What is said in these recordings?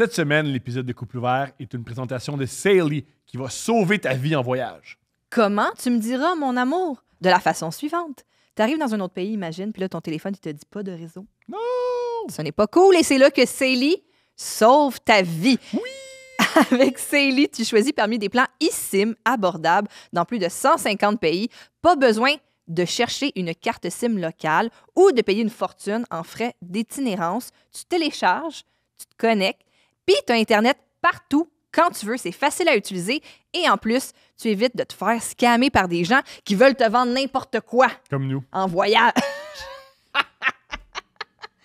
Cette semaine, l'épisode de Couple ouvert est une présentation de Sailly qui va sauver ta vie en voyage. Comment tu me diras, mon amour? De la façon suivante. T'arrives dans un autre pays, imagine, puis là, ton téléphone, il te dit pas de réseau. Non! Ce n'est pas cool et c'est là que Sailly sauve ta vie. Oui! Avec Sailly, tu choisis parmi des plans eSIM abordables dans plus de 150 pays. Pas besoin de chercher une carte SIM locale ou de payer une fortune en frais d'itinérance. Tu télécharges, tu te connectes, puis tu as Internet partout, quand tu veux. C'est facile à utiliser et en plus, tu évites de te faire scammer par des gens qui veulent te vendre n'importe quoi Comme nous. en voyage.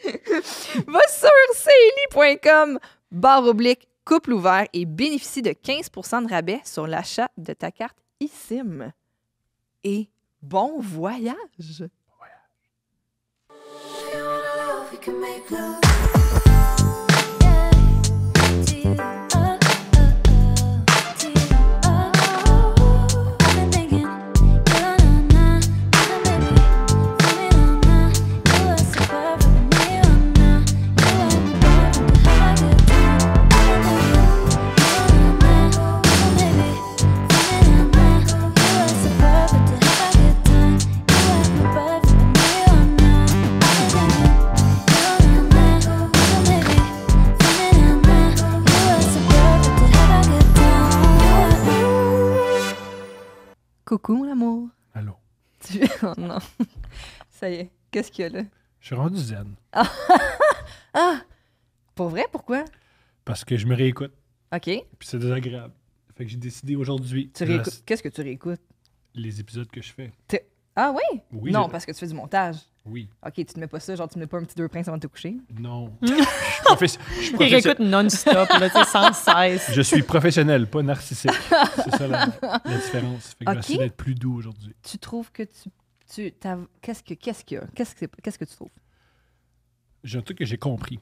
Va sur sailly.com/couple ouvert et bénéficie de 15 % de rabais sur l'achat de ta carte eSIM. Et bon voyage! Coucou, mon amour. Allô? Oh non. Ça y est. Qu'est-ce qu'il y a là? Je suis rendu zen. Ah! Pour vrai? Pourquoi? Parce que je me réécoute. OK. Puis c'est désagréable. Fait que j'ai décidé aujourd'hui Tu réécoutes. Qu'est-ce que tu réécoutes? les épisodes que je fais. Ah oui? Oui. Non, parce que tu fais du montage. Oui. OK, tu te mets pas ça, genre tu te mets pas un petit deux princes avant de te coucher? Non. Je suis Il réécoute non-stop, là, tu sais, sans cesse. Je suis professionnel, pas narcissique. C'est ça la différence. Fait que Ok. j'essaie d'être plus doux aujourd'hui. Tu trouves que qu'est-ce qu'il y a? Qu'est-ce que tu trouves? J'ai un truc que j'ai compris.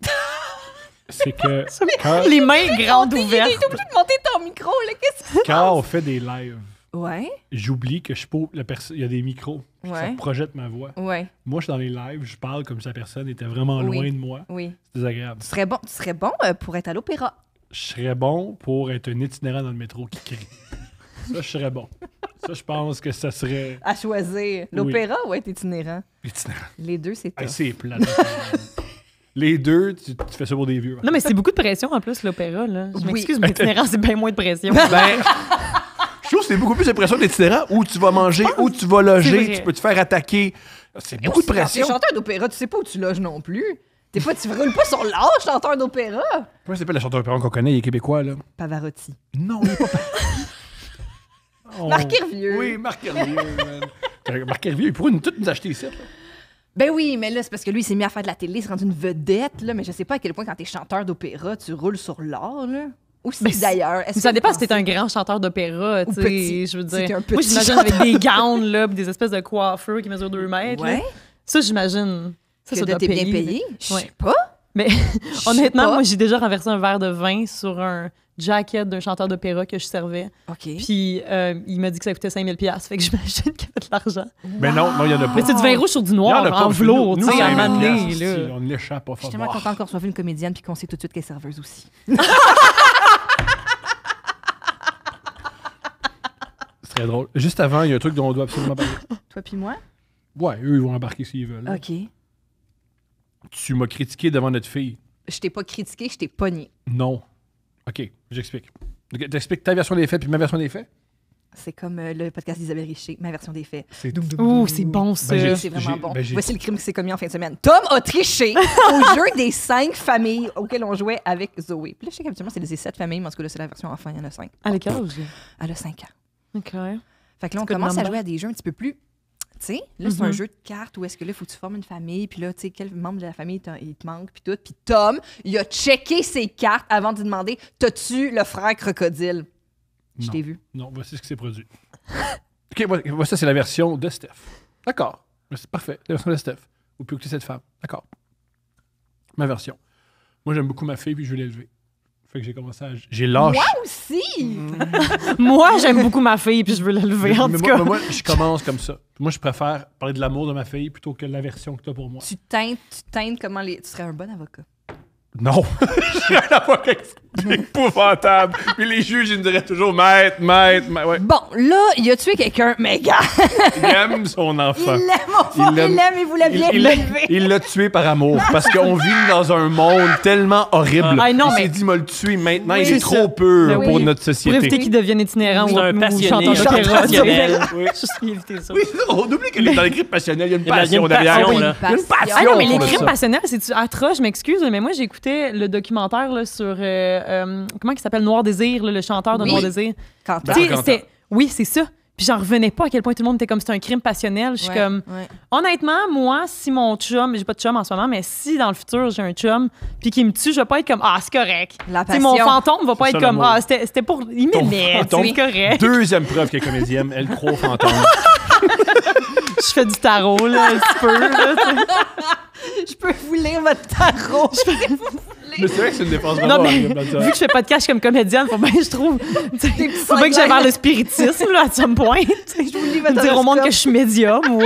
C'est que quand, Les mains grandes ouvertes. T'es obligé de monter ton micro, là, qu'est-ce que quand on fait des lives, Ouais, j'oublie que il y a des micros. Puis ça Ouais. projette ma voix. ouais, Moi, je suis dans les lives, je parle comme si la personne était vraiment Oui. loin de moi. oui. C'est désagréable. Tu serais bon pour être à l'opéra. Je serais bon pour être un itinérant dans le métro qui crie. Ça, je serais bon. Ça, je pense que ça serait À choisir. L'opéra ou être itinérant? itinérant. Les deux, c'est Hey, tough. c'est plat. Les deux, tu fais ça pour des vieux. Non, mais c'est beaucoup de pression en plus, l'opéra. Là. Je Oui. m'excuse, mais l'itinérant, c'est bien moins de pression. Ben, je trouve que c'est beaucoup plus de pression d'être itinérant où tu vas manger, où tu vas C'est loger, vrai. tu peux te faire attaquer. C'est beaucoup de Quand t'es pression. chanteur d'opéra, tu sais pas où tu loges non plus. Tu roules pas sur l'âge, chanteur d'opéra. Comment s'appelle le chanteur d'opéra qu'on connaît, il est québécois, là? Pavarotti. Non, il est pas... Oh. Marc Hervieux. Oui, Marc Hervieux, man. Marc Hervieux, il pourrait tout nous acheter ici. Là. Ben oui, mais là, c'est parce que lui, il s'est mis à faire de la télé, il s'est rendu une vedette, là, mais je sais pas à quel point, quand t'es chanteur d'opéra, tu roules sur l'art, là. Aussi, Ben, c'est- d'ailleurs. Est-ce Ça que dépend vous si t'es un grand chanteur d'opéra, Ou tu petit. sais. Je veux Si t'es dire. un petit Moi, j'imagine chanteur. avec des gowns, là, pis des espèces de coiffeurs qui mesurent 2 mètres. là. Ouais, Ça, j'imagine. Ça, que ça doit t'es bien payer. payé. Je Ouais. sais pas. Mais Je honnêtement, sais pas. moi, j'ai déjà renversé un verre de vin sur un jacket d'un chanteur d'opéra que je servais. OK. Puis il m'a dit que ça coûtait 5000 $. Fait que j'imagine qu'il y avait de l'argent. Ben non, il y en a pas. Mais c'est du vin rouge sur du Il y en noir, a pas, en parce que velours, nous, tu sais, à un c'est moment 20 donné, piastres, là. on l'échappe pas Je suis tellement fort. contente qu'on reçoive une comédienne puis qu'on sait tout de suite qu'elle est serveuse aussi. C'est très drôle. Juste avant, il y a un truc dont on doit absolument parler. Toi puis moi? Ouais, eux, ils vont embarquer s'ils veulent. OK. Tu m'as critiqué devant notre fille. Je t'ai pas critiqué, je t'ai pogné. Non. OK, j'explique. Ok, t'expliques ta version des faits puis ma version des faits? C'est comme le podcast d'Isabelle Richer, ma version des faits. C'est Ouh, c'est bon, ça. Ben, j'ai- C'est vraiment bon. ben, j'ai- Voici le crime qui s'est commis en fin de semaine. Tom a triché au jeu des 5 familles auxquelles on jouait avec Zoé. Puis là, je sais qu'habituellement, c'est les 7 familles, mais en tout cas, là, c'est la version enfant, il y en a 5. À l'école. Elle a 5 ans. OK. Fait que là, on Good commence à number. jouer à des jeux un petit peu plus. Tu sais, là, c'est un Mhm. jeu de cartes où est-ce que là, il faut que tu formes une famille, puis là, tu sais, quel membre de la famille il te manque, puis tout. Puis Tom, il a checké ses cartes avant de lui demander t'as-tu le frère crocodile? Je Non. t'ai vu. Non, voici ce qui s'est produit. OK, voilà, ça, c'est la version de Steph. D'accord. C'est parfait. La version de Steph. Ou plus que cette femme. D'accord. Ma version. Moi, j'aime beaucoup ma fille, puis je veux l'élever. Fait que j'ai commencé à... J'ai lâché... Moi aussi! Moi, j'aime beaucoup ma fille, puis je veux la lever, en Mais tout moi, cas. mais moi, je commence comme ça. Moi, je préfère parler de l'amour de ma fille plutôt que de la version que tu as pour moi. Tu teintes comment les. Tu serais un bon avocat. Non! Je suis un avocat. C'est épouvantable. Puis les juges, ils me diraient toujours maître. Ouais. Bon, là, il a tué quelqu'un, mais gars, Il aime son enfant. il l'aime au fond, il voulait bien l'élever. Il l'a tué par amour. Parce qu'on vit dans un monde tellement horrible. Ah, non, il mais- s'est dit, il m'a le tué maintenant. Oui, il est c'est trop ça. pur Ben oui. pour notre Pour société. éviter qu'il devienne itinérant C'est ou un passionné, chanteur un d'opéra. passionnel. Oui. Juste éviter ça. Oui, on oublie que dans les crimes passionnels, il y a une Il y a passion une derrière. passion, Il y là. a une passion. Ah non, mais les pour crimes ça. passionnels, c'est atroce, je m'excuse, mais moi j'écoutais le documentaire là, sur comment il s'appelle Noir Désir, là, le chanteur de Oui. Noir Désir. Quand Ben, Tu sais, Quentin. oui, c'est ça. Puis j'en revenais pas à quel point tout le monde était comme c'était un crime passionnel. Je suis comme honnêtement, moi, si mon chum, j'ai pas de chum en ce moment, mais si dans le futur j'ai un chum puis qu'il me tue, je vais pas être comme ah, c'est correct. La Tu sais, passion. mon fantôme va pas C'est être ça, comme l'amour. ah, c'était pour il Ton m'aimait, fantôme. c'est correct. Deuxième preuve qu'elle est comédienne, elle croit au fantôme. Je fais du tarot là, un petit peu. Là, Je peux vous lire votre tarot. Mais c'est vrai que c'est une défense vraiment non mais horrible, là, vu que je fais pas de cash comme comédienne, faut bien que je trouve tu sais, petits faut bien que j'aille sidelines. vers le spiritisme là à some point. Tu sais. Je vous lis votre Dire au monde horoscope. que je suis médium ou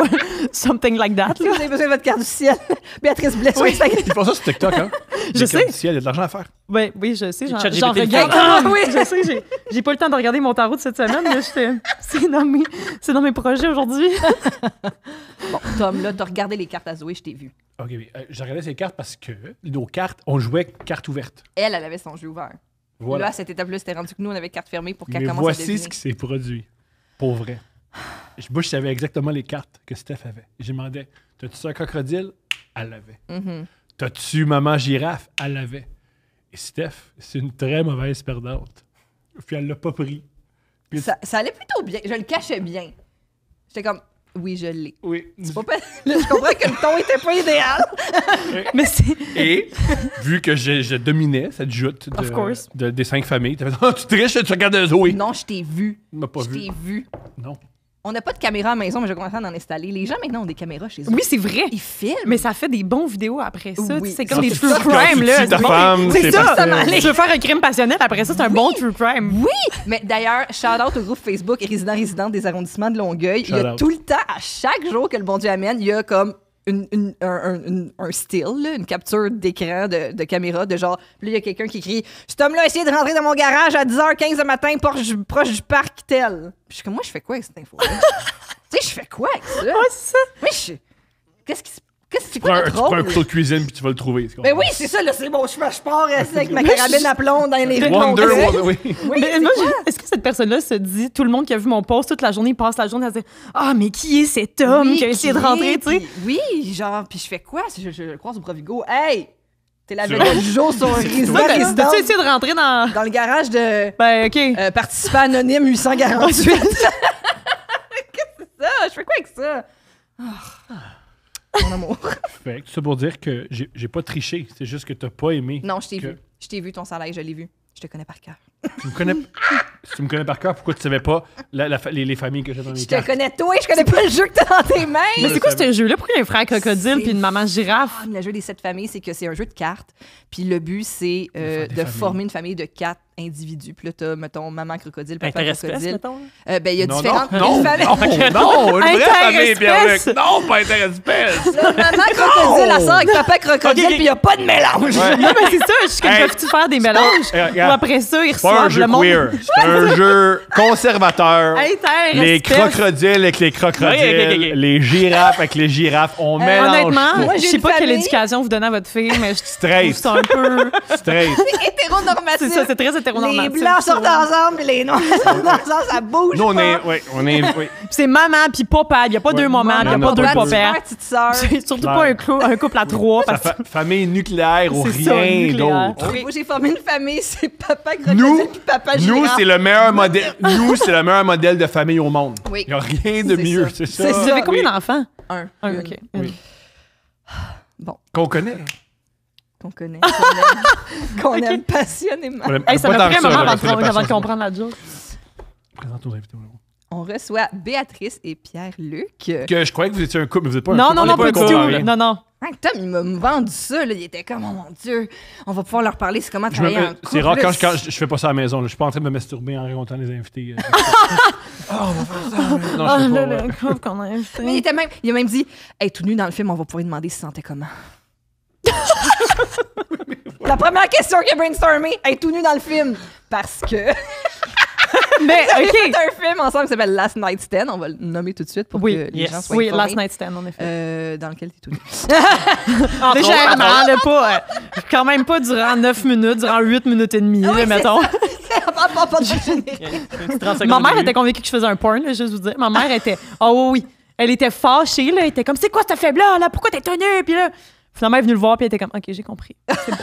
something like that. Si là. vous avez besoin de votre carte du ciel, Béatrice Blais sur Instagram. Ils font ça sur TikTok, hein? Je Les sais. cartes du ciel, il y a de l'argent à faire. Oui, je sais, j'en ChatGPT j'en le regarde. fait. Ah oui, je sais, j'ai pas le temps de regarder mon tarot de cette semaine, mais c'est dans mes projets aujourd'hui. Bon, Tom, là, t'as regardé les cartes à Zoé, je t'ai vu. OK, oui. J'ai regardé ces cartes parce que nos cartes, on jouait carte ouverte. Elle avait son jeu ouvert. Voilà. Là, à cette étape-là, c'était rendu que nous, on avait carte fermée pour qu'elle Mais commence à voici deviner. ce qui s'est produit. Pour vrai. Moi, je savais exactement les cartes que Steph avait. J'ai demandé, t'as-tu un crocodile? Elle l'avait. Mhm. T'as-tu maman girafe? Elle l'avait. Et Steph, c'est une très mauvaise perdante. Puis elle l'a pas pris. Puis- Ça allait plutôt bien. Je le cachais bien. J'étais comme, oui, je l'ai. Oui. C'est pas là, je comprends que le ton était pas idéal. Mais c'est. Et vu que je dominais cette joute Of course. des 5 familles, t'as fait « Oh, tu triches, tu regardes Zoé! » Non, je t'ai vu. Tu m'as pas Je vu. t'ai vu. Non. On n'a pas de caméra à la maison, mais je commence à en installer. Les gens, maintenant, ont des caméras chez eux. Oui, c'est vrai. Ils filment. Mais ça fait des bons vidéos après ça. Oui. C'est comme Quand des tu- true quand crime, tu là. tues ta C'est femme, c'est c'est ça. parfait. Je veux faire un crime passionnel, après ça, c'est un bon true crime. Oui, mais d'ailleurs, shout-out au groupe Facebook Résidents des arrondissements de Longueuil. Il y a Shout-out. tout le temps, à chaque jour que le bon Dieu amène, il y a comme un still, là, une capture d'écran de caméra de genre, puis là, il y a quelqu'un qui crie « Cet homme-là a essayé de rentrer dans mon garage à 10h15 le matin proche du parc tel. » Puis je suis comme, moi, je fais quoi avec cette info-là? Tu sais, je fais quoi avec ça? Ouais, c'est ça. Moi, Qu'est-ce que c'est Tu quoi prends, notre tu prends un rôle? couteau de cuisine puis tu vas le trouver. Ben oui, c'est ça, là, c'est bon, je pars avec ma carabine à plomb dans les rues de Wonder, Longueuil. oui. Oui, Mais c'est moi, quoi? est-ce que cette personne-là se dit, tout le monde qui a vu mon post toute la journée, il passe la journée à se dire ah, mais qui est cet homme Oui, qui a essayé de qui rentrer, est, tu sais? puis- Oui, genre, puis je fais quoi? Je le croise au Provigo. Hey! T'es la Tu vedette vois? du jour sur résident Ouais, résident t'as-tu essayé de rentrer dans. dans le garage de Ben, OK. participant anonyme 848. Qu'est-ce que c'est ça? Je fais quoi avec ça? Ah. Mon amour. Fait que tout ça pour dire que j'ai pas triché. C'est juste que t'as pas aimé. Non, je t'ai Que- vu. Je t'ai vu ton salaire, je l'ai vu. Je te connais par cœur. Tu me connais. Si tu me connais par cœur, pourquoi tu savais pas les familles que j'ai dans mes Je te cartes? connais toi et je connais pas le jeu que t'as dans tes mains. Mais c'est quoi ce jeu-là? Pourquoi il y a un frère crocodile C'est puis une maman girafe? Ah, le jeu des 7 familles, c'est que c'est un jeu de cartes. Puis le but, c'est faire des de familles. former une famille de 4 individus. Puis là, t'as, mettons, maman crocodile, papa Interespèce, crocodile. mettons. Ben, il y a Non, différentes non, une famille. non, une vraie famille, Interespèce. Pierre-Luc. Non, pas interespèce. Là, maman crocodile, elle sort avec papa crocodile, Ok, ok. puis il n'y a pas de mélange. Non, mais c'est ça. Je suis comme, Hey, peuvent-tu faire des mélanges? regarde. Ou après ça, ils C'est pas un reçoivent jeu le monde. queer. C'est un jeu conservateur. Les Interespèce. crocodiles avec les crocodiles, Ok. les girafes avec les girafes. On mélange Honnêtement, tout. Moi, j'ai je sais une pas quelle famille. éducation vous donnez à votre fille, mais je trouve Straight. ça un peu... Straight. Hétéronormatif. C'est ça, c'est très Les hétéronormatif. blancs sortent ensemble, puis les noirs sortent ensemble, ça bouge Nous, pas. on est, oui. Puis c'est maman puis papa. Il n'y a pas Ouais. deux mamans, il n'y a Non, pas deux non, Papa, papas. petite sœur. C'est surtout Claire. pas un couple à trois. Sa Parce que famille nucléaire ou C'est ça, rien nucléaire. d'autre. Moi, j'ai formé une famille, c'est papa crocodile, Nous, puis papa nous, girafe. c'est le meilleur modèle. Nous, c'est le meilleur modèle de famille au monde. Oui. Il n'y a rien de C'est mieux, ça. c'est ça. C'est vous ça. avez combien oui. d'enfants? Un. Un, Une. OK. Oui. Bon, Qu'on connaît. qu'on connaît, qu'on aime passionnément. On aime Hey, ça pas m'a tant pris que un ça, moment là, avant c'est la de passion. comprendre la joke. Présente nos invités. Laurent. On reçoit Béatrice et Pierre-Luc. Que je croyais que vous étiez un couple, mais vous n'êtes pas un Non, couple. non, On non, est pas un du couple, tout. rien. Non, non. Hein, Tom, il m'a vendu ça. Là. Il était comme, oh mon Dieu, on va pouvoir leur parler. C'est comment Je me- travailler en couple. C'est rare là. quand je fais pas ça à la maison. là. Je suis pas en train de me masturber en racontant les invités. On va faire ça. Non, Oh, je là, fais pas. le couple qu'on a invité. Mais il a même dit, hey, tout nu dans le film, on va pouvoir lui demander s'il se sentait comment. La première question qu'il a brainstormée, elle est tout nue dans le film. Parce que... Mais, Ils OK. fait un film ensemble qui s'appelle Last Night Stand. On va le nommer tout de suite pour que les gens soient Oui, informés. Last Night Stand, en effet. Dans lequel t'es tout nu. Légèrement, là, pas... quand même pas durant 9 minutes, durant 8 minutes et demie, là, mettons. Pas de générique. Ma mère était convaincue que je faisais un porn, là, juste vous dire. Ma mère était... Oh oui. Elle était fâchée, là. Elle était comme, c'est quoi cette faible-là? Là? Pourquoi t'es tenue? Puis là, finalement, elle est venue le voir, puis elle était comme, OK, j'ai compris. C'est bon.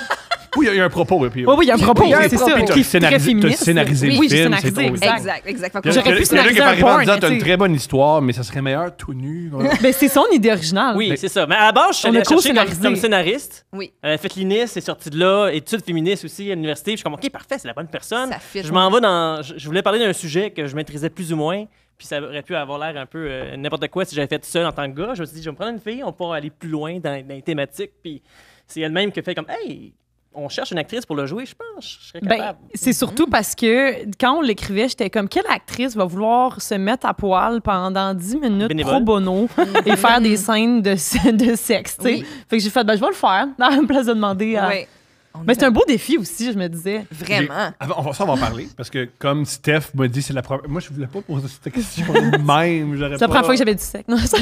Oui, il y a un propos. Et puis, Oui, il y a un propos, il y a un c'est propos. ça. Puis Qui est très féministe. t'as scénarisé le Oui, j'ai film. scénarisé, Exact. Fait que J'aurais pu scénariser un porn. porn, T'as mais une très bonne histoire, mais ça serait meilleur tout nu. Voilà. Mais c'est son idée originale. Oui, c'est ça. Mais à la base, je suis On allé a la chercher co-scénarisé. comme scénariste. Oui. Elle a fait l'INIS, est sortie de là, études féministes aussi à l'université. Puis je suis comme, OK, parfait, c'est la bonne personne. Ça fit, Je m'en vais dans. Je voulais parler d'un sujet que je maîtrisais plus ou moins. Puis ça aurait pu avoir l'air un peu n'importe quoi si j'avais fait tout seul en tant que gars. Je me suis dit, je vais me prendre une fille, on pourra aller plus loin dans les thématiques. Puis c'est elle-même qui fait comme, hey, on cherche une actrice pour le jouer, je pense, je serais capable. C'est surtout parce que quand on l'écrivait, j'étais comme, quelle actrice va vouloir se mettre à poil pendant 10 minutes Bénévole. pro bono et faire des scènes de sexe, tu sais? Oui. Fait que j'ai fait, je vais le faire, à la place de demander à... Oui. Mais c'est un beau défi aussi, je me disais. Vraiment. On va en parler, parce que comme Steph m'a dit, c'est la première... Moi, je voulais pas poser cette question même. C'est la première fois que j'avais du sexe. Non, ça-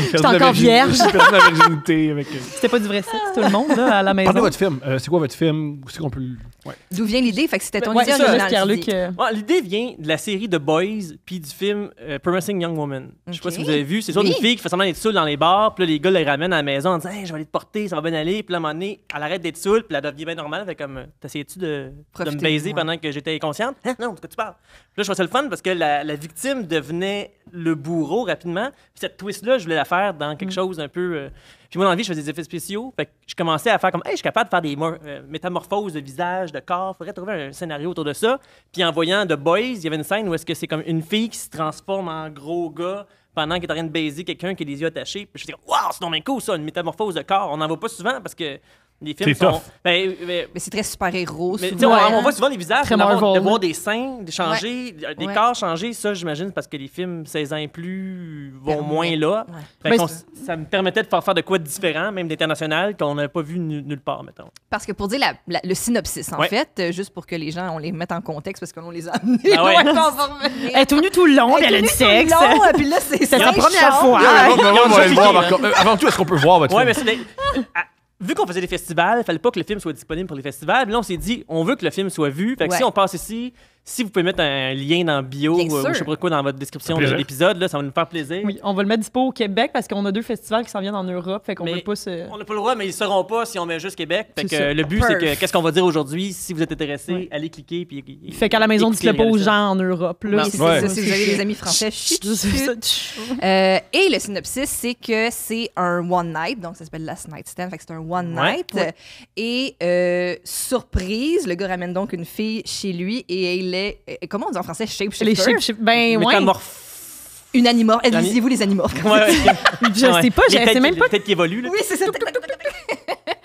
J'étais encore vierge. J'ai perdu ma virginité avec... C'était pas du vrai sexe, tout le monde, là, à la maison. Parlez de votre film. C'est quoi votre film? C'est qu'on peut... Ouais. D'où vient l'idée? Fait que c'était ton Ouais, idée ça, originale. Pierre-Luc. tu dis. L'idée vient de la série The Boys puis du film Promising Young Woman. Je sais pas Ok. si vous avez vu. C'est sur Oui. une fille qui fait semblant d'être saoule dans les bars. Puis là, les gars les ramènent à la maison en disant hey, je vais aller te porter, ça va bien aller. Puis là, à un moment donné, elle arrête d'être saoule. Puis elle devient bien normale. Fait comme t'essayais-tu de me Profiter, baiser ouais. pendant que j'étais inconsciente? Hein? Non, de quoi tu parles? Puis là, je trouvais ça le fun parce que la victime devenait le bourreau rapidement. Puis cette twist-là, je voulais la faire dans quelque chose un peu. Puis moi, dans la vie, je faisais des effets spéciaux. Fait que je commençais à faire comme, hey, je suis capable de faire des métamorphoses de visage, de corps. Faudrait trouver un scénario autour de ça. Puis en voyant The Boys, il y avait une scène où est-ce que c'est comme une fille qui se transforme en gros gars pendant qu'elle est en train de baiser quelqu'un qui a les yeux attachés. Puis je dis, waouh, c'est donc bien cool ça, une métamorphose de corps. On n'en voit pas souvent parce que les films C'est sont. tough. Mais Mais c'est très super-héros. tu sais, souvent. on voit souvent les visages, Très mais Marvel, de là. voir des seins, de changer, des Ouais. corps changer, ça, j'imagine, parce que les films 16 ans et plus vont Permet. moins là. Ouais. Fait Mais qu'on- ça me permettait de faire de quoi de différent, même d'international, qu'on n'avait pas vu nulle part, mettons. Parce que pour dire le synopsis, en Ouais. fait, juste pour que les gens, on les mette en contexte, parce qu'on les a amenés. Ah ouais. loin, on va revenir. Elle est tout nue tout le long, puis elle a du sexe. Puis là, c'est C'est la cinq première chars. fois. Ah, Ouais. on va aller le voir, par contre. Avant tout, est-ce qu'on peut voir votre Ouais, film? mais vu qu'on faisait des festivals, il fallait pas que le film soit disponible pour les festivals. Puis là, on s'est dit, on veut que le film soit vu. Fait que Ouais. si on passe ici, si vous pouvez mettre un lien dans le bio Bien ou sûr. je sais pas quoi dans votre description de Plaisir. l'épisode, là, ça va nous faire plaisir. Oui, on va le mettre dispo au Québec parce qu'on a 2 festivals qui s'en viennent en Europe, fait qu'on Mais veut pas se... On n'a pas le droit, mais ils ne sauront pas si on met juste Québec. Fait C'est que ça. le but, c'est que Perf. qu'est-ce qu'on va dire aujourd'hui. Si vous êtes intéressé, Ouais. allez cliquer. Puis, Fait qu'à la maison, écoutez, dites-le pas aux regardez ça. gens en Europe. Là, Oui, c'est Ouais. ça. Si vous avez des amis français, chut, C'est chut. ça. Et le synopsis, c'est que c'est un one night, donc ça s'appelle Last Night Stand, fait que c'est un one Ouais. night. Ouais. Et surprise, le gars ramène donc une fille chez lui et il est, comment on dit en français, shapeshifter? Les chips, ben ouais. Une animorphe. Lisez-vous les animorphes. Ouais, ouais. Je sais pas, je sais même pas. Peut-être qu'il évolue. Là. Oui, c'est ça.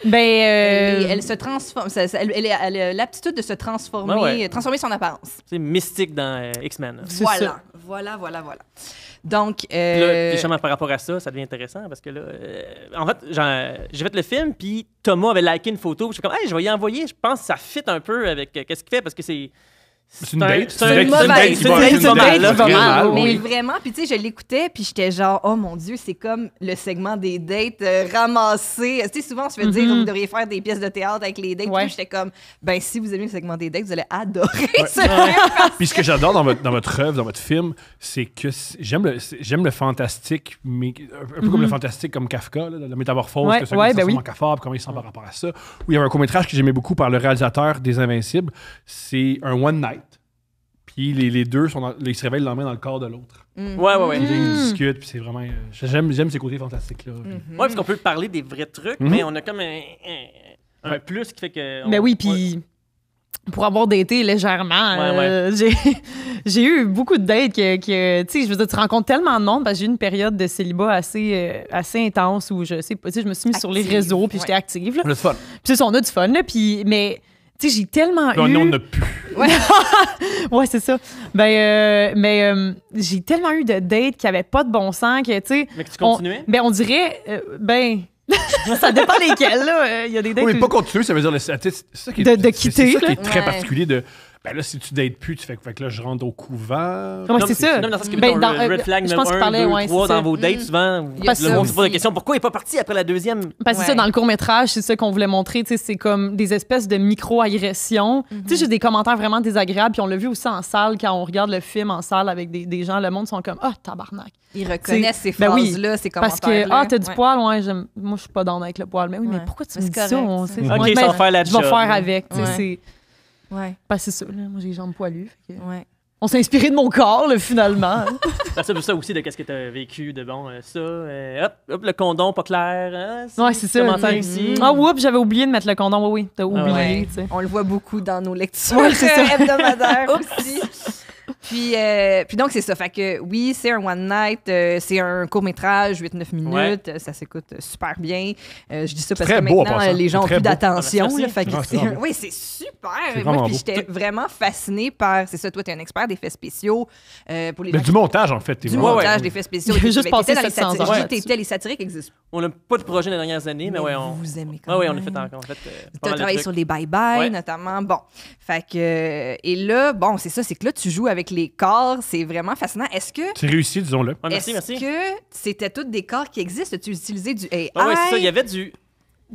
Ben, Et elle se transforme. Elle a l'aptitude de se transformer, Ouais. transformer son apparence. C'est mystique dans X-Men. là. C'est Voilà. ça. Voilà. Donc, Puis là, justement, par rapport à ça, ça devient intéressant parce que là, en fait, j'ai fait le film, puis Thomas avait liké une photo. Puis je suis comme, hey, je vais y envoyer. Je pense que ça fit un peu avec qu'est-ce qu'il fait parce que c'est. C'est une date. C'est une date qui va- c'est une c'est une date date qui va mal, mais oui. vraiment, puis tu sais, je l'écoutais, puis j'étais genre, oh mon Dieu, c'est comme le segment des dates ramassés. Tu sais, souvent, on se fait dire, vous devriez faire des pièces de théâtre avec les dates. Ouais. Puis j'étais comme, ben, si vous aimez le segment des dates, vous allez adorer ce film. Puis ce que j'adore dans votre œuvre, dans votre film, c'est que j'aime le fantastique, mais un peu comme le fantastique comme Kafka, là, la métamorphose, Ouais, que c'est ouais, ben oui. en cafard, comment il sent par rapport à ça. Où il y a un court-métrage que j'aimais beaucoup par le réalisateur des Invincibles. C'est un one night. Puis les deux ils se réveillent le lendemain dans le corps de l'autre. Ouais. Puis là, ils discutent, puis c'est vraiment... j'aime ces côtés fantastiques-là. Ouais, parce qu'on peut parler des vrais trucs, mais on a comme un plus qui fait que. Ben oui, puis pour avoir daté légèrement, Ouais. j'ai eu beaucoup de dates que tu sais, je veux dire, tu rencontres tellement de monde parce que j'ai eu une période de célibat assez intense où je sais pas, tu sais, je me suis mise sur les Active, réseaux puis ouais. j'étais active. Là. On a du fun. Puis c'est ça, on a du fun, là, puis mais tu sais, j'ai tellement Puis eu... on n'a plus. Ouais, c'est ça. Mais j'ai tellement eu de dates qui avaient pas de bon sens que, tu sais... Mais que tu continuais? On dirait, Ça dépend lesquels, là. Il y a des dates. Oui, mais pas continuer, ça veut dire c'est ça qui est, De quitter, c'est ça qui là. est très Ouais. particulier de. Ben là, si tu dates plus, tu fais que là, je rentre au couvent. Ouais, c'est ça. Non, mais dans ce qui Ben, dans, red flag je numéro pense qu'il 1, parlait, 2, ouais, 3 c'est dans ça. vos dates, souvent, Il y a le ça monde se pose la aussi. question pourquoi il n'est pas parti après la deuxième. Parce que c'est ça, Ouais. dans le court-métrage, c'est ça qu'on voulait montrer, tu sais, c'est comme des espèces de micro-agressions. Tu sais, j'ai des commentaires vraiment désagréables, puis on l'a vu aussi en salle, quand on regarde le film en salle avec des gens, le monde sont comme « Ah, tabarnak! Ils reconnaissent ces Ben oui, phrases-là, ces » Parce que commentaires. « Ah, t'as du poil? Ouais, moi, je suis pas dans avec le poil. » Mais oui, mais Ouais. pourquoi tu Mais me dis c'est ça? correct, On ça. sait- OK, Ouais, ça ben, va faire la je vais job. faire avec, tu sais, Ouais. c'est... Ouais, Ben, c'est ça, là. Moi, j'ai les jambes poilues. fait que- ouais. On s'est inspiré de mon corps, là, finalement. Ça aussi de qu'est-ce que tu as vécu de bon, ça. Hop, le condom pas clair. Hein, Ouais, c'est ça. Commentaire t'sais. ici. Ah, oups, j'avais oublié de mettre le condom. Oui, t'as oublié, Ouais. tu sais. On le voit beaucoup dans nos lectures Ouais, c'est ça. hebdomadaires aussi. Puis donc, c'est ça. Fait que oui, c'est un one night, c'est un court-métrage, 8-9 minutes. Ouais. Ça s'écoute super bien. Je dis ça parce Très que beau, en maintenant, passant. les gens ont C'est plus très beau. d'attention. Ah, merci. là. Fait que Ah, c'est vraiment beau. oui, c'est super. C'est Moi, vraiment puis beau. j'étais vraiment fascinée par... C'est ça, toi, tu es un expert d'effets spéciaux. Pour les Mais gens du montage, en fait. T'es du vraiment- montage d'effets spéciaux. Il a juste Mais passé t'étais dans les 700 satiriques. heures Je dis là-dessus. t'étais, les satiriques existent. On n'a pas de projet dans les dernières années, mais ouais, on. Vous aimez quand Ouais, même. on a fait encore. En fait, Tu pas as mal de travaillé trucs. sur les bye-bye, Ouais. notamment. Bon. Fait que. Et là, bon, c'est ça, c'est que là, tu joues avec les corps. C'est vraiment fascinant. Est-ce que. C'est réussi, disons-le. Ouais, merci, est-ce merci. que c'était tous des corps qui existent? Tu utilisais du AI? Ouais, c'est ça. Il y avait du.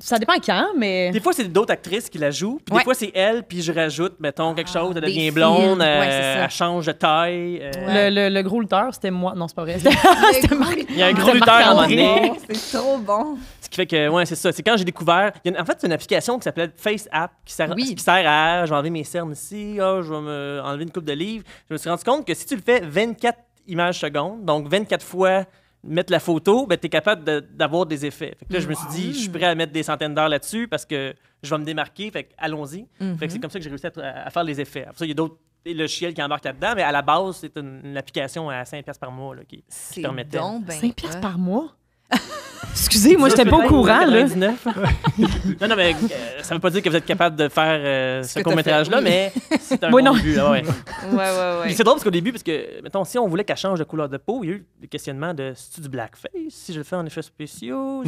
Ça dépend quand, mais... Des fois, c'est d'autres actrices qui la jouent, puis Ouais. des fois, c'est elle, puis je rajoute, mettons, quelque chose, elle des devient films. blonde, Ouais, c'est ça. elle change de taille. Ouais. Le gros lutteur, c'était moi. Non, c'est pas vrai. Il y a un gros C'était lutteur à un moment Marc-André. donné. C'est trop bon. Ce qui fait que, ouais, c'est ça. C'est quand j'ai découvert. En fait, c'est une application qui s'appelle Face App qui sert, Oui. qui sert à. Je vais enlever mes cernes ici, je vais me enlever une coupe de livres. Je me suis rendu compte que si tu le fais 24 images secondes, donc 24 fois mettre la photo, ben, tu es capable d'avoir des effets. Fait que là, je me suis dit, je suis prêt à mettre des centaines d'heures là-dessus parce que je vais me démarquer. Fait que allons-y. Fait que c'est comme ça que j'ai réussi à faire les effets. Après ça, il y a d'autres logiciels qui embarquent là-dedans, mais à la base, c'est une application à 5$ par mois là, qui C'est permettait. donc ben 5 piastres par mois? Excusez, moi, j'étais pas au courant, là. 99. non, mais ça veut pas dire que vous êtes capable de faire ce que t'as court-métrage-là, fait, oui. mais c'est un Oui, bon non. début. Ah ouais. Ouais. Puis c'est drôle parce qu'au début, parce que, mettons, si on voulait qu'elle change de couleur de peau, il y a eu des questionnements de si tu du blackface, si je le fais en effets spéciaux.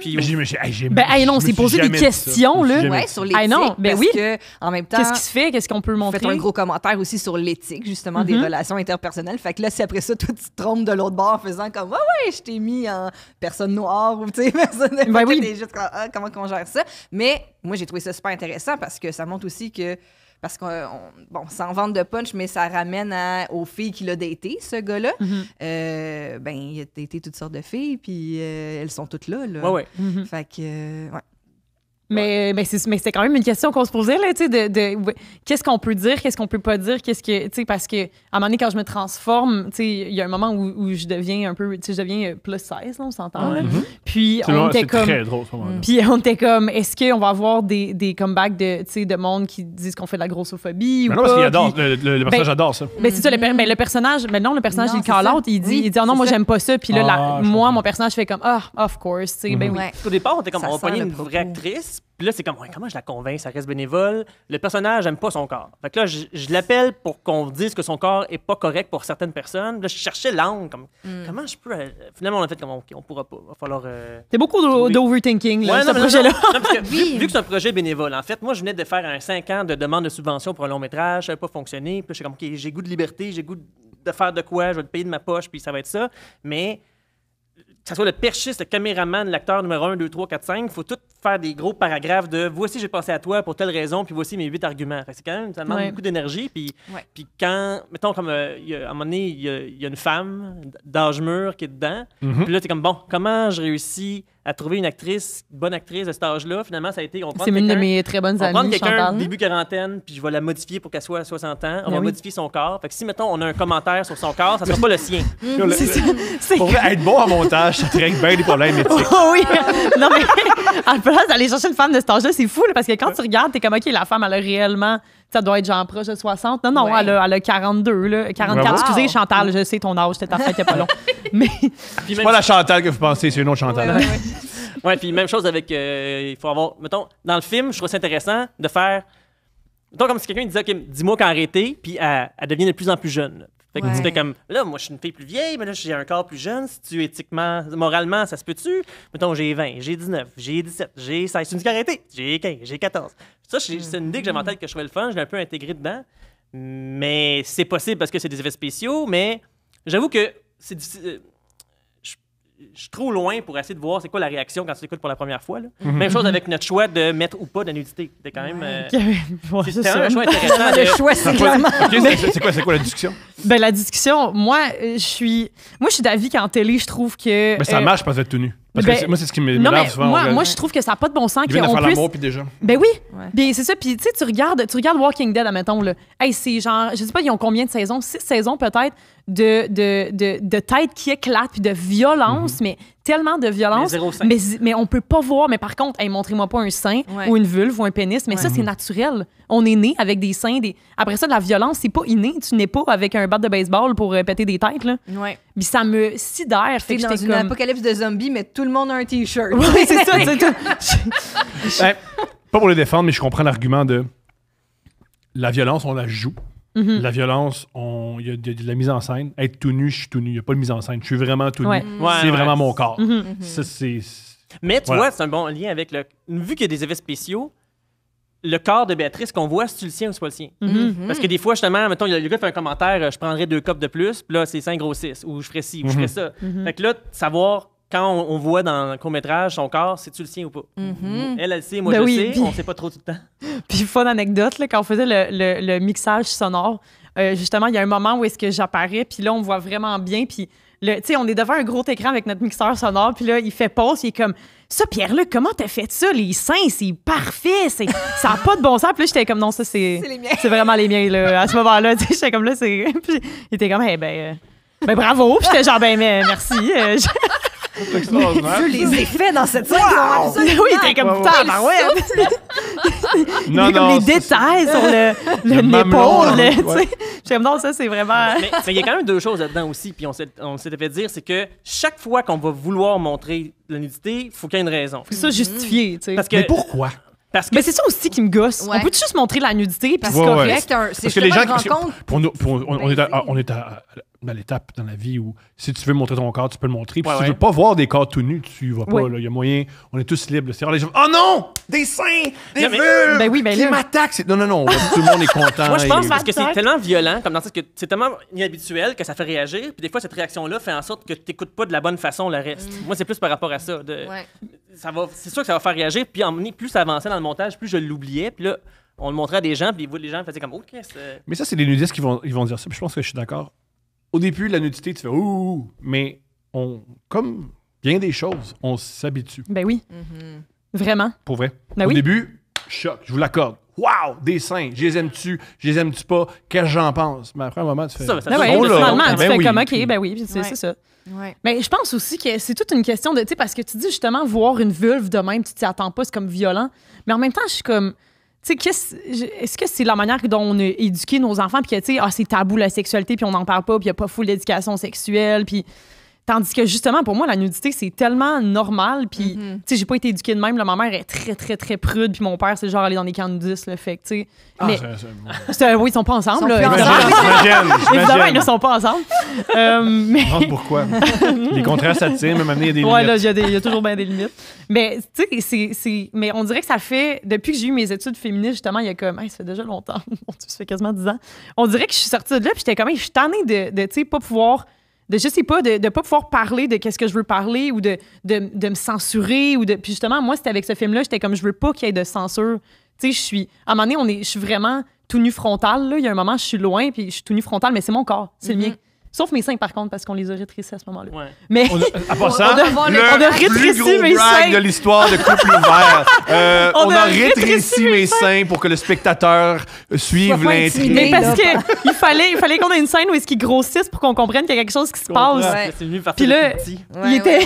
Puis Mais j'ai- Ben, hey, non, je me c'est suis posé des jamais dit ça. questions, Je me suis là. jamais Ouais, dit sur ça. l'éthique. Ah non, ben parce oui. que, en même temps, Qu'est-ce qui se fait? Qu'est-ce qu'on peut montrer? faites un gros commentaire aussi sur l'éthique, justement, des relations interpersonnelles. Fait que là, si après ça, toi, tu te trompes de l'autre bord en faisant comme, ouais, je t'ai mis en personne noire ou, tu sais, personne. Ben Fait que oui. t'es juste comme, comment qu'on gère ça? Mais moi, j'ai trouvé ça super intéressant parce que ça montre aussi que. Parce qu'on, bon, sans vente de punch, mais ça ramène aux filles qu'il a daté, ce gars-là. Ben, il a daté toutes sortes de filles, puis elles sont toutes là. Ouais, ouais. Fait que, ouais. Mais c'était quand même une question qu'on se posait, là, tu sais, de qu'est-ce qu'on peut dire, qu'est-ce qu'on peut pas dire, qu'est-ce que, tu sais, parce que à un moment donné, quand je me transforme, tu sais, il y a un moment où je deviens un peu, tu sais, je deviens plus 16, là, on s'entend, là. Puis C'est on vraiment- était c'est comme... très drôle, ce moment-là. Puis on était comme, est-ce qu'on va avoir des comebacks de, tu sais, de monde qui disent qu'on fait de la grossophobie ou Mais pas? non, parce qu'il adore, puis- le personnage adore ça. Ben, c'est ça, le personnage, mais non, le personnage, Non, il c'est call ça. out, il dit, Oui, il dit, ah non, c'est moi, ça. j'aime pas ça. Puis là, Ah, je moi, comprends. mon personnage fait comme, ah, of course, tu sais, ben oui. Ouais. Au départ, on était comme, Ça on va sent pogner le une propos. vraie actrice. Puis là, c'est comme, ouais, comment je la convainc, ça reste bénévole. Le personnage n'aime pas son corps. Fait que là, je l'appelle pour qu'on dise que son corps est pas correct pour certaines personnes. Là, je cherchais l'angle, comme, comment je peux. Finalement, on a fait comme, OK, on pourra pas. Va falloir. C'est beaucoup Oui. d'overthinking, là, Ouais, ce non, mais projet-là. non, parce que Oui. vu que c'est un projet bénévole, en fait, moi, je venais de faire un 5 ans de demande de subvention pour un long métrage, ça n'avait pas fonctionné. Puis là, je suis comme, OK, j'ai goût de liberté, j'ai goût de faire de quoi, je vais le payer de ma poche, puis ça va être ça. Mais que ce soit le perchiste, le caméraman, l'acteur numéro 1, 2, 3, 4, 5, il faut tout faire des gros paragraphes de voici, j'ai pensé à toi pour telle raison, puis voici mes 8 arguments. Fait que c'est quand même, ça demande Ouais. beaucoup d'énergie. Puis, Ouais. puis quand, mettons, comme à un moment donné, il y a une femme d'âge mûr qui est dedans, puis là, t'es comme, bon, comment je réussis à trouver une actrice, une bonne actrice de cet âge-là? Finalement, ça a été, on prend C'est une de quelqu'un- mes très bonnes on va prendre amies, quelqu'un Chantal. début quarantaine, puis je vais la modifier pour qu'elle soit à 60 ans. On Ben va oui. modifier son corps. Fait que si, mettons, on a un commentaire sur son corps, ça sera pas le sien. C'est ça. C'est Pour vrai, être bon en montage, ça te règle bien des problèmes éthiques. Oh oui! Non, mais à la place d'aller chercher une femme de cet âge-là, c'est fou, là, parce que quand tu regardes, t'es comme, OK, la femme, elle a réellement. Ça doit être genre proche de 60. Non, Ouais. elle a 42, là. 44. Bravo. Excusez, Chantal, je sais ton âge, c'était ta fête, il y a pas long. Mais Puis C'est même, pas la Chantal que vous pensez, c'est une autre Chantal. Ouais. ouais, puis même chose avec. Il faut avoir. Mettons, dans le film, je trouve ça intéressant de faire. Mettons, comme si quelqu'un disait, OK, dis-moi quand arrêter, puis elle devient de plus en plus jeune. Fait que tu fais comme, là, moi, je suis une fille plus vieille, mais là, j'ai un corps plus jeune. Si tu éthiquement, moralement, ça se peut-tu? Mettons, j'ai 20, j'ai 19, j'ai 17, j'ai 16. Tu me dis qu'arrêter? J'ai 15, j'ai 14. Ça, c'est une idée que j'avais en tête que je trouvais le fun. Je l'ai un peu intégré dedans. Mais c'est possible parce que c'est des effets spéciaux. Mais j'avoue que c'est difficile. Je suis trop loin pour essayer de voir c'est quoi la réaction quand tu l'écoutes pour la première fois. Là. Même chose avec notre choix de mettre ou pas de la nudité. C'était quand même... Ouais, c'est un choix intéressant. Le choix, c'est clairement... C'est quoi la discussion? Ben, la discussion, moi, je suis d'avis qu'en télé, je trouve que... Mais ça marche parce que vous êtes tenu. Parce que moi, c'est ce qui me non, mais souvent. moi, je trouve que ça n'a pas de bon sens. Ils viennent de faire l'amour, puis déjà. Ben oui. Ouais. Bien, c'est ça. Puis, tu sais, tu regardes Walking Dead, admettons, là. Hey, c'est genre, je sais pas, ils ont combien de saisons? 6 saisons, peut-être, de têtes qui éclatent, puis de violence, mais tellement de violence. Mais on peut pas voir. Mais par contre, hey, montrez-moi pas un sein ou une vulve ou un pénis. Mais ça, c'est naturel. On est né avec des seins. Après ça, de la violence, c'est pas inné. Tu n'es pas avec un bat de baseball pour péter des têtes, là. Ouais. Puis ça me sidère. C'est dans une apocalypse de zombies, mais tout le monde a un T-shirt. Oui, c'est ça. Pas pour le défendre, mais je comprends l'argument de la violence, on la joue. La violence, il y a de la mise en scène. Être tout nu, je suis tout nu. Il n'y a pas de mise en scène. Je suis vraiment tout nu. C'est vraiment mon corps. Ça, c'est... Mais tu vois, c'est un bon lien avec le... Vu qu'il y a des effets spéciaux, le corps de Béatrice qu'on voit, c'est-tu le sien ou c'est pas le sien? Parce que des fois, justement, mettons, le gars fait un commentaire, je prendrais 2 copes de plus, puis là, ses seins grossissent, ou je ferais ci, ou je ferais ça. Fait que là, savoir... Quand on voit dans le court-métrage son corps, c'est-tu le sien ou pas? Elle le sait, moi je le sais, on sait pas trop tout le temps. Puis, fun anecdote, là, quand on faisait le mixage sonore, justement, il y a un moment où est-ce que j'apparais, puis là, on voit vraiment bien, puis, tu sais, on est devant un gros écran avec notre mixeur sonore, puis là, il fait pause, il est comme... Ça, Pierre-Luc, comment t'as fait ça? Les seins, c'est parfait! Ça n'a pas de bon sens. Puis là, j'étais comme, non, ça, c'est vraiment les miens, là. À ce moment-là, tu sais, j'étais comme là, c'est... Puis il était comme, hey, ben bravo! Puis j'étais genre, ben merci. C'est extraordinaire. Les effets dans cette scène. Wow! Oui, t'es comme putain, ben ouais. Non, comme les détails sur le mamelon, l'épaule, tu sais. J'aime non, ça c'est vraiment. Mais il y a quand même 2 choses là-dedans aussi, puis on s'était fait dire, c'est que chaque fois qu'on va vouloir montrer la nudité, il faut qu'il y ait une raison. Faut ça justifier, tu sais. Mais pourquoi? Mais c'est ça aussi qui me gosse. On peut juste montrer la nudité, puis c'est correct. Parce que les gens, on est à l'étape dans la vie où si tu veux montrer ton corps, tu peux le montrer. Puis si tu veux pas voir des corps tout nus, tu y vas pas. Il y a moyen, on est tous libres. C'est rare, les gens, oh non! Des seins! Des vulves! Qui m'attaquent! Non, tout le monde est content. Moi, je pense parce que c'est tellement violent, comme dans le sens que c'est tellement inhabituel que ça fait réagir. Puis des fois, cette réaction-là fait en sorte que tu n'écoutes pas de la bonne façon le reste. Moi, c'est plus par rapport à ça. C'est sûr que ça va faire réagir. Puis plus ça avançait dans le montage, plus je l'oubliais. Puis là, on le montrait à des gens, puis les gens faisaient comme, OK. Mais ça, c'est les nudistes qui vont dire ça. Puis je pense que je suis d'accord. Au début, la nudité, tu fais ouh, mais comme bien des choses, on s'habitue. Ben oui. Vraiment. Pour vrai. Ben Au début, choc, je vous l'accorde. Wow, des seins, je les aime-tu pas, qu'est-ce que j'en pense? Mais après un moment, tu fais. Finalement, tu fais comme OK, ben oui, c'est ça. Ouais. Mais je pense aussi que c'est toute une question de, tu sais, parce que tu dis justement, voir une vulve de même, tu t'y attends pas, c'est comme violent. Mais en même temps, je suis comme. Tu sais, est-ce que c'est la manière dont on a éduqué nos enfants, puis que, tu sais, c'est tabou la sexualité, puis on n'en parle pas, puis il n'y a pas full d'éducation sexuelle, puis... Tandis que, justement, pour moi, la nudité, c'est tellement normal, puis, tu sais, j'ai pas été éduquée de même, là, ma mère est très, très, très prude, puis mon père, c'est genre aller dans des camps nudistes, là, fait que, tu sais... Mais... oui, ils sont pas ensemble, là. Évidemment, ils ne sont pas ensemble. Mais... pourquoi? Les contrats, ça tient, même amener, il y a des limites. Ouais, là, il y a toujours bien des limites. Mais, tu sais, mais on dirait que ça fait... Depuis que j'ai eu mes études féministes, justement, il y a comme... ça fait déjà longtemps. Mon Dieu, ça fait quasiment 10 ans. On dirait que je suis sortie de là, puis j'étais comme... Je suis tannée de tu sais, pas pouvoir... je sais pas, de pas pouvoir parler de qu'est-ce que je veux parler ou de me censurer. Puis justement, moi, c'était avec ce film-là, j'étais comme, je veux pas qu'il y ait de censure. Tu sais, à un moment donné, je suis vraiment tout nu frontal. Là. Il y a un moment, je suis loin, puis je suis tout nu frontal, mais c'est mon corps, c'est le mien. Sauf mes seins, par contre, parce qu'on les a rétrécis à ce moment-là. Ouais. Mais à part ça, on a rétréci mes seins de l'histoire de Couple Ouvert. On a rétréci mes seins pour que le spectateur suive l'intrigue. Mais parce qu'il fallait qu'on ait une scène où est-ce qu'ils grossissent pour qu'on comprenne qu'il y a quelque chose qui se passe. Ouais. C'est venu Puis là, il était...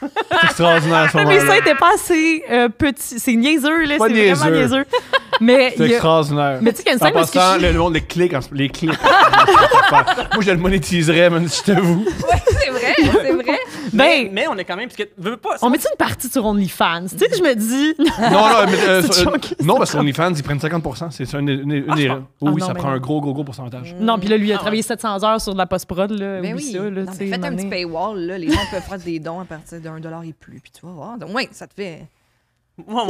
C'est extraordinaire, ça. Mes seins n'étaient pas assez petits. C'est niaiseux, là. C'est vraiment niaiseux. Mais c'est extraordinaire. Mais tu sais qu'il y a une scène où le monde, les clics. Moi, je le monétiserais, même si j'étais vous. Ouais, c'est vrai. Ben, mais on est quand même... Parce que, veux pas, on met-tu une partie sur OnlyFans? Tu sais, je me dis... Non, parce qu'OnlyFans, ils prennent 50%. C'est ça, une Ah, erreur. Oui, non, ça mais prend non. un gros pourcentage. Non, puis là, lui, il a Ah, travaillé 700 heures sur de la post-prod, là. Ben oublie oui. ça, là, Non, tu mais sais, faites un petit mané. paywall, là. Les gens peuvent faire des dons à partir de $1 et plus, puis tu vas voir. Donc, ouais, ça te fait... Ouais.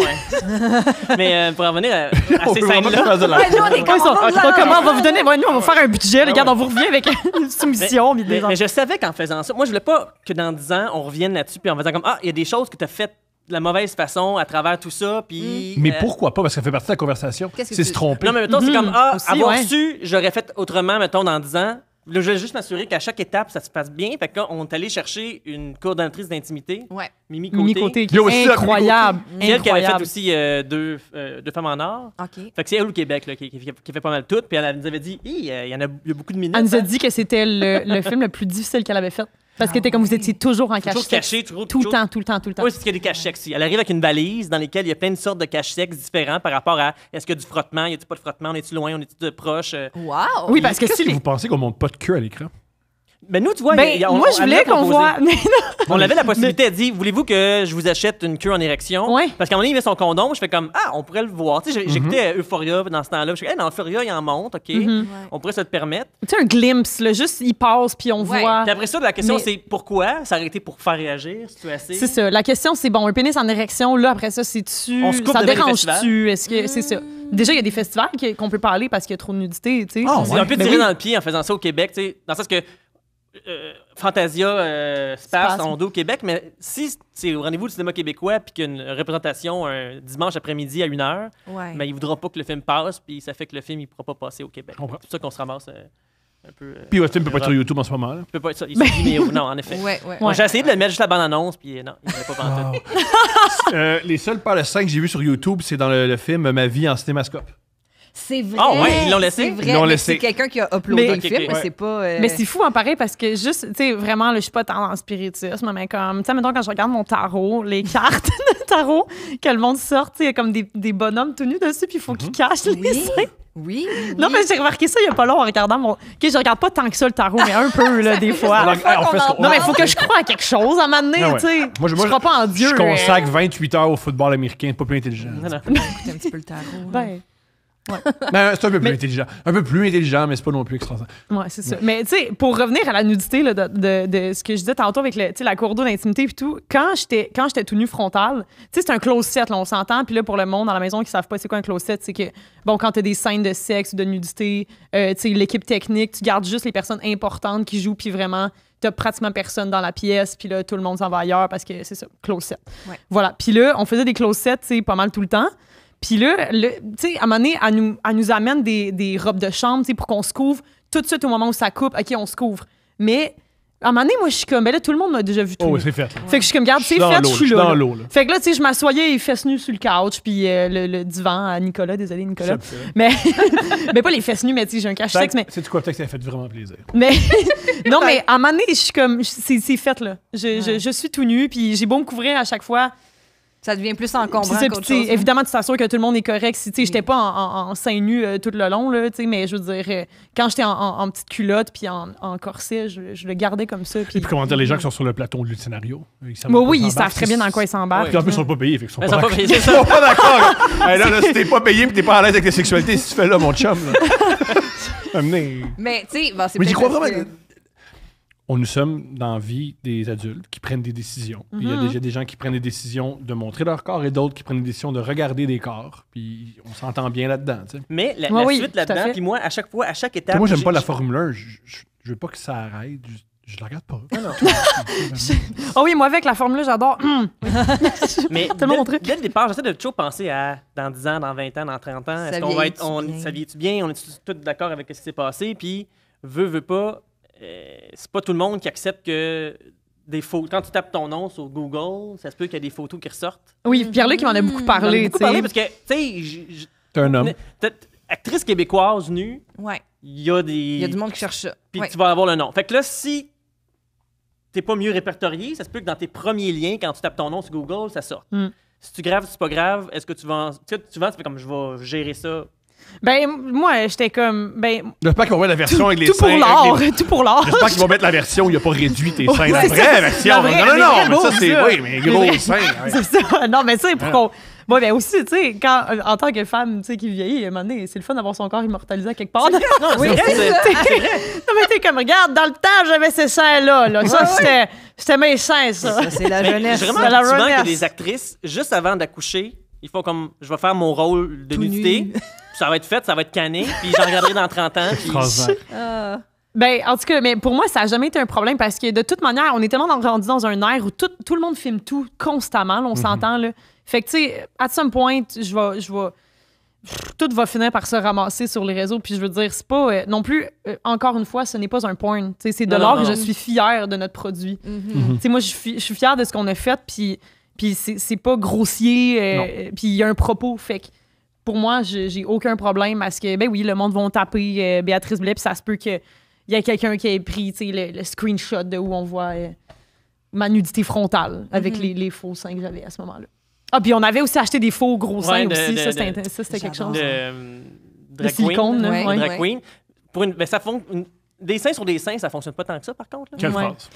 Mais pour revenir à On ces peut vraiment scènes-là... faire de l'argent. Ouais, nous, on est Ouais, ça, comme... comment on va vous donner? Ouais, nous, on va faire un budget. Regarde, on vous revient avec une soumission. Mais je savais qu'en faisant ça, moi, je voulais pas que dans 10 ans, on revienne là-dessus puis en faisant comme il y a des choses que tu as faites de la mauvaise façon à travers tout ça, puis... Mais pourquoi pas? Parce que ça fait partie de la conversation. Qu'est-ce que C'est tu- se tromper. Non, mais mettons, c'est comme, aussi, avoir ouais. su, j'aurais fait autrement, mettons, dans 10 ans. Là, je vais juste m'assurer qu'à chaque étape, ça se passe bien. Fait que là, on est allé chercher une coordonnatrice d'intimité, Ouais. Mimi Côté. Mimi Côté, qui Il y a aussi est la incroyable. C'est elle qui avait fait Incroyable. aussi deux femmes en or. OK. Fait que c'est elle au Québec là, qui fait pas mal tout. Puis elle nous avait dit, il y a beaucoup de minutes. Elle nous a hein. dit que c'était le film le plus difficile qu'elle avait fait. Parce que t'es comme vous étiez toujours en Toujours cache caché, tout le toujours- temps, tout le temps, tout le temps. Oui, c'est qu'il y a des caches sexy. Elle arrive avec une valise dans laquelle il y a plein de sortes de caches sexes différents par rapport à est-ce qu'il y a du frottement, y a-t-il pas de frottement, on est-tu loin, on est-tu de proche. Wow! Oui, parce que Qu'est-ce si que les... vous pensez qu'on monte pas de queue à l'écran? Mais nous, tu vois, Ben, on- moi, je elle voulais l'a qu'on proposé. voit... Mais On avait la possibilité, elle dit voulez-vous que je vous achète une queue en érection? Ouais. Parce qu'à un moment donné, il met son condom, je fais comme on pourrait le voir. Tu sais, j'écoutais Euphoria dans ce temps-là. Je fais dans Euphoria, il en monte, OK. On pourrait se le permettre. tu sais, un glimpse, là, juste, il passe, puis on Ouais. voit... Puis après ça, la question, Mais- c'est pourquoi? Ça aurait été pour faire réagir, si tu assez. C'est ça. La question, c'est, bon, un pénis en érection, là, après ça, c'est-tu... On se coupe Ça devant les dérange-tu? Est-ce que... C'est ça. Déjà, il y a des festivals qu'on peut parler parce qu'il y a trop de nudité, tu sais. Ah, C'est ouais. un peu Ben tiré oui. dans le pied en faisant ça au Québec, tu sais, dans le sens que Fantasia se passe Spasme. en dos au Québec, mais si c'est au rendez-vous du cinéma québécois puis qu'il y a une représentation un dimanche après-midi à 1h, Ouais. mais il voudra pas que le film passe, puis ça fait que le film il pourra pas passer au Québec. Je comprends. C'est pour ça qu'on se ramasse un peu. Puis votre film peut pas être sur YouTube en ce moment. Là. Il peut pas être ça. Il se dit, mais non, en effet. Ouais, ouais. Moi, j'ai essayé de le mettre juste à la bande-annonce, puis non, il ne pas pantoute. Les seules paires de seins que j'ai vues sur YouTube, c'est dans le film Ma vie en cinémascope. C'est vrai. Ah ouais, ils l'ont laissé? C'est vrai. Ils l'ont mais laissé. C'est quelqu'un qui a uploadé Mais- le film, Ok, mais ouais. c'est pas... Mais c'est fou en pareil parce que juste, tu sais, vraiment, là, je suis pas tant dans le spiritisme, mais comme, tu sais, mettons, quand je regarde mon tarot, les cartes de tarot, que le monde sort, tu sais, il y a comme des bonhommes tout nus dessus, puis il faut qu'ils cachent les Oui. seins. Oui, oui, Non, oui. mais j'ai remarqué ça il y a pas long en regardant mon. OK, je regarde pas tant que ça le tarot, mais un peu, là, des fois. Alors, on fait ce qu'on- Non, mais il faut que je croie à quelque chose à un moment donné, Ah ouais. tu sais. Moi, je crois pas en Dieu. Je consacre 28 heures au football américain, pas plus intelligent. Non, non. Écoutez un petit peu le tarot. là. Ben, Ben, c'est un peu plus Mais- intelligent. Un peu plus intelligent, mais c'est pas non plus extraordinaire. ouais, c'est ça. Mais tu sais, pour revenir à la nudité là, de ce que je disais tantôt avec tu sais, la cour d'eau d'intimité et tout, quand j'étais tout nu frontal, tu sais, c'est un close set, là, on s'entend. Puis là, pour le monde dans la maison qui savent pas c'est quoi un close set, c'est que, bon, quand t'as des scènes de sexe ou de nudité, tu sais, l'équipe technique, tu gardes juste les personnes importantes qui jouent, puis vraiment, t'as pratiquement personne dans la pièce, puis là, tout le monde s'en va ailleurs parce que c'est ça, close set. Ouais. Voilà. Puis là, on faisait des close sets, tu sais, pas mal tout le temps. Puis là, tu sais, à un moment donné, elle nous amène des robes de chambre, tu sais, pour qu'on se couvre tout de suite au moment où ça coupe. OK, on se couvre. Mais à un moment donné, moi, je suis comme, ben là, tout le monde m'a déjà vu tout Oh, nu. c'est fait. Fait que je suis comme, regarde, Je suis c'est dans fait, l'eau, je suis je suis là. dans là. l'eau, là. Fait que là, tu sais, je m'assoyais les fesses nues sur le couch, puis le divan à Nicolas, désolé Nicolas. Mais, mais pas les fesses nues, mais tu sais, j'ai un cache-sexe, mais C'est quoi, peut-être que ça a fait vraiment plaisir. mais non, mais à un moment donné, je suis comme, c'est fait, là. Je suis tout nu, puis j'ai beau me couvrir à chaque fois. Ça devient plus C'est encombrant ça, puis qu'autre tu sais, chose. évidemment, tu t'assures que tout le monde est correct. Si, tu sais, j'étais pas en seins nus tout le long, là, tu sais, mais je veux dire, quand j'étais en petite culotte puis en corset, je le gardais comme ça. Et Puis... puis comment dire, les gens qui sont sur le plateau du scénario, ils savent Moi, pas oui, quoi ils savent s'embarquer. très bien dans quoi ils s'embarquent. Puis en plus, ils sont pas payés, fait qu'ils sont Ils pas sont pas d'accord. payés, c'est Ils sont pas d'accord. Hey, là, si t'es pas payé pis t'es pas à l'aise avec ta sexualité, si tu fais là, mon chum, là. Amenez. Mais tu sais, bon, c'est Mais j'y peut-être crois parce vraiment. que- Nous sommes dans la vie des adultes qui prennent des décisions. Puis Il y a déjà des gens qui prennent des décisions de montrer leur corps et d'autres qui prennent des décisions de regarder des corps. Puis on s'entend bien là-dedans. Tu sais. Mais la Ouais, oui, suite tout à là-dedans, fait. puis moi, à chaque fois, à chaque étape. Moi, j'aime pas la j'ai- Formule 1. Je veux pas que ça arrête. Je la regarde pas. Oh oui, moi, avec la formule, j'adore. Mais Tellement mon truc. dès le départ, j'essaie de toujours penser à dans 10 ans, dans 20 ans, dans 30 ans. Est-ce qu'on va être. Ça vieillit-tu bien? On est tous d'accord avec ce qui s'est passé? Puis, veut pas. C'est pas tout le monde qui accepte que des photos. Quand tu tapes ton nom sur Google, ça se peut qu'il y ait des photos qui ressortent. Oui, Pierre-Luc, il m'en a beaucoup J'en ai parlé. beaucoup tu sais. parlé parce que, tu sais, T'es un homme. actrice québécoise nue, Ouais, il y a des. il y a du monde qui cherche ça. Puis Ouais. tu vas avoir le nom. Fait que là, si t'es pas mieux répertorié, ça se peut que dans tes premiers liens, quand tu tapes ton nom sur Google, ça sorte. Mm. Si tu graves, si c'est pas grave, est-ce que tu vas. Tu sais, souvent, tu fais comme je vais gérer ça Ben, moi, j'étais comme. Ben, J'espère qu'ils vont mettre la version avec les tout pour seins. l'art, tout pour l'art. J'espère qu'ils vont mettre la version où il n'a pas réduit tes seins. La c'est vraie ça. version. La vraie- non, les non, vrais mais ça, beaux, c'est. ça. Oui, mais gros Les seins. ouais. C'est ça. Non, mais tu sais, pour qu'on. Moi, ben aussi, tu sais, quand, en tant que femme, tu sais, qui vieillit, à un moment donné, c'est le fun d'avoir son corps immortalisé à quelque part. Non, Oui, c'est vrai, c'est ça. Non, mais t'es comme, regarde, dans le temps, j'avais ces seins-là. Là. Ça, c'était mes seins, ça. Ça, c'est la Mais jeunesse. je C'est remarque la souvent jeunesse. que les actrices, juste avant d'accoucher, ils font comme je vais faire mon rôle de Tout nudité. nu. Puis ça va être fait, ça va être canné. Puis j'en regarderai dans 30 ans. Puis... Extraordinaire. Ah. Ben, en tout cas, mais pour moi, ça n'a jamais été un problème parce que de toute manière, on est tellement rendu dans un air où tout le monde filme tout constamment, là, on s'entend, là. Fait que, tu sais, à some point, tout va finir par se ramasser sur les réseaux. Puis je veux dire, c'est pas non plus, encore une fois, ce n'est pas un porn. Tu sais, c'est de Non, l'art non, et je non. suis fière de notre produit. Mhm. Tu sais, moi, je suis fière de ce qu'on a fait, puis c'est pas grossier, puis il y a un propos. Fait que pour moi, j'ai aucun problème à ce que, ben oui, le monde va taper Béatrice Blais, puis ça se peut qu'il y ait quelqu'un qui ait pris, tu sais, le screenshot de où on voit ma nudité frontale avec les faux seins que j'avais à ce moment-là. Ah, puis on avait aussi acheté des faux gros seins aussi. Ça, c'était quelque chose. Drag silicone, queen. là, ouais. Drag queen. Ben, des seins sur des seins, ça fonctionne pas tant que ça, par contre. Là. Quelle Ouais. phrase.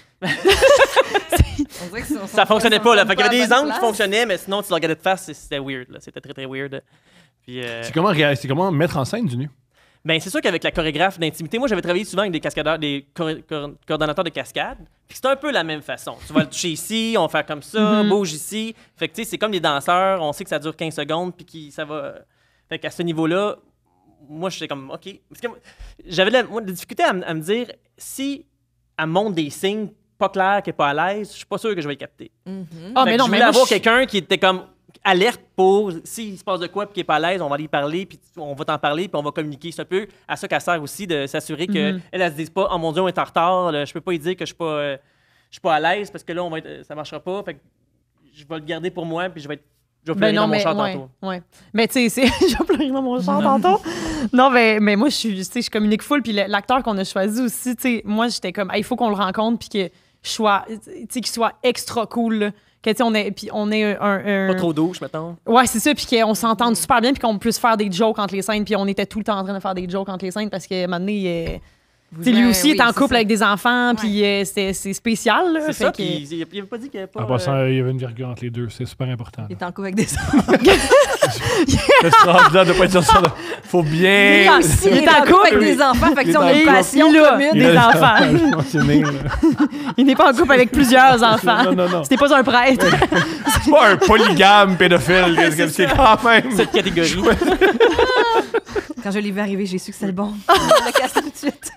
On dirait que Ça fonctionnait pas, là. Fait qu'il y avait des angles qui place. fonctionnaient, mais sinon, tu le regardais de face, c'était weird, là. C'était très, très weird. Puis, C'est comment mettre en scène du nu? ben, c'est sûr qu'avec la chorégraphe d'intimité, moi, j'avais travaillé souvent avec des cascadeurs, des coordonnateurs de cascade. Puis c'est un peu la même façon. Tu vas le toucher ici, on va faire comme ça, bouge ici. Fait que, tu sais, c'est comme des danseurs, on sait que ça dure 15 secondes, puis ça va. Fait qu'à ce niveau-là, moi, j'étais comme, OK. Parce que j'avais de la difficulté à me dire, si elle montre des signes pas clairs, qu'elle est pas à l'aise, je suis pas sûr que je vais le capter. Ah, Fait mais que non, je mais voulais moi, avoir je- quelqu'un qui était comme alerte pour s'il se passe de quoi puis qui est pas à l'aise, on va aller y parler puis on va t'en parler puis on va communiquer. C'est un peu à ça qu'elle sert aussi de s'assurer qu'elle elle se dise pas oh mon Dieu on est en retard, là, je peux pas lui dire que je suis pas à l'aise parce que là ça marchera pas. Fait que je vais le garder pour moi puis je vais pleurer Ben non, dans mon mais char ouais, tantôt. ouais. Mais tu sais, je vais pleurer dans mon char tantôt. Non, mais moi, je communique full. Puis l'acteur qu'on a choisi aussi, tu sais, moi, j'étais comme, il faut qu'on le rencontre puis que je sois, tu sais, qu'il soit extra cool. Là. Que, tu sais, on est un... Pas trop douche mettons. Ouais, c'est ça. Puis qu'on s'entende super bien puis qu'on puisse faire des jokes entre les scènes. Puis on était tout le temps en train de faire des jokes entre les scènes parce que maintenant, tu sais, lui aussi est en couple avec des enfants. Puis c'est spécial. Là, C'est fait ça, que- puis il avait pas dit qu'il y avait pas. En passant, il y avait une virgule entre les deux. C'est super important. Il est en couple avec des enfants. C'est extraordinaire de pas dire ça. Là. Faut bien. Lui aussi, il est en couple avec des enfants. Fait que Il est on en a une couple. passion Il a commune. des enfants. Je mentionné, là. Il n'est pas en couple avec plusieurs enfants. Non. C'était pas un prêtre. C'est pas un polygame pédophile. C'est quand même. cette catégorie. Quand je l'ai vu arriver, j'ai su que c'était le bon. On l'a cassé tout de suite.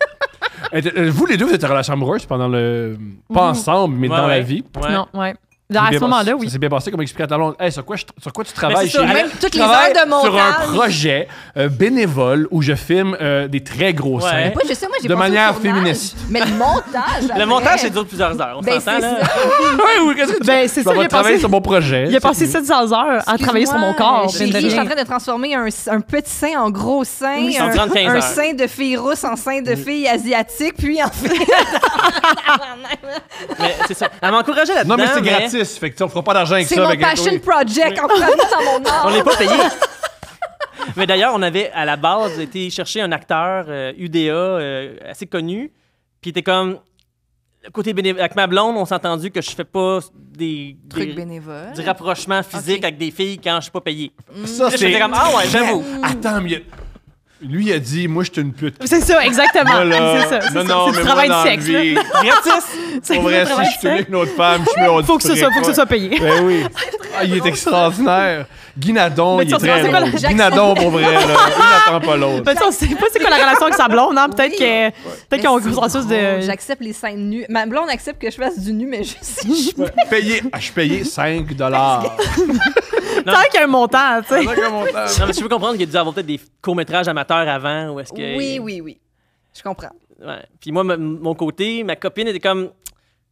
Vous, les deux, vous êtes en relation amoureuse pendant le. Pas ensemble, mais Ouais, dans la ouais. vie. Ouais. Non, ouais. Ça À s'est ce bien moment-là, passé. oui. Ça s'est bien passé, comme expliqué à ta blonde. Hey, sur quoi tu travailles c'est ça, chérie? Même toutes Je les travaille heures de montage. sur un projet bénévole où je filme des très gros seins. Ouais. Moi, je sais, moi, j'ai De pensé au manière tournage, féministe. Mais le montage. Le après- montage, ça dure plusieurs heures. On Ben, s'entend, c'est là. ça. Oui, qu'est-ce que tu Ben, c'est Je ça, vais il a travailler passé, sur mon projet. il a passé C'est 700 heures à travailler sur mon corps. Chérie, mine de je suis en rien. train de transformer un petit sein en gros sein. Oui, ça un, prend 15 un heures. sein de fille rousse en sein de fille asiatique, puis en fait. Mais c'est ça. Elle m'a encouragé là-dedans. Non, mais c'est gratis. Fait que tu sais, on fera pas d'argent avec C'est ça. mon fait que- passion oui. project. Entraînement dans mon art. On n'est pas payé. Mais d'ailleurs, on avait à la base été chercher un acteur UDA assez connu. Puis il était comme. Côté bénévole. Avec ma blonde, on s'est entendu que je fais pas des Truc bénévole. du rapprochement physique Ok. avec des filles quand je suis pas payé. Ça, Là, j'étais comme, ah ouais, j'avoue. Attends, mais lui, il a dit, moi, je suis une pute. C'est ça, exactement. Moi, là, C'est ça. non, non, C'est mais du moi, travail dans de la sexe. là. vie, Gratis. C'est pour du vrai, si travail je de suis avec sexe. une autre femme, je suis Faut que ce soit payé. Ben oui. Ah, il est extraordinaire. Guy Nadon, Mais il tu est sais, très c'est quoi drôle. la- Guy Nadon, pour vrai, là, il n'attend pas l'autre. Ben, tu sais, on sait pas c'est quoi la relation avec sa blonde, hein? Peut-être Oui. qu'ils ont un Mais c'est consensus drôle. de. J'accepte les scènes nues. Ma blonde accepte que je fasse du nu, mais je sais. Je suis payé 5 $. Tant qu'il y a un montant, tu sais. Non, mais je peux comprendre qu'il y a dû avoir peut-être des courts-métrages amateurs avant. Ou est-ce que... Oui. Je comprends. Ouais. Puis moi, mon côté, ma copine était comme.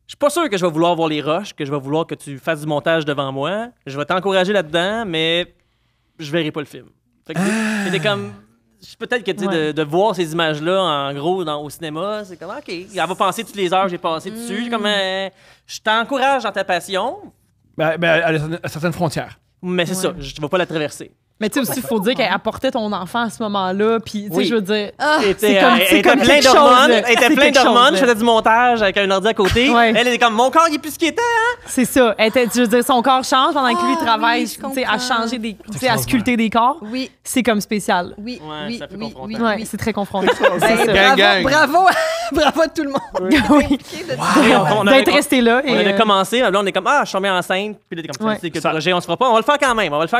Je suis pas sûr que je vais vouloir voir les rushs, que je vais vouloir que tu fasses du montage devant moi. Je vais t'encourager là-dedans, mais je verrai pas le film. Fait que c'était comme. Peut-être que tu sais, Ouais. de voir ces images-là, en gros, au cinéma, c'est comme, OK, elle va penser toutes les heures que j'ai passées dessus. Comme, je t'encourage dans ta passion, Ben, à certaines frontières. mais c'est Ouais. ça, je ne vais pas la traverser. Mais tu sais aussi, il faut dire qu'elle apportait ton enfant à ce moment-là. Puis, tu sais, Oui. je veux dire... Elle était, c'est comme plein quelque chose, d'hormones. là. Elle était C'est plein quelque chose, d'hormones. là. Je faisais du montage avec un ordi à côté. Ouais. Elle était comme, mon corps, il est plus ce qu'il était. C'est ça. Je veux dire, son corps change pendant que lui travaille, oui, je tu sais, à comprends. changer des... Tu sais, à sculpter des corps. Oui, C'est comme spécial. oui, Ouais, oui, ça fait oui, confrontant. oui, Ouais, oui. c'est très confrontant. Ben, C'est ça. Gang, gang. bravo, bravo à tout le monde. Oui. On avait- D'être resté là. On et, avait commencé, là, on est comme, je suis tombé enceinte. Puis là, t'es comme, Ouais. c'est que le projet, on se fera pas. On va le faire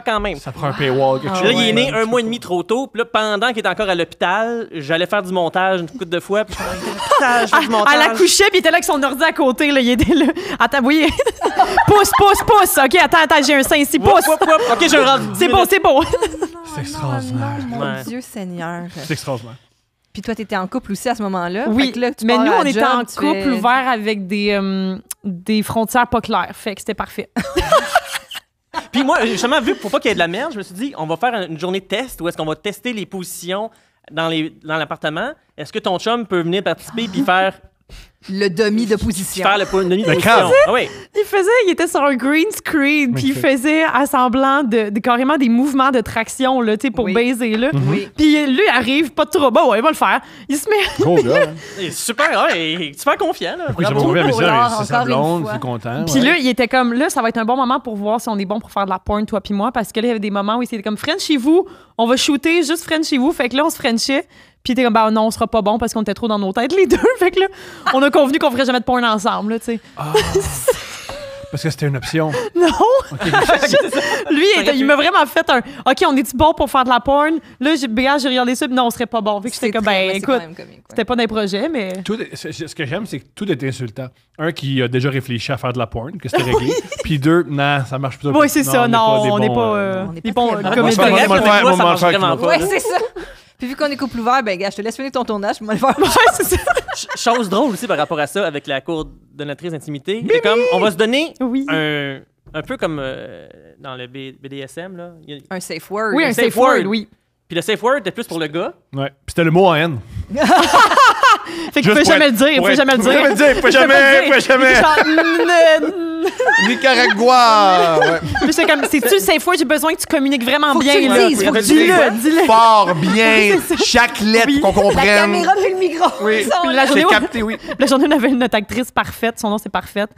quand même. Ça prend un paywall, quelque Ah, chose. Là, il est né Ouais. 1 mois et demi trop tôt. Puis là, pendant qu'il était encore à l'hôpital, j'allais faire du montage une couple de fois. Puis je suis comme, l'hôpital, je fais du montage. Elle accouchait, puis il était là avec son ordi à côté. Là, il était là. Attends, oui. pousse. OK, attends, j'ai un sein ici. Pousse. Woup, woup, woup. OK, je rentre. C'est beau. C'est extraordinaire. Mon Ouais. Dieu Seigneur. C'est extraordinaire. Puis toi, t'étais en couple aussi à ce moment-là. Oui, Fait que là, tu mais pars nous, à on la était job, en tu couple fais- ouvert avec des frontières pas claires. Fait que c'était parfait. Puis moi, justement, vu pour pas qu'il y ait de la merde, je me suis dit, on va faire une journée de test où est-ce qu'on va tester les positions dans l'appartement. Est-ce que ton chum peut venir participer puis faire le demi de position. le demi de Le position? crâne. Ah oui. Il était sur un green screen, puis il faisait à semblant de carrément des mouvements de traction, là, tu sais, pour Oui. baiser, là. Oui. Puis lui, il arrive, pas de trouble. Bon, ouais, il va le faire. Il se met... Gros gars. hein. Il est super, ouais, il est super confiant. Là. Oui, ça Bravo. va bien, mais Alors, ça, c'est sa encore une blonde, fois. c'est content. Puis ouais. là, il était comme, là, ça va être un bon moment pour voir si on est bon pour faire de la porn, toi puis moi, parce que là, il y avait des moments où il était comme, French-chez-vous, on va shooter juste French-chez-vous. Fait que là, on se Frenchait. Puis il était comme, non, on sera pas bon parce qu'on était trop dans nos têtes, les deux. Fait que là, on a convenu qu'on ferait jamais de porn ensemble, là, tu sais. Parce que c'était une option. Non! Lui, il m'a vraiment fait un, OK, on est-tu bon pour faire de la porn? Là, j'ai regardé ça, puis non, on serait pas bon. Fait que j'étais comme, ouais, c'est quand écoute, même comique, ouais. c'était pas des projets, mais... Ce que j'aime, c'est que tout est insultant. Un qui a déjà réfléchi à faire de la porn, que c'était réglé. Puis deux, non, ça marche plutôt Oui, c'est ça, non, on n'est pas... on n'est des pas bons très bons. Moi, comédiens. c'est correct, Moi, mais moi, moi, moi, ça marche moi, vraiment pas. Ouais, là. c'est ça. Puis vu qu'on est couple ouvert, ben gars, je te laisse finir ton tournage, puis moi le faire. Ouais, c'est ça. Chose drôle aussi par rapport à ça avec la coordonnatrice d'intimité. C'est comme, on va se donner Oui. un peu comme dans le BDSM. Là. Un safe word. Oui, un safe safe word, word. oui. Puis le safe word était plus pour le gars. Ouais. Puis c'était le mot en haine. Fait qu'il peut jamais le dire, il peut jamais le dire. Il peut jamais. Nicaragua. Ouais. Mais c'est comme, c'est-tu le safe word? J'ai besoin que tu communiques vraiment Faut que bien, tu le là. dises, faut que tu Dis-le, dis-le. Fort, bien, chaque lettre Oui. qu'on La comprenne. caméra puis le micro. Oui. Ça, on La l'a- journée C'est où- capté, oui. La journée où on avait notre actrice parfaite, son nom c'est Parfaite,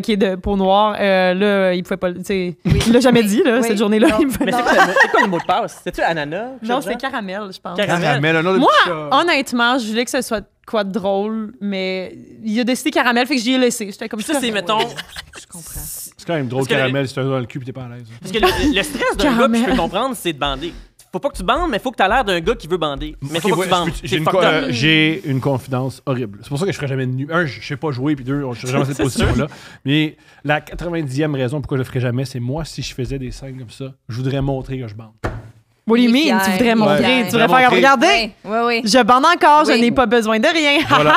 qui est de peau noire. Là, il pouvait pas, tu sais, il l'a jamais dit, là, Oui. cette journée-là. Non. Il me fait- Mais c'est quoi le mot de passe? C'est-tu ananas? Non, c'est caramel, je pense. Caramel, un nom de Moi, petit chat. honnêtement, je voulais que ce soit quoi de drôle, mais il a décidé caramel, fait que j'y ai laissé. J'étais comme Ça, c'est, mettons... Je comprends. C'est quand même drôle, Parce que caramel, si t'as un dans le cul pis t'es pas à l'aise. Parce que le stress d'un gars, Caramel. puis je peux comprendre, c'est de bander. Faut pas que tu bandes, mais faut que tu aies l'air d'un gars qui veut bander. Mais faut Ok, pas que tu bandes. ouais, C'est j'ai une, fucked up. j'ai une confidence horrible. C'est pour ça que je ferai jamais de nu. Un, je sais pas jouer, puis deux, je serai jamais dans cette C'est position-là. Mais la 90e raison pourquoi je le ferai jamais, c'est moi, si je faisais des scènes comme ça, je voudrais montrer que je bande. What do you Il est mean? Tu fier, voudrais il est montrer, fier. tu voudrais Montrer. faire regarder. Oui, oui. Je bande encore, je Oui. n'ai pas besoin de rien. Voilà.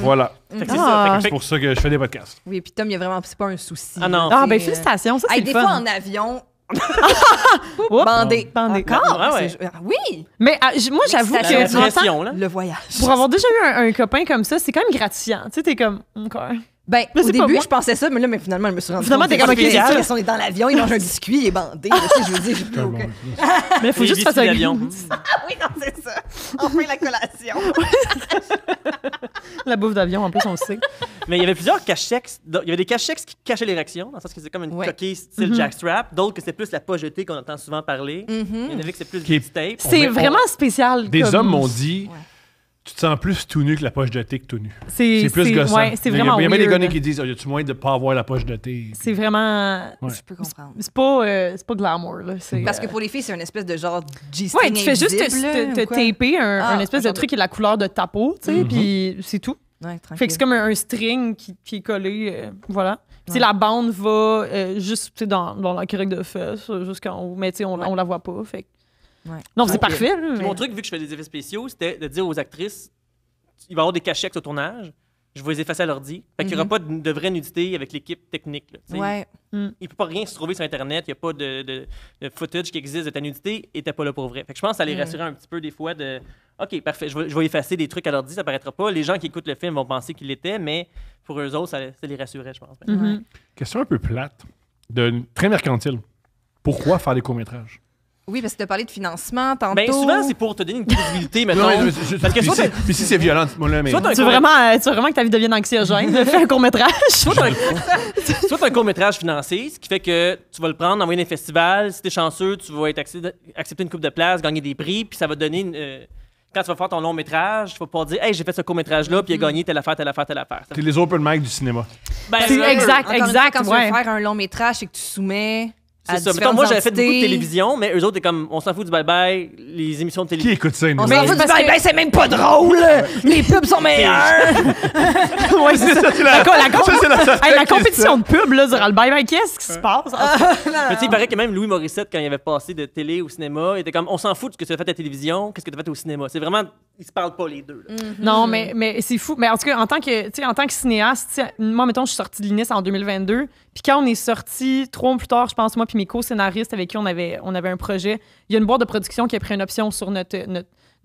Voilà. Fait que c'est Ah. ça. Fait C'est que- pour ça que je fais des podcasts. Oui, puis Tom, il y a vraiment, c'est pas un souci. Ah non. Ah, C'est, ben félicitations, ça c'est Hey, le des fun. fois en avion, Oups. bandé. Bandé. Encore? Ah ouais. Oui, Mais moi, j'avoue Ça, La que en tant- pression, là. le voyage. pour avoir déjà eu un copain comme ça, c'est quand même gratifiant. Tu sais, t'es comme, encore. Ben, Mais au c'est pas début, moi. je pensais ça, mais là, finalement, je me suis rendu Finalement, compte t'es que comme, c'est ok, pas c'est spécial. On est dans l'avion, il mange un biscuit, il est bandé. Là, tu sais, je veux dire, j'ai plus aucun... Mais il faut Les juste faire biscuits ça. d'avion. Ah oui, non, c'est ça. Enfin, la collation. La bouffe d'avion, en plus, on le sait. Mais il y avait plusieurs cachex. Il y avait des cachex qui cachaient l'érection, dans le sens que c'est comme une Ouais. coquille style jackstrap. D'autres que c'est plus la pas jetée qu'on entend souvent parler. Il y en avait que c'est plus Qui est- du tape. C'est vraiment spécial. Des comme- hommes m'ont dit, Ouais. tu te sens plus tout nu que la poche de thé que tout nu. C'est plus gossant. Ouais, c'est vraiment Il y a bien des weird. gars qui disent, y a-tu moyen de pas avoir la poche de thé? C'est vraiment... Ouais. Je peux comprendre. C'est pas glamour, là. C'est, Parce que pour les filles, c'est une espèce de genre G-string Ouais, tu fais juste invisible, te ou quoi? taper Ah, un espèce de genre de- truc qui est la couleur de ta peau, tu sais, puis c'est tout. Ouais, tranquille. Fait que c'est comme un string qui est collé, voilà. Puis Ouais. la bande va juste, tu sais, dans la correcte de fesses, jusqu'en haut, mais tu sais, on la voit pas, fait que- Ouais. Non, c'est Ok. parfait, là, Puis mais- mon truc, vu que je fais des effets spéciaux, c'était de dire aux actrices il va y avoir des cachex au tournage, je vais les effacer à l'ordi. Fait qu'il n'y aura pas de vraie nudité avec l'équipe technique. Là, tu sais. Ouais. Il peut pas rien se trouver sur Internet, il n'y a pas de footage qui existe de ta nudité et t'es pas là pour vrai. Fait que je pense que ça les rassurer un petit peu des fois de OK, parfait, je vais effacer des trucs à l'ordi, ça paraîtra pas. Les gens qui écoutent le film vont penser qu'il l'était, mais pour eux autres, ça les rassurait, je pense. Mhm. Question un peu plate, très mercantile. Pourquoi faire des courts-métrages? Oui, parce que tu as parlé de financement tantôt. Ben, souvent, c'est pour te donner une crédibilité, maintenant. Parce que soit puis si c'est violent, moi là, mais. Tu veux vraiment que ta vie devienne anxiogène? Fais un court-métrage. Soit t'as un court-métrage financé, ce qui fait que tu vas le prendre, envoyer dans un festival. Si t'es chanceux, tu vas être accepter une coupe de place, gagner des prix, puis ça va te donner quand tu vas faire ton long-métrage, tu vas pouvoir dire « Hey, j'ai fait ce court-métrage-là, puis il a gagné telle affaire. » C'est les open mic du cinéma. Ben, C'est exact. Quand tu veux faire un long métrage, c'est que tu soumets à C'est ça. Mettons, différentes moi, j'avais fait beaucoup de entités. télévision, mais eux autres, c'est comme, on s'en fout du bye-bye, les émissions de Qui télévision. écoute ça? On s'en fout parce que c'est même pas drôle! Les pubs sont meilleurs! Ouais, c'est ça. La La compétition de pub, là, durant le bye-bye, qu'est-ce qui se passe? Mais tu sais, il paraît que même Louis Morissette, quand il avait passé de télé au cinéma, il était comme, on s'en fout de ce que tu as fait à la télévision, qu'est-ce que tu as fait au cinéma. C'est vraiment, ils se parlent pas les deux. Là. Non, mais c'est fou. Mais en tout cas, en tant que cinéaste, moi, mettons, je suis sortie de l'INIS en 2022. Puis quand on est sorti 3 mois plus tard, je pense, moi puis mes co-scénaristes avec qui on avait un projet, il y a une boîte de production qui a pris une option sur notre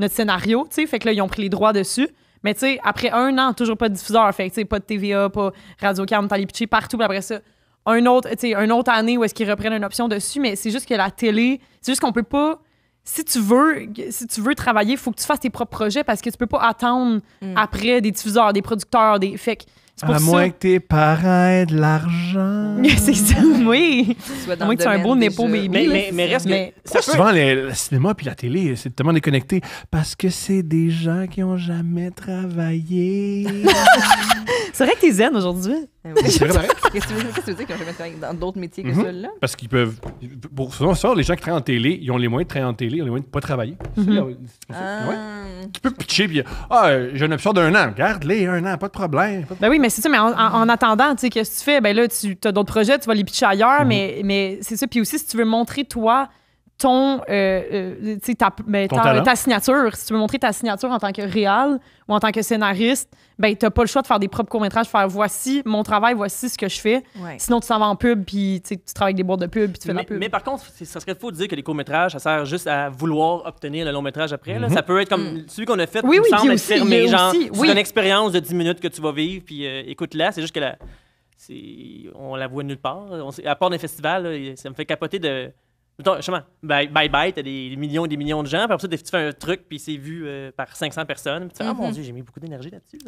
scénario, tu sais. Fait que là, ils ont pris les droits dessus. Mais tu sais, après 1 an, toujours pas de diffuseur. Fait que tu sais, pas de TVA, pas Radio-Can, t'as les pitchés partout. Puis après ça, une autre année où est-ce qu'ils reprennent une option dessus. Mais c'est juste que la télé, c'est juste qu'on peut pas... Si tu veux travailler, il faut que tu fasses tes propres projets parce que tu peux pas attendre après des diffuseurs, des producteurs, fait que c'est pour à ça. moins que tes parents aient de l'argent. C'est ça, oui. À moins que tu aies un beau Nepo baby. Mais reste que... Ça souvent, le cinéma puis la télé, c'est tellement déconnecté parce que c'est des gens qui ont jamais travaillé. C'est vrai que t'es zen aujourd'hui. C'est vrai. Qu'est-ce que tu veux dire qu'ils ont jamais travaillé dans d'autres métiers que celui-là? Parce qu'ils peuvent... Pour souvent, les gens qui travaillent en télé, ils ont les moyens de travailler en télé, ils ont les moyens de pas travailler. Ouais. Tu peux pitcher puis j'ai une option d'1 an. Garde-les 1 an, pas de problème. Ben oui, mais c'est ça. Mais en attendant, tu sais, qu'est-ce que tu fais? Ben là, tu as d'autres projets, tu vas les pitcher ailleurs, mais c'est ça. Puis aussi, si tu veux montrer, toi, ta signature, si tu veux montrer ta signature en tant que réal ou en tant que scénariste, ben t'as pas le choix de faire des propres courts-métrages, faire voici mon travail, voici ce que je fais. Ouais. Sinon, tu s'en vas en pub, puis tu travailles avec des boîtes de pub, puis tu fais de la pub. Mais par contre, ça serait faux de dire que les courts-métrages, ça sert juste à vouloir obtenir le long-métrage après. Là. Ça peut être comme celui qu'on a fait, il semble être fermé, genre, c'est une expérience de 10 minutes que tu vas vivre, puis écoute-la, c'est juste que on la voit nulle part. À part dans les festivals, là, ça me fait capoter de... Justement, bye, t'as des millions et des millions de gens, puis après ça, tu fais un truc, puis c'est vu par 500 personnes. Puis tu fais, oh mon Dieu, j'ai mis beaucoup d'énergie là-dessus.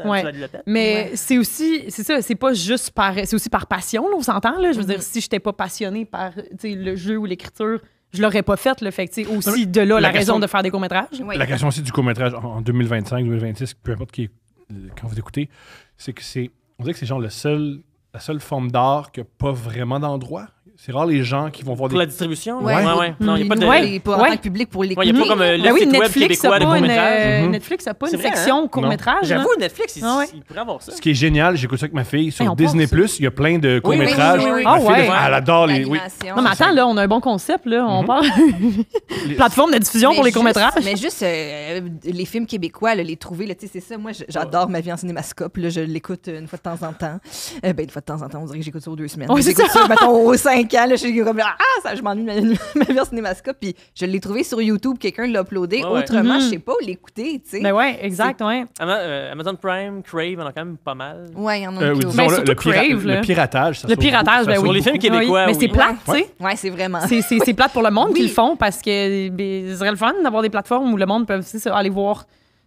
Mais c'est aussi, c'est ça, c'est pas juste c'est aussi par passion, là, on s'entend, là. Je veux dire, si j'étais pas passionnée par le jeu ou l'écriture, je l'aurais pas fait, là. Fait que, aussi de là, la raison de faire des courts-métrages. Oui. La question aussi du court-métrage en 2025, 2026, peu importe quand vous écoutez, c'est que on dirait que c'est genre la seule forme d'art qui n'a pas vraiment d'endroit. C'est rare les gens qui vont voir pour la distribution? Ouais. Non, il n'y a pas de... En tant que public pour l'écouter. Il n'y a pas comme le site web québécois de court-métrage. Netflix n'a pas une section court-métrage. J'avoue, Netflix, il pourrait avoir ça. Ce qui est génial, j'écoute ça avec ma fille, sur Disney+, il y a plein de courts-métrages. Ah ouais? Elle adore les... Non, mais attends, là, on a un bon concept, là. On parle plateforme de diffusion pour les courts-métrages. Mais juste les films québécois, les trouver, c'est ça. Moi, j'adore Ma vie en cinémascope. Je l'écoute une fois de temps en temps. Une fois de temps en temps, on dirait que j'écoute ça aux 2 semaines. J'écoute ça, mettons, aux 5 ans. Je suis comme, je m'ennuie de ma vie en cinémascope. Puis je l'ai trouvé sur YouTube, quelqu'un l'a uploadé. Autrement, je sais pas où l'écouter, tu sais. Ben ouais, exact, ouais. Amazon Prime, Crave, on a quand même pas mal. Ouais, il y en a surtout Crave, le piratage, ça le piratage, ben oui. Pour les films québécois, mais c'est plate, tu sais. Ouais, c'est vraiment. C'est plate pour le monde qui le font parce que ce serait le fun d'avoir des plateformes où le monde peut aller voir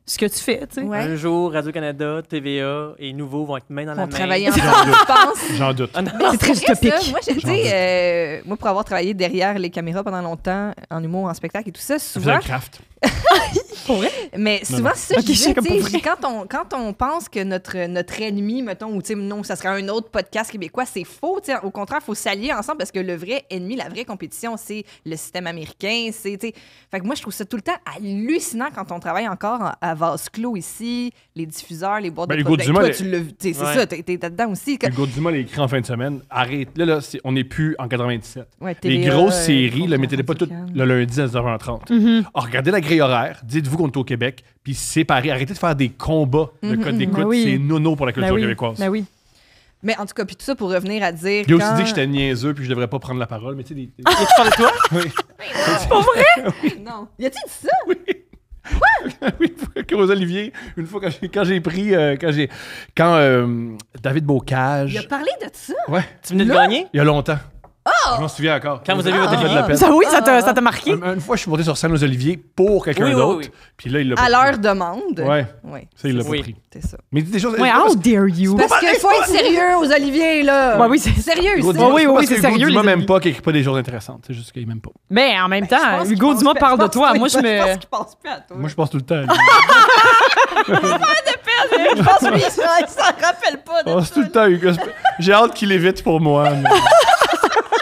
ce que tu fais, tu sais. Ouais. Un jour, Radio-Canada, TVA et Nouveau vont être main dans la main. Travailler ensemble, je pense. J'en doute. C'est très utopique. Moi, pour avoir travaillé derrière les caméras pendant longtemps, en humour, en spectacle et tout ça, souvent... Vous avez craft. Pour vrai? Mais souvent, c'est ça, okay, je disais, quand on pense que notre ennemi, mettons, ou non, ça serait un autre podcast québécois, c'est faux. Au contraire, il faut s'allier ensemble parce que le vrai ennemi, la vraie compétition, c'est le système américain. Fait que moi, je trouve ça tout le temps hallucinant quand on travaille encore à vase clos ici, les diffuseurs, les boîtes de production. Toi, tu l'as vu. C'est ça, t'es dedans aussi. Hugo Dumas l'a écrit en fin de semaine. Arrête. Là on n'est plus en 97. Ouais, les grosses séries, mettez-les pas toutes le lundi à 10h30. Regardez la grille horaire. Dites-vous qu'on est au Québec, puis séparez. Arrêtez de faire des combats de code d'écoute. C'est nono pour la culture québécoise. Ben oui. Mais en tout cas, puis tout ça pour revenir à dire. Il a aussi dit que j'étais niaiseux puis je devrais pas prendre la parole. Mais tu sais, tu parles de toi? Oui. C'est pas vrai? Oui. Non. Y a-t-il dit ça? Oui. Quoi? Oui, Rose Olivier, une fois quand David Bocage. Il a parlé de ça? Ouais. Tu venais de gagner? Il y a longtemps. Ah Je m'en souviens encore. Quand vous avez votre fait de la peine. Ça, oui, ça t'a marqué? Une fois, je suis monté sur scène aux Oliviers pour quelqu'un d'autre. Puis là, il l'a pas À pris. leur demande. Ouais. Oui, Ça, il l'a pas Oui. pris. c'est ça. Mais des choses. Ouais, how dare you? Parce qu'il faut être sérieux aux Oliviers, là. Ouais, oui, c'est sérieux. Hugo c'est- Dumas, oui, c'est pas oui, parce c'est que sérieux, Hugo Dumas les m'aime amis. pas qu'il écrit pas des choses intéressantes. C'est juste qu'il m'aime pas. Mais en même temps, Je pense Hugo qu'il Dumas pense parle pas- de toi. Moi, je Je pense me. qu'il pense plus à toi. Moi, je pense tout le temps à lui. Je pense que lui, il s'en rappelle pas Je de pense ça. tout le temps, Hugo. J'ai hâte qu'il évite pour moi. mais-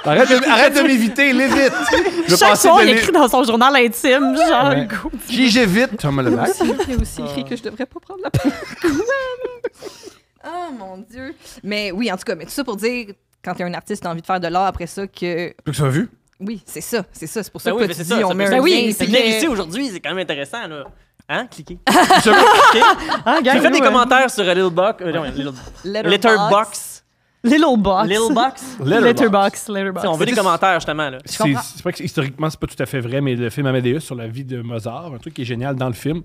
Arrête de m'éviter, l'évite. Je veux Chaque passer soir, de il l'é- écrit dans son journal intime, genre Ouais. Hugo. Qui j'évite, Thomas Levac. Il a aussi écrit que je devrais pas prendre la peine. Oh mon Dieu. Mais oui, en tout cas, mais tout ça pour dire, quand il y a un artiste qui a envie de faire de l'art après ça, que. Tu veux que ça soit vu? Oui, c'est ça. C'est pour ça Ben que oui, tu mais c'est dis, ça, on ça met peut- un Ben oui, lien, c'est puis Venir que- ici aujourd'hui, c'est quand même intéressant, là. Hein? Cliquez. Justement, Ah, J'ai fait des commentaires sur Letterboxd. Letterboxd. Little Box. Littlebox. Letterbox. On veut des commentaires, justement, là. c'est vrai que historiquement, c'est pas tout à fait vrai, mais le film Amadeus sur la vie de Mozart, un truc qui est génial dans le film,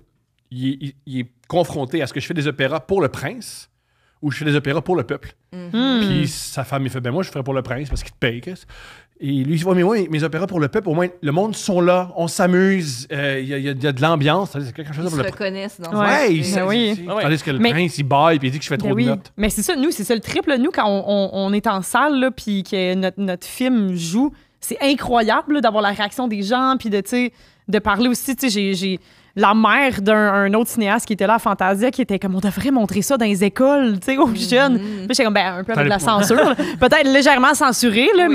il est confronté à ce que je fais des opéras pour le prince ou je fais des opéras pour le peuple. Puis sa femme, il fait, ben moi, je ferais pour le prince parce qu'il te paye. Chris. Et lui, il dit, ouais, mais moi, mes opéras pour le peuple, au moins, le monde sont là, on s'amuse, il y a de l'ambiance. C'est quelque chose Ils pour se le prince. reconnaissent dans Ouais. ça. Ben oui. Ah ouais. Tandis que le Mais- prince, il baille puis il dit que je fais trop Ben oui. de notes. Mais c'est ça, nous, c'est ça le triple. Nous, quand on est en salle, là, puis que notre film joue, c'est incroyable là, d'avoir la réaction des gens, puis de, tu sais, de parler aussi. Tu sais, j'ai la mère d'un autre cinéaste qui était là à Fantasia, qui était comme, on devrait montrer ça dans les écoles, tu sais, aux jeunes. Puis j'étais comme, ben, un peu avec de la censure, là. Peut-être légèrement censuré, là,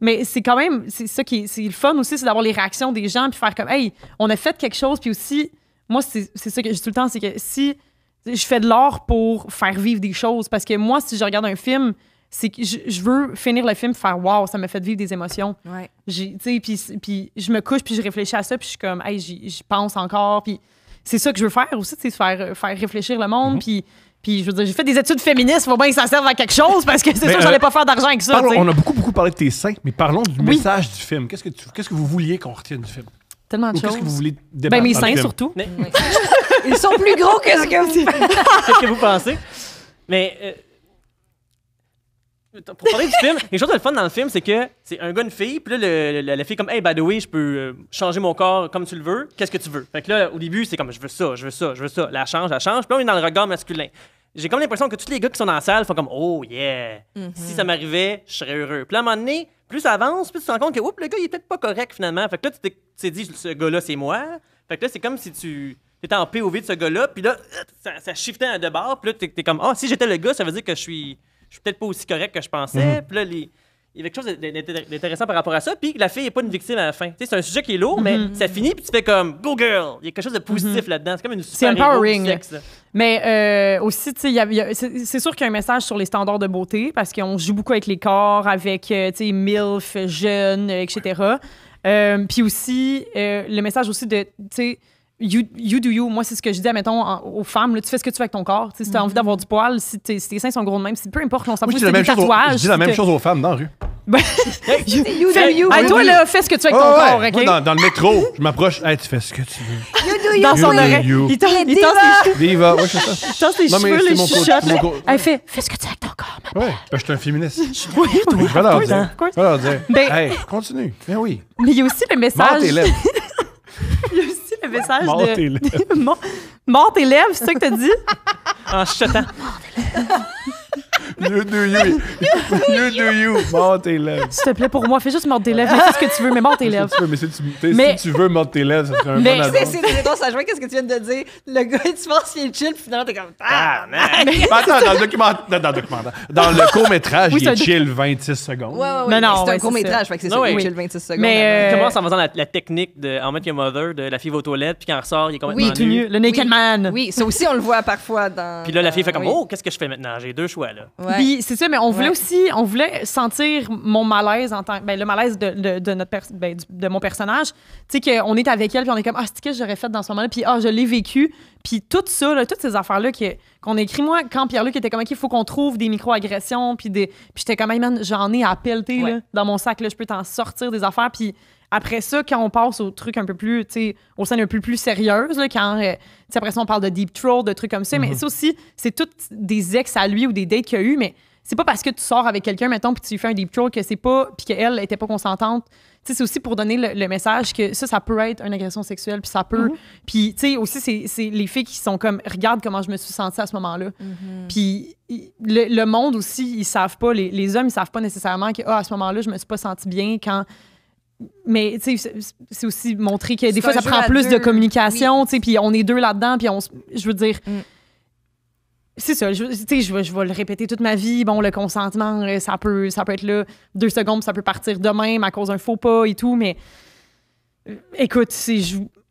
mais c'est quand même, c'est ça qui est, c'est le fun aussi, c'est d'avoir les réactions des gens, puis faire comme, hey, on a fait quelque chose, puis aussi, moi, c'est ça que je dis tout le temps, c'est que si je fais de l'art pour faire vivre des choses, parce que moi, si je regarde un film, c'est que je veux finir le film et faire, wow, ça m'a fait vivre des émotions. Ouais. Tu sais, puis je me couche, puis je réfléchis à ça, puis je suis comme, hey, j'y pense encore, puis c'est ça que je veux faire aussi, c'est faire réfléchir le monde, puis je veux dire, j'ai fait des études féministes, il faut bien que ça serve à quelque chose, parce que c'est Mais, sûr que j'allais pas faire d'argent avec ça, tu sais. On a beaucoup parlé de tes seins, mais parlons du Oui. message du film. Qu'est-ce que vous vouliez qu'on retienne du film? Tellement de Ou qu'est-ce que vous choses. voulez débattre Ben, mes dans le seins, film? surtout. Mais Ils sont plus gros que ce que vous faites. qu'est-ce que vous pensez? Mais pour parler du film, quelque chose de le fun dans le film, c'est que c'est un gars, une fille, puis là, la fille est comme, hey, by the way, je peux changer mon corps comme tu le veux, qu'est-ce que tu veux? Fait que là, au début, c'est comme, je veux ça, je veux ça, je veux ça. Là, elle change, puis là, on est dans le regard masculin. J'ai comme l'impression que tous les gars qui sont dans la salle font comme, oh yeah, si ça m'arrivait, je serais heureux. Puis là, à un moment donné, plus ça avance, plus tu te rends compte que, oups, le gars, il est peut-être pas correct finalement. Fait que là, tu t'es dit, ce gars-là, c'est moi. Fait que là, c'est comme si tu étais en POV de ce gars-là, puis là, ça shiftait à deux bords, puis là, t'es comme, ah, si j'étais le gars, ça veut dire que je suis peut-être pas aussi correct que je pensais. Puis là, il y avait quelque chose d'intéressant par rapport à ça. Puis la fille n'est pas une victime à la fin. Tu sais, c'est un sujet qui est lourd, mais ça finit, puis tu fais comme, go girl! Il y a quelque chose de positif là-dedans. C'est comme une super empowering, héros du sexe, là. Mais aussi, tu sais, c'est sûr qu'il y a un message sur les standards de beauté parce qu'on joue beaucoup avec les corps, avec, tu sais, MILF, jeunes, etc. Puis aussi, le message aussi de, tu sais, you do you. Moi, c'est ce que je dis, admettons, aux femmes, là, tu fais ce que tu veux avec ton corps. Tu sais, si tu as envie d'avoir du poil, si tes seins sont gros de même, peu importe, on s'en Moi, fout, je dis c'est des tatouages. je dis la même chose aux femmes dans la rue. You do you. Hey, toi, là, fais ce que tu veux avec ton corps, OK? Moi, dans le métro, je m'approche. Hey, tu fais ce que tu veux. You do you. Dans son You do oreille. you. Il tasse les Viva. Ouais, c'est ça. il tasse les Non, mais cheveux, c'est les mon co- chuchotes. mon co- Elle fait, fais ce que tu veux avec ton corps, man. Ouais, parce que je suis un féministe. Oui, Je vais leur dire. of course. Je vais leur dire. Ben- Hey, continue. Ben oui. Mais il y a aussi le message. Mord tes lèvres. Il y a aussi le message Mord de. tes lèvres. Mord tes lèvres, c'est ça que t'as dit? En chuchotant. You do you. You do you. Mord tes lèvres. S'il te plaît, pour moi, fais juste mordre tes lèvres. Fais ce que tu veux, mais mordre tes Si lèvres. tu veux, mais Mais- si tu veux mordre tes lèvres, ça serait un Mais- bon C'est addon. c'est des réponses à jouer. Qu'est-ce que tu viens de dire? Le gars, tu penses qu'il est chill, puis finalement, t'es comme. Ah, Mais attends, dans le documentaire. Dans le court-métrage, Oui, il c'est est un chill 26 secondes. Ouais, ouais, Mais non, c'est ouais, un court-métrage, fait que c'est sûr Ouais, qu'il oui. chill 26 secondes. Mais, Il commence en faisant la technique de How I Met Your Mother, de la fille va aux toilettes, puis quand elle ressort, il est complètement Oui, tout nu. Le Naked Oui. Man. Oui, ça aussi, on le voit parfois dans. Puis là, la fille fait comme, oui. oh, qu'est-ce que je fais maintenant? J'ai deux choix, là. Ouais. Puis c'est ça, mais on voulait Ouais. aussi, on voulait sentir mon malaise en tant, le malaise de notre de mon personnage. Tu sais qu'on est avec elle puis on est comme ah c'est ce que j'aurais fait dans ce moment-là puis ah je l'ai vécu puis tout ça là, toutes ces affaires là qu'on a écrit moi quand Pierre-Luc était comme ok il faut qu'on trouve des micro-agressions puis j'étais comme hey, man j'en ai à pelleter Ouais. là, dans mon sac là je peux t'en sortir des affaires puis après ça, quand on passe au truc un peu plus, tu sais, aux scènes un peu plus sérieuses, là, quand, tu sais, après ça, on parle de deep throat, de trucs comme ça, mais ça aussi, c'est toutes des ex à lui ou des dates qu'il a eu, mais c'est pas parce que tu sors avec quelqu'un, mettons, puis tu lui fais un deep throat que c'est pas, puis qu'elle était pas consentante. Tu sais, c'est aussi pour donner le message que ça peut être une agression sexuelle, puis ça peut. Puis, tu sais, aussi, c'est les filles qui sont comme, regarde comment je me suis sentie à ce moment-là. Puis, le monde aussi, ils savent pas, les hommes, ils savent pas nécessairement que, à ce moment-là, je me suis pas sentie bien quand. Mais, tu sais, c'est aussi montrer que des fois, ça prend plus de communication, tu sais, puis on est deux là-dedans, puis je veux dire. C'est ça, je vais le répéter toute ma vie. Bon, le consentement, ça peut être là 2 secondes, puis ça peut partir de même à cause d'un faux pas et tout, mais écoute,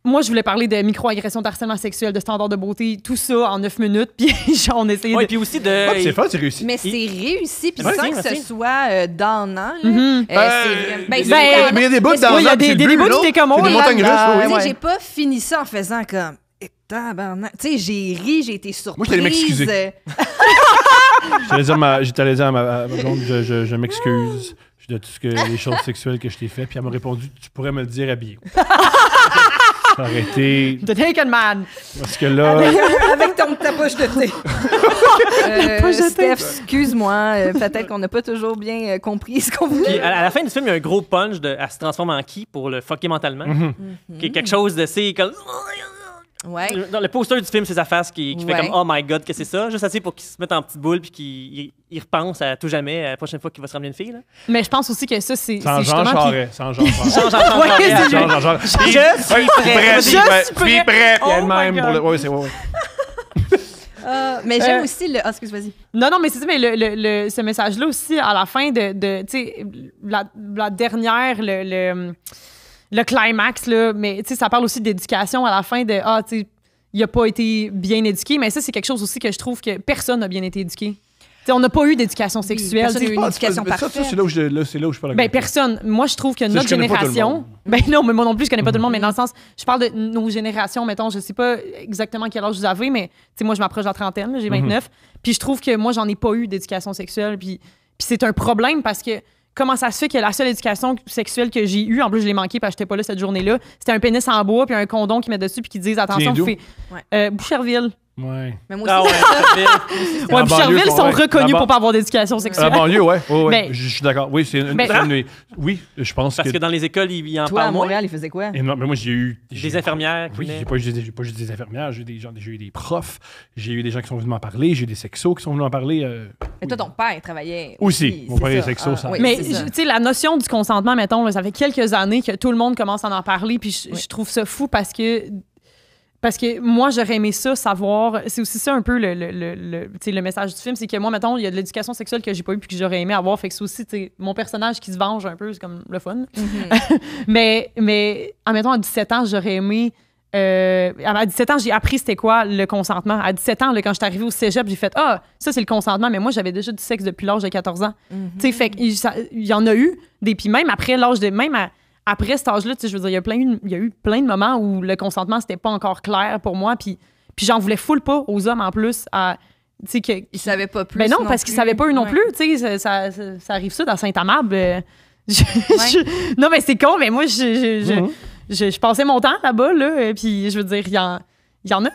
moi, je voulais parler de micro-agression, d'harcèlement sexuel, de standards de beauté, tout ça en 9 minutes, puis on essayait de... puis aussi de... c'est fun, c'est réussi. Mais c'est réussi, puis Ouais, sans que merci. ce soit donnant. il y a des bouts dans il y a des bouts qui étaient comme c'est des montagnes russes, oui. J'ai pas fini ça en faisant comme... Tabarnak. Tu sais, j'ai ri, j'ai été surprise. Moi, je t'allais m'excuser. J'allais dire à ma blonde, je m'excuse de tout les choses sexuelles que je t'ai fait. Puis elle m'a répondu, tu pourrais me le dire habillé. Ça aurait été... The Naked Man. Parce que là... Avec ta poche de thé. Steph, excuse-moi. Peut-être qu'on n'a pas toujours bien compris ce qu'on voulait. Puis à la fin du film, il y a un gros punch de elle se transforme en qui pour le fucker mentalement. Qui est quelque chose de... C'est comme... Ouais. Dans le poster du film, c'est sa face qui fait comme « Oh my God, que c'est ça? » Juste assez pour qu'il se mette en petite boule puis qu'il repense à tout jamais à la prochaine fois qu'il va se ramener une fille. Là. Mais je pense aussi que ça, c'est Sans Jean justement... Charest. Sans Jean Charest. Je suis prêt. Puis elle-même pour le... Oui, c'est... Mais j'aime aussi le... excuse, vas-y. Non, mais c'est ça, mais ce message-là aussi, à la fin de tu sais, la dernière, le climax, là, mais tu sais, ça parle aussi d'éducation à la fin de tu sais, il a pas été bien éduqué, mais ça, c'est quelque chose aussi que je trouve que personne n'a bien été éduqué. T'sais, on n'a pas eu d'éducation sexuelle. Personne n'a eu une éducation parfaite. Ça, c'est là où je parle. Ben, personne. Moi, je trouve que notre génération... Ben non, mais moi non plus, je connais pas tout le monde, mais dans le sens, je parle de nos générations, mettons, je sais pas exactement quel âge vous avez, mais moi, je m'approche de la trentaine, là, j'ai 29, puis je trouve que moi, j'en ai pas eu d'éducation sexuelle, puis c'est un problème parce que comment ça se fait que la seule éducation sexuelle que j'ai eue, en plus je l'ai manqué parce que j'étais pas là cette journée-là, c'était un pénis en bois puis un condom qui met dessus puis qui disent attention, vous faites Boucherville. Ouais. Mais moi aussi, Boucherville sont reconnus pour pas avoir d'éducation sexuelle. La banlieue, ouais. Mais, je suis d'accord. Oui, c'est oui, je pense parce que dans les écoles, ils en toi, parlent à Montréal, ils faisaient quoi? Mais moi, j'ai eu... Des infirmières. Oui, j'ai pas juste des infirmières, j'ai eu des profs, j'ai eu des gens qui sont venus m'en parler, j'ai eu des sexos qui sont venus m'en parler. Mais toi, ton père, il travaillait aussi. Mon père est sexo, ça. Oui, mais tu sais, la notion du consentement, mettons, là, ça fait quelques années que tout le monde commence à en parler, puis je trouve ça fou parce que moi, j'aurais aimé ça, savoir... C'est aussi ça un peu le message du film, c'est que moi, mettons, il y a de l'éducation sexuelle que j'ai pas eu puis que j'aurais aimé avoir, fait que c'est aussi mon personnage qui se venge un peu, c'est comme le fun. mais admettons, à 17 ans, j'aurais aimé... à 17 ans, j'ai appris c'était quoi le consentement. À 17 ans, là, quand je suis arrivée au cégep, j'ai fait « Ah, ça, c'est le consentement. » Mais moi, j'avais déjà du sexe depuis l'âge de 14 ans. Tu sais, fait qu'il y en a eu des... Puis même après l'âge de... Après cet âge-là, je veux dire, il y a eu plein de moments où le consentement, c'était pas encore clair pour moi, puis j'en voulais full pas aux hommes en plus. Ils savaient pas plus. Ben non, parce qu'ils savaient pas eux non plus. Tu sais, ça arrive ça dans Saint-Amable. Non, mais c'est con, mais moi, je passais mon temps là-bas, là, puis je veux dire, il y en a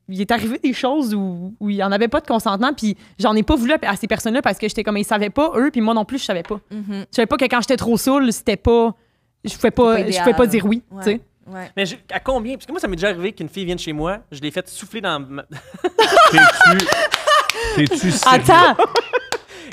il est arrivé des choses où il n'y en avait pas de consentement, puis j'en ai pas voulu à ces personnes-là parce que j'étais comme, ils savaient pas, eux, puis moi non plus, je savais pas. Je savais pas que quand j'étais trop saoule, c'était pas... Je pouvais pas dire oui, tu sais. Ouais. Mais à combien? Parce que moi, ça m'est déjà arrivé qu'une fille vienne chez moi, je l'ai fait souffler dans... T'es-tu sérieux? Attends!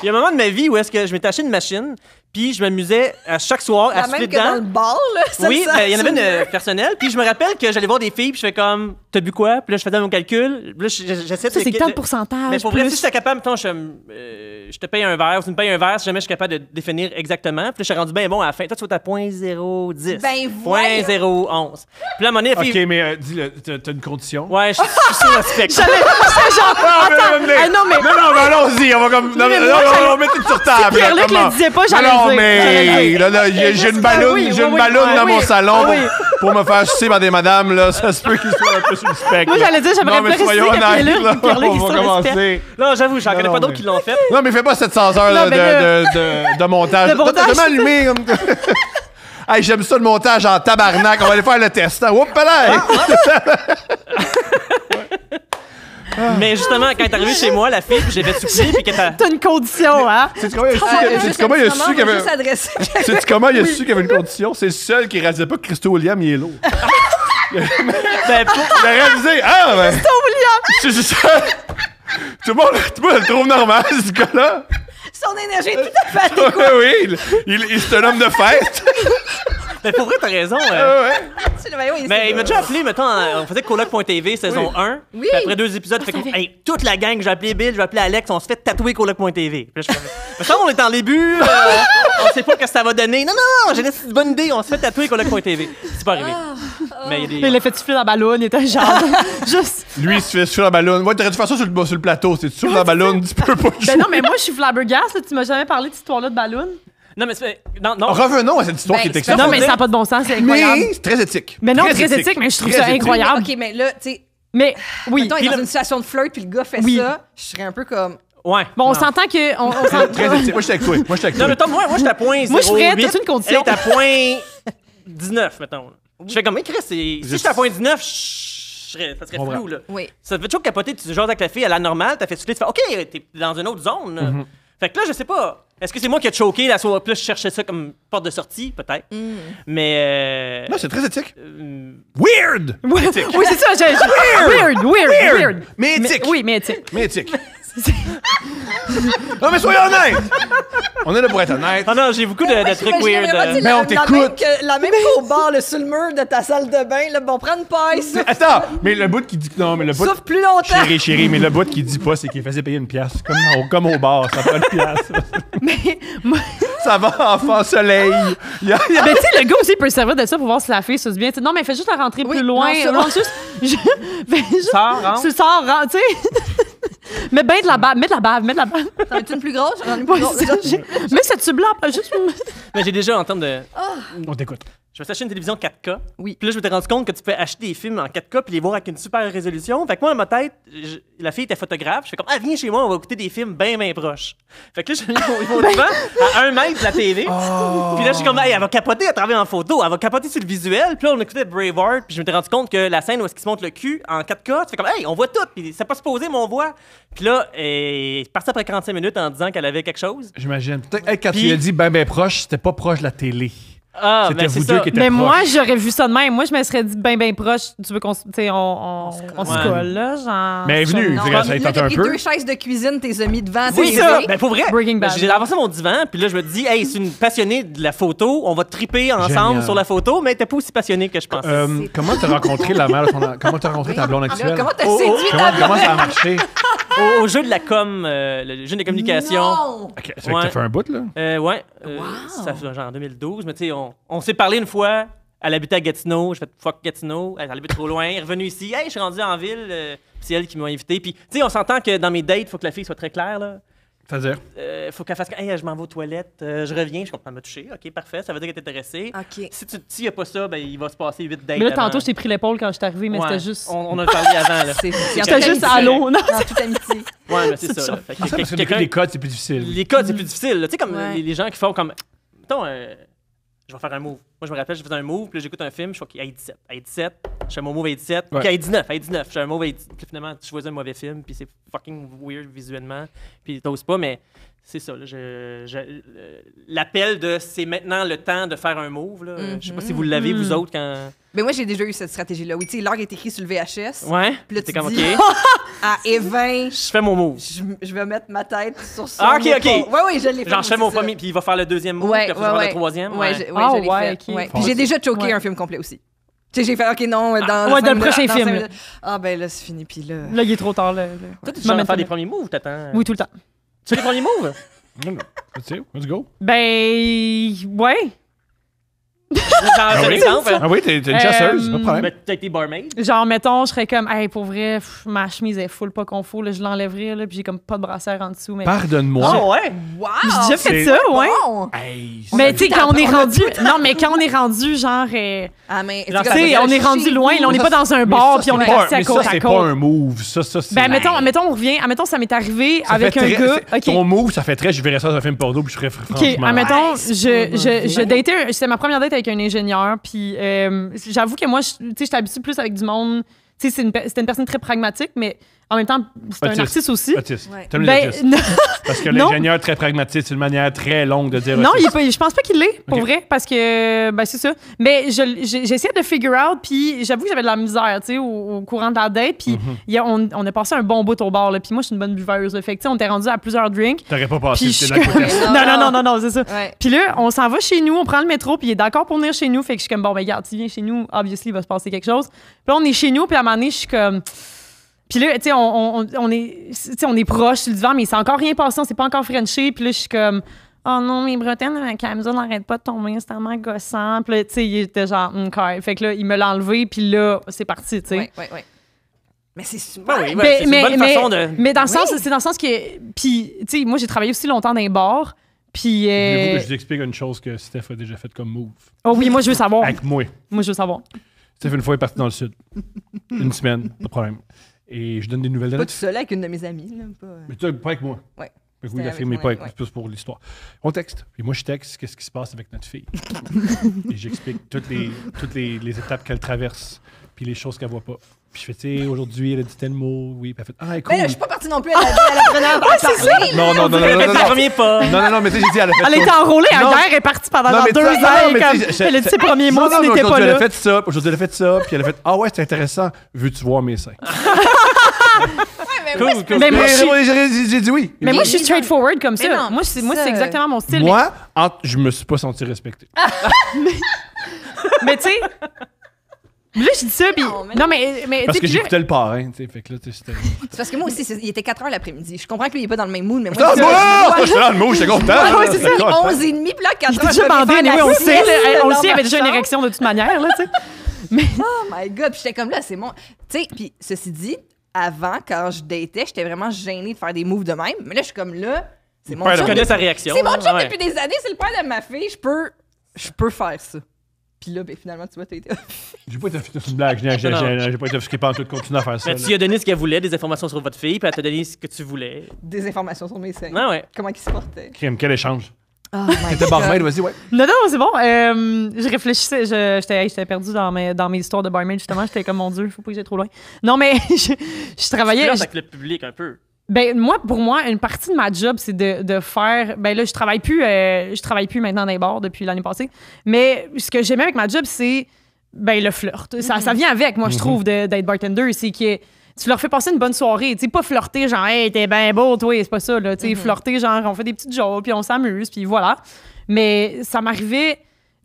Il y a un moment de ma vie où est-ce que je m'étais acheté une machine, puis je m'amusais à chaque soir à souffler dedans. Dans le bar, là? Oui, il y en avait une personnelle, puis je me rappelle que j'allais voir des filles, puis je fais comme, t'as bu quoi? Puis là, je faisais mon calcul, puis là, j'essaie de... Ça, c'est tant de pourcentage. Mais pour vrai, si j'étais capable, mettons, je te paye un verre, ou tu me payes un verre, si jamais je suis capable de définir exactement, puis là, je suis rendu bien bon à la fin. Toi, tu vas à 0.010. Ben, voyons. 0.011. Puis là, à un moment donné, la fille... OK, mais dis-le, t'as une condition? Ouais, je suis sur le spectre. Non, mais allons-y, on va comme... Non, on va mettre tout sur table. Pierre-Luc le disait pas, j'allais non, le dire. mais là, j'ai une balloune dans mon salon pour me faire sucer par des madames, là. Ça se peut qu'ils soient un peu sur le spectre. Moi, j'allais dire, j'aimerais mais préciser soyons que honnêtes, là, Pierre-Luc, on va commencer. Non, j'avoue, j'en connais pas d'autres qui l'ont fait. Non, mais fais pas 700 heures de montage. De montage. T'as tellement allumé comme... Hey, j'aime ça le montage en tabarnak. On va aller faire le test. Oups, là! Mais justement, quand elle est arrivée chez moi, la fille, puis j'ai fait souffler, puis qu'elle t'a... T'as une condition, hein? Sais-tu comment il a su qu'il y avait... Sais-tu comment il a su qu'il y avait une condition? C'est le seul qui réalisait pas que Christo William, il est lourd. Ben, Il a réalisé, Christo William! C'est ça. Tout le monde le trouve normal, ce gars-là. Son énergie est tout à fait adéquate. Oui, c'est un homme de fête. ben, pour vrai, t'as raison. Mais il m'a déjà appelé, mettons, on faisait Coloc.tv saison 1. Oui. Puis après 2 épisodes, fait que, hey, toute la gang, j'ai appelé Bill, j'ai appelé Alex, on se fait tatouer Coloc.tv. Puis là, mais ça, on est en début, on sait pas ce que ça va donner. Non, j'ai une bonne idée, on se fait tatouer Coloc.tv. C'est pas arrivé. Mais Il a fait souffler dans la ballon, il était genre. Juste. Lui, il se fait sur la ballonne. Ouais, t'aurais dû faire ça sur le plateau. C'est sur la ballonne, tu peux pas jouer. Ben non, mais moi, je suis flabbergast, là, tu m'as jamais parlé de cette histoire-là de ballon. non, mais c'est... Non. Revenons à cette histoire qui est excellente. Non, mais ça n'a pas de bon sens, c'est incroyable. Mais c'est très éthique. Mais non, très éthique, mais je trouve ça incroyable. OK, mais là, tu sais, Mais oui. mettons, il est dans une situation de flirt, puis le gars fait ça, je serais un peu comme... Ouais. Bon, on non. s'entend que. Très éthique. Moi, je suis avec toi. Non, mettons, moi, je suis à point 0,8. Moi, je suis prête, t'as-tu une condition? Elle est à point 19, mettons. Je fais comme, Chris, si je suis à point 19, ça serait flou, là. Oui. Ça te fait toujours capoter, tu jases avec la fille à la normale, t'as fait souffler, tu fais, OK, t'es dans une autre zone. Là. Fait que là, je sais pas. Est-ce que c'est moi qui ai choqué la soirée? Plus je cherchais ça comme porte de sortie, peut-être. Mais. Non, c'est très éthique. Weird! Oui, c'est ça. Weird. Mais éthique. Oui, mais éthique. Mais éthique. Non, mais soyons honnêtes! On est là pour être honnêtes. Ah non, j'ai beaucoup de trucs weird. Mais on t'écoute. La même qu'au bar, sur le mur de ta salle de bain, là, bon, prends une paille, souffle, Attends, mais le bout qui dit non, mais le bout. souffle plus longtemps. Chérie, mais le bout qui dit pas, c'est qu'il faisait payer une pièce. Comme au bar, ça prend une pièce. Mais moi. Ça va, enfant soleil. Mais tu sais, le gars aussi peut servir de ça pour voir si la fille se bien. T'sais, non, mais fais juste la rentrer plus loin. non, Sors, rentre. Tu sors, rentre, tu sais. Mets bien de la bave, mets de la bave. T'en as une plus grosse? J'en ai une plus grosse. Mets ce tube-là, juste. Mais j'ai déjà en termes de. On t'écoute. Je me suis acheté une télévision 4K. Oui. Puis là, je me suis rendu compte que tu peux acheter des films en 4K puis les voir avec une super résolution. Fait que moi, dans ma tête, la fille était photographe. Je fais comme, viens chez moi, on va écouter des films bien proches. Fait que là, ils vont devant, à 1 mètre de la télé. Puis là, je suis comme, elle va capoter à travailler en photo. Elle va capoter sur le visuel. Puis là, on écoutait Braveheart. Puis je me suis rendu compte que la scène où est-ce qu'il se montre le cul en 4K, tu fais comme, on voit tout. Puis c'est pas supposé, mais on voit. Puis là, elle est partie après 45 minutes en disant qu'elle avait quelque chose. J'imagine. Peut-être quand tu as dit ben proche, c'était pas proche de la télé. Ah, c'était mais vous c'est deux ça. qui étiez Mais proches. moi, j'aurais vu ça de même. Moi, je me serais dit bien proche. Tu veux qu'on se colle, là, genre. Mais elle est venue, Non, il là, ça y t'as tente un pris peu. 2 chaises de cuisine, t'es mis devant. Oui, t'es ça. mis. Ben, pour vrai. Breaking Bad. J'ai avancé mon divan, puis là, je me dis, hey, c'est une passionnée de la photo. On va triper ensemble Génial. sur la photo, mais t'es pas aussi passionné que je pensais. Comment t'as rencontré la mère de comment t'as rencontré ta blonde actuelle? Comment t'as séduit ta Comment ça a marché? Au jeu de la com, le jeu de communication. Non! Ok, c'est vrai que t'as fait un bout, là? Ouais. Ça fait genre en 2012, mais tu sais, on s'est parlé une fois. Elle habitait à Gatineau. J'ai fait fuck Gatineau. Elle habite trop loin. Elle est revenue ici. Hey, je suis rendu en ville. Puis c'est elle qui m'a invité. Puis, tu sais, on s'entend que dans mes dates, il faut que la fille soit très claire, là. C'est-à-dire? Faut qu'elle fasse hey, je m'en vais aux toilettes, je reviens, je comprends, elle m'a touché. OK, parfait, ça veut dire qu'elle est intéressée. OK. S'il n'y a pas ça, ben, il va se passer 8 dates. Mais là, avant. tantôt, je t'ai pris l'épaule quand je suis arrivée, mais Ouais. c'était juste. On a parlé avant, là. C'était juste à l'eau, non? Dans toute amitié. Ouais, mais c'est ça. Là. Fait que Parce que quelqu'un- les codes, c'est plus difficile. Les codes, c'est plus difficile. là. Tu sais, comme Ouais. les gens qui font comme. Mettons, je vais faire un move. Moi, je me rappelle, je faisais un move, puis là, j'écoute un film, je fais qu'il y a 17. À 17, je fais mon move à 17. Ouais. Puis à 19, je fais un move à 17. Puis finalement, tu choisis un mauvais film, puis c'est fucking weird visuellement, puis t'oses pas, mais c'est ça. Là, l'appel de c'est maintenant le temps de faire un move. Là. Je sais pas si vous l'avez, vous autres, quand. Mais moi, j'ai déjà eu cette stratégie-là. Oui, tu sais, l'heure est écrite sur le VHS. Ouais. Puis là, T'es tu comme, dis, OK. à Evin, Je fais mon move. je vais mettre ma tête sur son Ah, OK, OK. épaule. Oui, je l'ai fait. Genre, je fais aussi, mon ça. premier, puis il va faire le deuxième move, Ouais, puis après, je vais faire le troisième. Ouais, Ouais. je l'ai ouais, fait. ok. Ouais. Puis j'ai déjà choqué Ouais. un film complet aussi. Tu sais, j'ai fait, OK, non, dans ouais, 5 dans le minutes, prochain dans film, 5 là. minutes. Ah, ben là, c'est fini. Puis là. Là, il est trop tard, là. Toi, tu vas faire des premiers moves, t'attends. Oui, tout le temps. Tu fais les premiers moves? Tu sais, let's go. Ben. Ouais. Genre, c'est un exemple. Ah oui, t'es une chasseuse, pas de problème. Mais t'as été barmaid. Genre, mettons, je serais comme, hey, pour vrai, ma chemise est full pas confo, là, je l'enlèverais, là, puis j'ai comme pas de brassière en dessous. Mais Pardonne-moi. Ah ouais? Wow! j'ai déjà fait c'est ça, ouais. Bon. Hey, Mais tu sais, quand on est on a rendu. tout- Non, mais quand on est rendu, genre. Ah, mais. Genre, Tu sais, on est rendu loin, là, on n'est pas dans un mais bar, ça, puis on c'est est pas- assis à mais côte ça, à c'est pas côte. un move. Ça, c'est. Ben, mettons, on revient. Admettons, ça m'est arrivé Ça avec fait un très- gars. c'est- Ton OK. move, ça fait très. Je verrais ça dans un film porno, puis je ferais OK, franchement. admettons, Ouais, je datais, c'était ma première date avec un ingénieur, puis j'avoue que moi, tu sais, j'étais habituée plus avec du monde, tu sais, c'était une personne très pragmatique, mais En même temps, c'est un Autiste. artiste aussi. Autiste. Ouais. T'aimes les Ben, autistes. non, Parce que non. l'ingénieur très pragmatique, c'est une manière très longue de dire non, autiste. je pense pas qu'il l'est, pour Ok. vrai, parce que, ben, c'est ça. Mais j'ai essayé de figure out, puis j'avoue que j'avais de la misère, tu sais, au courant de la date, puis on a passé un bon bout au bar, là, puis moi, je suis une bonne buveuse, là, fait que, tu sais, on était rendu à plusieurs drinks. T'aurais pas passé, Puis c'était je de la côté. Non, c'est ça. Ouais. Puis là, on s'en va chez nous, on prend le métro, puis il est d'accord pour venir chez nous. Fait que je suis comme, bon, ben, regarde, tu viens chez nous, obviously, il va se passer quelque chose. Puis là, on est chez nous, puis à un moment donné, je suis comme. Puis là, tu sais, on est proche sur le divan, mais il s'est encore rien passé, on s'est pas encore frenché. Puis là, je suis comme, oh non, mes bretelles, la camisole n'arrête pas de tomber, c'est tellement gossant. Puis là, tu sais, il était genre, OK. Fait que là, il me l'a enlevé, puis là, c'est parti, tu sais. Ouais. Mais c'est super. Ouais, c'est une bonne façon de. Mais dans le sens, c'est dans le sens que. Puis, tu sais, moi, j'ai travaillé aussi longtemps dans les bars. Puis. Voulez-vous que je vous explique une chose que Steph a déjà faite comme move? Oh oui, moi, je veux savoir. Avec moi. Moi, je veux savoir. Steph, une fois, est parti dans le sud. Une semaine, pas de problème. Et je donne des nouvelles de Pas notre tout seul avec une de mes amies. Là, pas... Mais tu sais, pas avec moi. Ouais. Avec vous, C'était la avec fille, mais mon pas ami, avec ouais. plus pour l'histoire. On texte. Puis moi, je texte qu'est-ce qui se passe avec notre fille. Et j'explique toutes les étapes qu'elle traverse, puis les choses qu'elle voit pas. Puis je fais, tu sais, aujourd'hui, elle a dit tel mot, oui. Puis elle fait, ah, cool. Mais là, je suis pas partie non plus à la première parler. Non, Le premier pas. Non, mais tu sais, j'ai dit, elle a fait Elle ça. était enrôlée à Non. guerre, elle est partie pendant Non, genre mais 2 tu- ans. non, Et mais comme, tu sais, elle a dit ses premiers mots, tu n'étais pas aujourd'hui, elle a là. fait ça. Aujourd'hui, elle a fait ça. Puis elle a fait, ah ouais, c'est intéressant. Veux-tu voir mes seins? Cool. Mais moi, J'ai dit oui. Mais moi, je suis Mais straightforward comme mais ça. non, Moi, c'est ça, exactement mon style. Moi, je me suis pas senti respecté. Mais tu sais. Là, je dis ça, puis. Non, mais Non, mais. Parce tu que sais, puis j'écoutais le parrain, tu sais. Fait que là, tu sais, c'était. C'est parce que moi aussi, il était 4 h l'après-midi. Je comprends que lui, il est pas dans le même mood, mais moi, Ah, c'est moi, j'étais dans le mot, j'étais content. Ouais, c'est ça. J'étais content. 11 et demi, puis là, 4 il h était déjà bandé, anyway, on le sait. Là, on le sait, il avait déjà une érection de toute manière, là, tu sais. Oh my God. Puis j'étais comme là, c'est mon. Tu sais, puis ceci dit, avant, quand je datais, j'étais vraiment gênée de faire des moves de même. Mais là, je suis comme là, c'est mon Père de job. Je connais depuis- sa réaction. C'est mon hein, job ouais. depuis des années, c'est le père de ma fille. Je peux faire ça. Puis là, ben, finalement, tu vois, t'as été. J'ai pas été offusqué, c'est une blague. J'ai pas été offusqué pendant tout, continue à faire ça. Mais tu lui as donné ce qu'elle voulait, des informations sur votre fille, puis elle t'a donné ce que tu voulais. Des informations sur mes seins. Ah ouais. Comment ils se portaient. Crème, quel échange. Oh my T'étais barmaid, vas-y, ouais. Non, c'est bon. Je réfléchissais. J'étais perdue dans mes histoires de barmaid, justement. J'étais comme, mon Dieu, faut pas que j'aille trop loin. Non, mais je travaillais. Tu flirtes avec le public un peu. Ben pour moi, une partie de ma job, c'est de faire. Ben là, je travaille plus maintenant dans les bars depuis l'année passée. Mais ce que j'aimais avec ma job, c'est le flirt. Ça vient avec, moi, je trouve, d'être bartender. C'est que tu leur fais passer une bonne soirée. Tu sais, pas flirter, genre, hey, t'es bien beau, toi, c'est pas ça, là. Tu sais, flirter, genre, on fait des petites jokes, puis on s'amuse, puis voilà. Mais ça m'arrivait.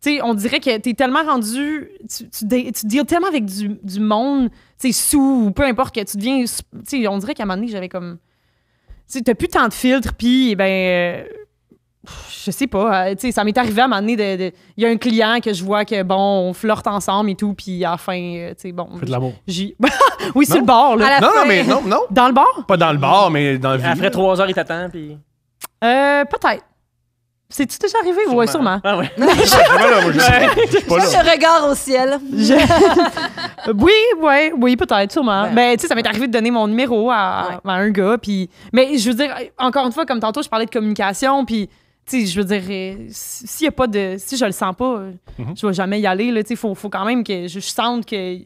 Tu sais, on dirait que t'es tellement rendu. Tu deals tellement avec du monde, tu sais, sous, ou peu importe, que tu deviens. Tu sais, on dirait qu'à un moment donné, j'avais comme. Tu sais, t'as plus tant de filtres, puis, je sais pas, tu sais, ça m'est arrivé à un moment donné il y a un client que je vois que, bon, on flirte ensemble et tout, puis à la fin, tu sais, bon. Fais de l'amour. Oui, sur le bar, là. À la Non, fin- mais non. Dans le bar? Pas dans le bar, mais dans la vie. Après 3 heures, il t'attend, puis. Peut-être. C'est-tu déjà arrivé? Ouais, sûrement. Ah ouais. Moi, je suis pas là. Le regard au ciel. Oui, peut-être, sûrement. Ben. Mais tu sais, ça m'est arrivé de donner mon numéro à un gars. Puis, mais je veux dire, encore une fois, comme tantôt, je parlais de communication. Puis, tu sais, je veux dire, s'il y a pas de. Si je le sens pas, je vais jamais y aller. Tu sais, faut quand même que je sente que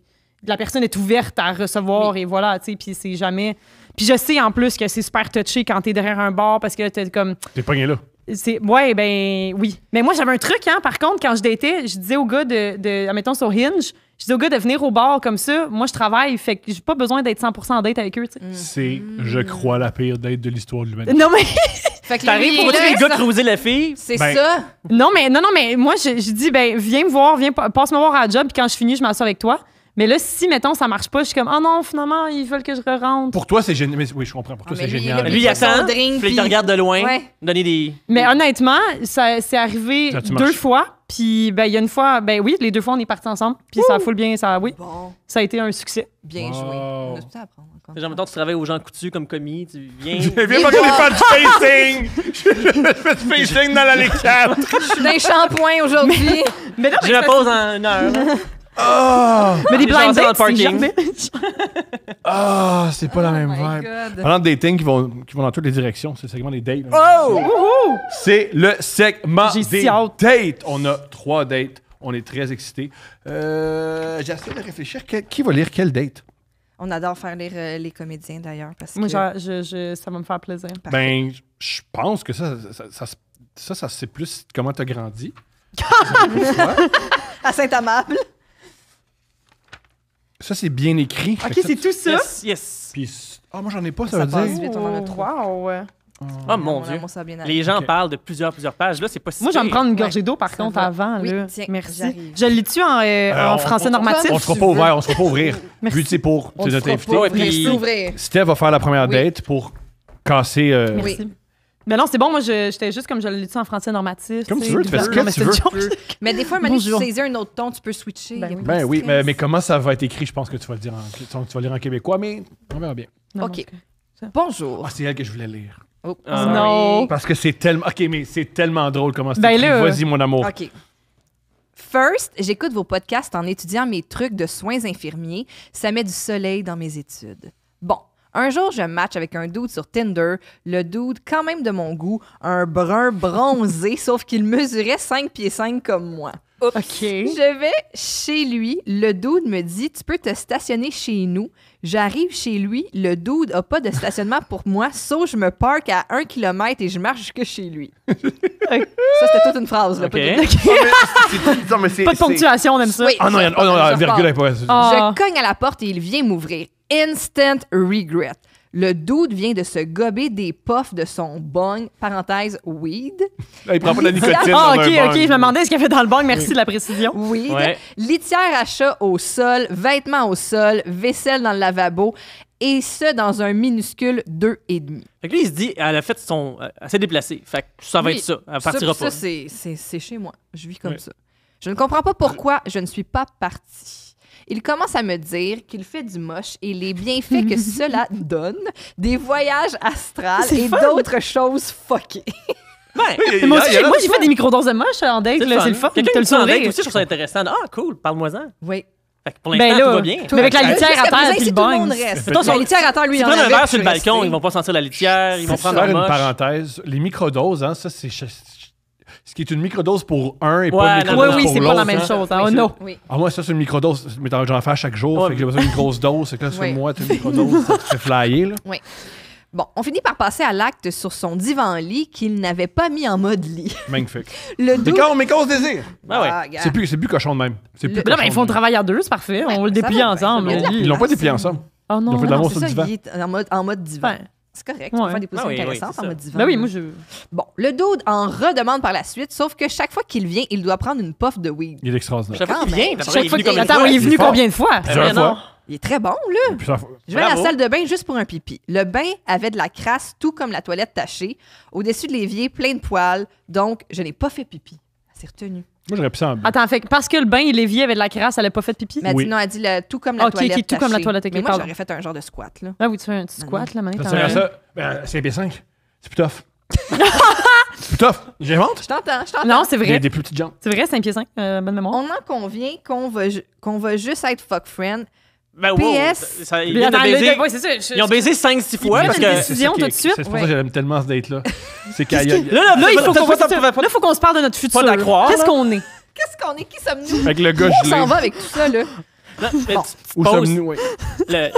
la personne est ouverte à recevoir. Et voilà, tu sais, puis c'est jamais. Puis je sais en plus que c'est super touché quand t'es derrière un bar parce que t'es comme. T'es pogné là. Oui. Mais moi, j'avais un truc, hein. Par contre, quand je datais, je disais au gars admettons sur Hinge, je disais au gars de venir au bar comme ça. Moi, je travaille, fait que j'ai pas besoin d'être 100% en date avec eux, tu sais. C'est, je crois, la pire date de l'histoire de l'humanité. Non, mais. Fait que T'arrives lui, pour là, les gars ça- cruiser la fille. C'est Ben, ça. Non, mais moi, je dis, viens me voir, passe-me voir à la job, puis quand je finis, je m'assois avec toi. Mais là, si, mettons, ça marche pas, je suis comme, oh non, finalement, ils veulent que je re-rentre. Pour toi, c'est génial. Mais oui, je comprends. Pour toi, Ah, c'est mais lui, génial. là, Lui, il fait son attend, drink, puis il te puis- regarde de loin, Ouais. donner des. Mais honnêtement, ça c'est arrivé Ça a-tu 2 marché? fois. Puis, il y a une fois, oui, les 2 fois, on est partis ensemble. Puis, ça fout bien, oui, Bon, ça a été un succès. bien Wow. joué. On a tout à apprendre encore. Genre, mettons, tu travailles aux gens coutus comme commis, tu viens. Viens pas qu'on ait fait du facing! Je fais du facing dans la Ligue 4! Je suis d'un shampoing aujourd'hui. Mais non, J'ai ma pause en 1 heure. là. Ah! mais des J'ai blind jasé dans dates, le c'est parking. jamais. Ah, c'est pas la même Oh my vibe. God. Parlant de dating qui vont dans toutes les directions, c'est le segment des dates. Oh! Wouhou! C'est le segment J'ai des si hâte. dates. On a 3 dates. On est très excités. J'essaie de réfléchir. Qui va lire quelle date? On adore faire lire les comédiens, d'ailleurs, parce Moi, que... ça va me faire plaisir. Ben, je pense que ça c'est plus comment t'as grandi. À Saint-Amable. Ça, c'est bien écrit. OK, Fait que c'est tout ça? Yes. Puis, moi, j'en ai pas, ça Ça veut passe dire. vite, on en a trois. Wow. Oh mon Dieu. Ça a bien allé. Les gens Ok. parlent de plusieurs pages. Là, c'est pas si Moi, je vais me pire. prendre une gorgée d'eau, par Ça contre, va. avant. Oui, Là. tiens, Merci. j'arrive. Je l'ai-tu en français normatif? On se fera Tu pas veux. ouvrir, on se fera pas ouvrir. Merci. Vu que c'est pour On c'est te notre fera invité. pas Ouais, ouvrir, puis- s'ouvrir. Steph va faire la première Oui. date pour casser. Merci. Oui. Mais non, c'est bon, moi, j'étais juste comme je l'ai-tu en français normatif. Comme tu tu sais, veux, tu fais ce évidemment, que mais tu c'est veux. une joke. Mais des fois, Manu, tu Bonjour. saisis un autre ton, tu peux switcher. Ben y a oui. pas de Ben oui, stress. mais comment ça va être écrit, je pense que tu vas le dire tu vas le lire en québécois, mais on verra bien. Non, OK. non, Bonjour. Ah, c'est elle que je voulais lire. Oh, Ah. sorry. Non. Parce que c'est tellement. OK, mais c'est tellement drôle comment c'est Ben écrit. là, Vas-y, mon amour. OK. First, j'écoute vos podcasts en étudiant mes trucs de soins infirmiers. Ça met du soleil dans mes études. Bon, un jour, je match avec un dude sur Tinder. Le dude, quand même de mon goût, un brun bronzé, sauf qu'il mesurait 5 pieds 5 comme moi. OK. Je vais chez lui. Le dude me dit, tu peux te stationner chez nous. J'arrive chez lui. Le dude n'a pas de stationnement pour moi, sauf je me parque à 1 km et je marche jusque chez lui. Ça, c'était toute une phrase. Là, OK. pas de- Non, mais c'est. Pas de ponctuation, on aime ça. Oui. Ah non, Je la repars. virgule est pas. Ah. Je cogne à la porte et il vient m'ouvrir. Instant regret. Le dude vient de se gober des puffs de son bong, parenthèse, weed. Là, il prend pas de la nicotine. Ah, dans OK, un OK. bong. Je me demandais ce qu'il y avait dans le bong. Merci de la précision. Weed. Ouais. Litière à chat au sol, vêtements au sol, vaisselle dans le lavabo. Et ce, dans un minuscule 2,5. Fait que lui, il se dit, elle a fait son. Elle s'est déplacée. Fait que ça va Oui. être ça. Elle partira Ça, pas. c'est chez moi. Je vis comme Ouais. ça. Je ne comprends pas pourquoi je ne suis pas partie. Il commence à me dire qu'il fait du moche et les bienfaits que cela donne, des voyages astrales C'est et fun. d'autres choses fuckées. Ben, Moi aussi, moi, j'ai fait des microdoses de moche en date. là, C'est le fun. Quelqu'un T'as le qui s'en sourire. aussi, je trouve ça intéressant. Ah, cool, parle-moi-en. Oui. Fait que pour l'instant, Ben là, tout va bien. mais avec la litière Jusqu'à à terre présent, puis si le tout le bang. monde reste. Mettons, La litière à terre, lui, il S'ils en prennent un avait, verre je sur le suis balcon, restée. ils vont pas sentir la litière, ils vont prendre Faire un une moche. parenthèse, les microdoses, hein, ça, c'est. Ce qui est une microdose pour un et Ouais, pas une non, microdose Oui, oui, pour c'est l'autre. pas la même hein. chose. Oh non. Oui. Ah, moi, ça, c'est une microdose. Mais j'en fais à chaque jour. Ouais. Fait que j'ai besoin d'une grosse dose. C'est que là, sur Oui. moi, tu as une microdose, ça te fait flyer, là. Bon, on finit par passer à l'acte sur son divan-lit qu'il n'avait pas mis en mode lit. Magnifique. Le Mais dude... quand on se désire. Ah ouais. regarde. C'est plus cochon de même. C'est plus Le- Mais là, ben, cochon ils font de le même. travail à deux, c'est parfait. On va le ça déplier va, ensemble. ça va. lui. Ils l'ont pas déplié ensemble. Oh Ils ont non. fait de l'amour c'est sur le ça, divan. il est en mode divan. Ben, C'est correct, tu peux Ouais. faire des positions Ah oui, oui, intéressantes c'est en ça. mode divan. Ben oui, moi, je. Bon, le dude en redemande par la suite, sauf que chaque fois qu'il vient, il doit prendre une puff de weed. Il est extraordinaire. Chaque fois qu'il Quand vient, même. puis après, Chaque il est fois venu qu'il- comme une Attends, fois. il est venu C'est fort. combien de fois? Plusieurs Ben non. fois. Il est très bon, là. Plusieurs fois. Je vais à la Bravo. salle de bain juste pour un pipi. Le bain avait de la crasse, tout comme la toilette tachée. Au-dessus de l'évier, plein de poils. Donc, je n'ai pas fait pipi. Elle s'est retenue. Moi, j'aurais pu ça en bleu. Attends, fait que parce que le bain, il l'évier avec de la crasse, elle a pas fait de pipi? Mais elle dit Oui. non, elle dit tout comme la Ok, toilette ok, tout comme la tachée. toilette, ok, Mais moi, pardon. j'aurais fait un genre de squat, là. Ah oui, tu fais un petit squat, là, maintenant. Ça quand serait même. ça. Ben, c'est B5. C'est plus tough. C'est plus tough. J'invente. Je t'entends. Non, c'est Des vrai. plus petites jambes. C'est vrai, 5 pieds 5, bonne mémoire. On en convient qu'on va juste être fuck friend. Ben, wow, PS. ils Mais viennent de attends, baiser. ouais, c'est ça. Ils ont baisé 5-6 fois Ils parce prennent que. des décisions tout de suite. C'est pour Ouais. ça que j'aime tellement ce date-là. C'est qu'il y a. Là, il faut qu'on pas- là, faut qu'on se parle de notre futur. Pas d'accroire, Qu'est-ce là. qu'on est? Qu'est-ce qu'on est? Qui sommes-nous? Avec le gars Où on gelé. s'en va avec tout ça, là? Non, mais Bon. tu Où poses sommes-nous? Oui.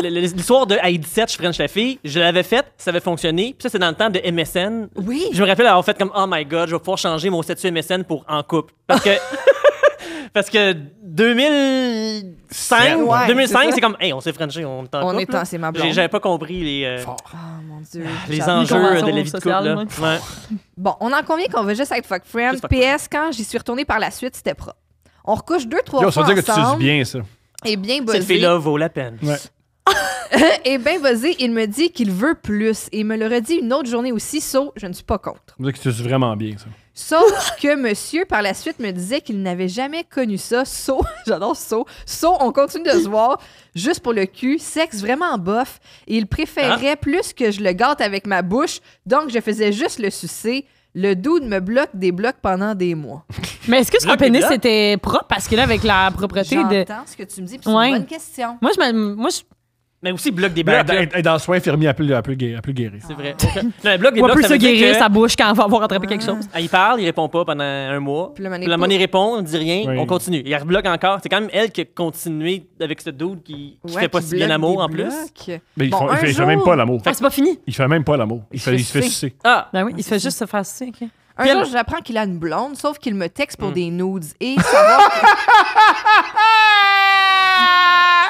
l'histoire de Heidi 7, je French la fille, je l'avais faite, ça avait fonctionné. Puis ça, c'est dans le temps de MSN. Oui. Je me rappelle avoir fait comme, oh my god, je vais pouvoir changer mon statut MSN pour en couple. Parce que. Parce que 2005, Ouais, 2005 c'est c'est ça. comme, hey, on s'est Frenché, on est en On couple. est là. en, c'est ma blonde. J'avais pas compris Fort. Oh mon Dieu. les J'avoue. enjeux convention de la vie de couple. sociale, Là. ouais. Ouais. Bon, on en convient qu'on va juste être fuck friend. Juste fuck friend. PS, quand j'y suis retournée par la suite, c'était propre. On recouche 2-3 Yo, ça fois veut dire que tu suces ensemble. bien, ça. Et bien Cette buzzé. fille-là vaut la peine. Ouais. Et bien buzzé, il me dit qu'il veut plus. Et il me le redit une autre journée aussi, je ne suis pas contre. Ça veut dire que tu suces vraiment bien, ça. Sauf que monsieur, par la suite, me disait qu'il n'avait jamais connu ça. J'adore on continue de se voir, juste pour le cul, sexe vraiment bof. Et il préférait plus que je le gâte avec ma bouche, donc je faisais juste le sucer. Le dude me bloque des blocs pendant des mois. Mais est-ce que son Bloc et pénis bloc. était propre? Parce que là, avec la propreté de. J'entends ce que tu me dis, puis c'est Ouais. une bonne question. Moi, je Mais aussi, bloque des Ben, blocs. là. être dans le soin infirmier, elle peut guérir. C'est vrai. Non, mais bloque des On blocs, peut ça se veut dire guérir que- sa bouche quand on va avoir attrapé quelque chose. Il parle, il répond pas pendant un mois. Puis Puis la monnaie répond, on dit rien, Oui. on continue. Il rebloque encore. C'est quand même elle qui a continué avec ce dude qui Ouais, fait pas qui si bien bloque l'amour des en plus. blocs. Mais il, Bon, font- un il fait jour- même pas l'amour. Ah, c'est pas fini. Il fait même pas l'amour. Il se fait sucer. sucer. Ah! Ben oui, il fait juste se faire sucer. ok. Un Puis jour, elle- j'apprends qu'il a une blonde, sauf qu'il me texte pour des nudes et savoir...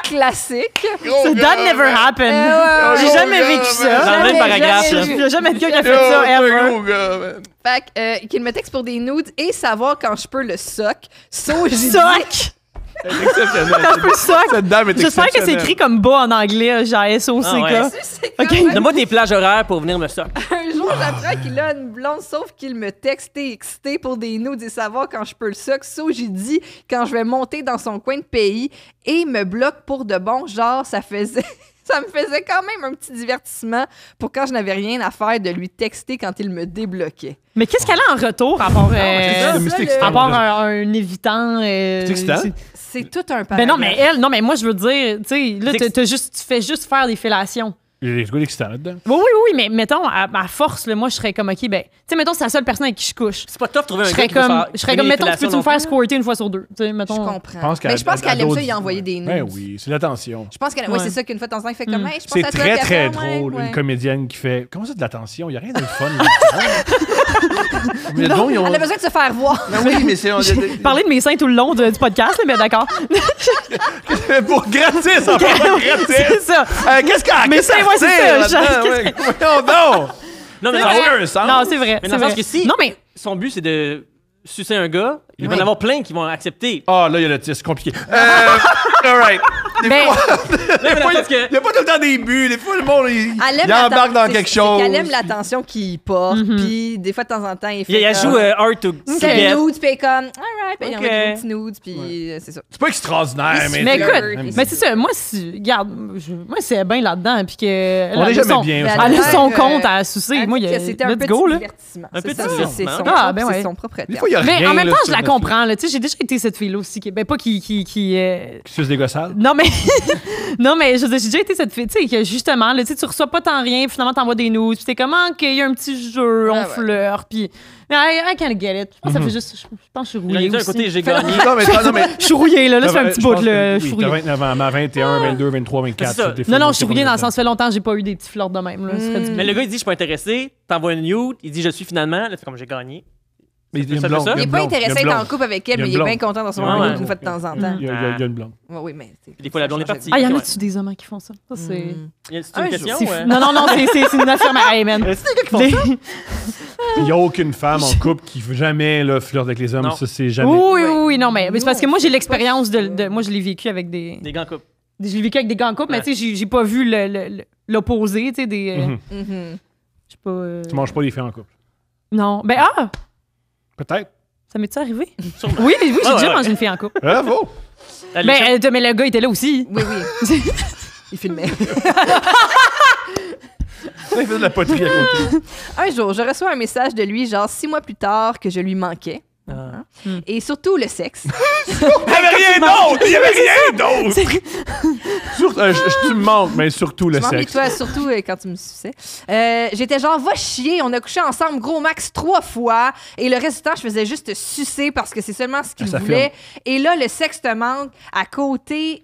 Classique. That never happened. ouais, J'ai ouais, jamais ouais, vécu ouais, ça. Dans le même paragraphe, là. Il n'y a jamais de gars qui a fait ça, ever. Fait que, qu'il me texte pour des nudes et savoir quand je peux le soc. So, j'ai dit... Soc! Un peu soc. Cette dame est J'espère que c'est exceptionnelle. écrit comme bas en anglais, genre S-O-C-K. Ah ouais. C'est quand Ok. même- Donne-moi tes plages horaires pour venir me soc. Un jour, j'apprends qu'il a une blonde, sauf qu'il me texte excité pour des nudes et savoir quand je peux le soc. So, j'ai dit quand je vais monter dans son coin de pays et me bloque pour de bon. Genre, ça faisait... Ça me faisait quand même un petit divertissement pour quand je n'avais rien à faire de lui texter quand il me débloquait. Mais qu'est-ce qu'elle a en retour à part, C'est ça, le mystique le- à extrême. part un évitant? C'est excitant. C'est tout un paragraphe. Ben non, mais elle, non, mais moi, je veux dire, tu sais, là, tu fais juste faire des fellations. Il y a des gars excitant là-dedans. Oui, mais mettons, à force, là, moi, je serais comme, OK, ben, tu sais, mettons, c'est la seule personne avec qui je couche. C'est pas tough de trouver un Je gars serais qui veut comme, faire- je serais qui comme, fait des mettons, tu peux-tu me fellations faire non plus? squirter une fois sur deux? Tu sais, Je mettons. comprends. Mais je pense qu'elle aime ça y envoyer des nudes. Ben oui, c'est l'attention. Je pense qu'elle... Ouais. Oui, c'est ça qu'une fois de temps en temps, il fait comme... Hey, je pense C'est à toi, très, puis très elle fait, ouais, drôle, ouais. une comédienne qui fait... Comment ça, de l'attention? Il n'y a rien de fun. là-dedans. Mais donc, ils ont... Elle a besoin de se faire voir. Ben oui, mais c'est... Parler de mes seins tout le long du podcast, là, ben d'accord. Pour gratis, en parlant de gratis. C'est ça. Qu'est-ce qu'elle Mais c'est- ouais, c'est ça, ouais. Voyons donc! Non, mais Ça dans- n'a aucun sens. Non, c'est vrai. mais c'est dans le sens vrai. que si Non, mais son but, c'est de sucer un gars, il va en Oui. avoir plein qui vont accepter. Ah, là, il y a le c'est compliqué. All right. Ben, Parce que- Il n'y a pas tout le temps des buts. Des fois, le monde, il Elle aime il embarque l'atten- dans c'est- quelque c'est chose. qu'elle aime l'attention qu'il porte, puis des fois, de temps en temps, il fait Il comme, joue Hard to c'est Get. nudes, puis elle est comme, alright, puis il Ok. envoie des petits nudes, puis c'est ça. C'est pas extraordinaire, mais... mais Flirt. écoute, mais c'est ça. Moi, regarde, moi, c'est bien là-dedans, puis que. On elle est a jamais son- bien. Mais ça. Elle a son Euh, compte à sucer. Elle Moi, dit il y a. que c'était un Let's petit go, là. divertissement. Un C'est petit ça, divertissement. son Ah, propre- ben ouais. c'est son propre Des terme. fois, il y a Mais rien, en même là, temps, sur je la le- comprends. Là. Tu sais, j'ai déjà été cette fille-là aussi. Ben, pas qui. Qui suce des gossades. Non, mais. non, mais je veux dire, j'ai déjà été cette fille. Tu sais, que justement, là, tu sais, tu reçois pas tant rien, puis finalement, t'envoies des news. Puis t'es comme, OK, il y a un petit jeu, on Ouais, ouais. flirte. Puis. I can't get it. Je pense que ça fait juste. Je pense que je suis Il y rouillée. a un aussi. côté, j'ai gagné. Non, mais... Je suis rouillée, là. Là, ça fait un Je petit bout, pense là. que Je suis oui, t'as rouillée. 29 ans, mais à 21, 22, 23, 24. C'est ça. des fois, Non, non, c'est je suis pas rouillée dans le longtemps. sens, ça fait longtemps que j'ai pas eu des petits flirts de même. Là. Ça ferait du Mais bien. le gars, il dit, je suis pas intéressé. T'envoies une nude. Il dit, je suis finalement. Là, c'est comme, j'ai gagné. Mais il y a une Ça fait blonde, ça? il y a Il est une pas blonde, il y a intéressé une d'être en blonde. couple avec elle, Il y a mais une il est bien blonde. content de recevoir Ouais, un ouais. une fois de temps en temps. Il y a une blonde. Oui, mais Des fois, la blonde est partie. Ah, il y en Ouais. a-tu des hommes qui font ça? Ça, c'est. C'est Un une question? c'est ouais? fou. Non, non, c'est une affirmation. Hey, man. Il n'y a aucune femme en couple qui veut jamais là, flirte avec les hommes. Non. Ça, c'est jamais. Oui, non, mais c'est parce que Non, moi, j'ai c'est l'expérience pas de. Moi, je l'ai vécu avec des. Des gants couples. Je l'ai vécu avec des gants en couple, mais Ouais. tu sais, j'ai pas vu l'opposé, tu sais, des. Mhm. Mhm. Je sais pas. Tu manges pas les filles en couple. Non. Ben, ah! Peut-être. Ça m'est-tu arrivé? Sûrement. Oui, j'ai Ouais, déjà ouais. mangé une fille en couple. Bravo! Mais le gars était là aussi. Oui, oui. Il filmait. Il faisait de la poterie à côté. Un jour, je reçois un message de lui, genre 6 mois plus tard, que je lui manquais. Ah. Et surtout le sexe. Il n'y avait rien d'autre! Il n'y avait rien d'autre! Tu me manques, mais surtout le Tu m'en sexe. toi, surtout quand tu me suçais. J'étais genre, va chier, on a couché ensemble gros max 3 fois. Et le reste du temps, je faisais juste sucer parce que c'est seulement ce qu'il Ça voulait. Et là, le sexe te manque à côté,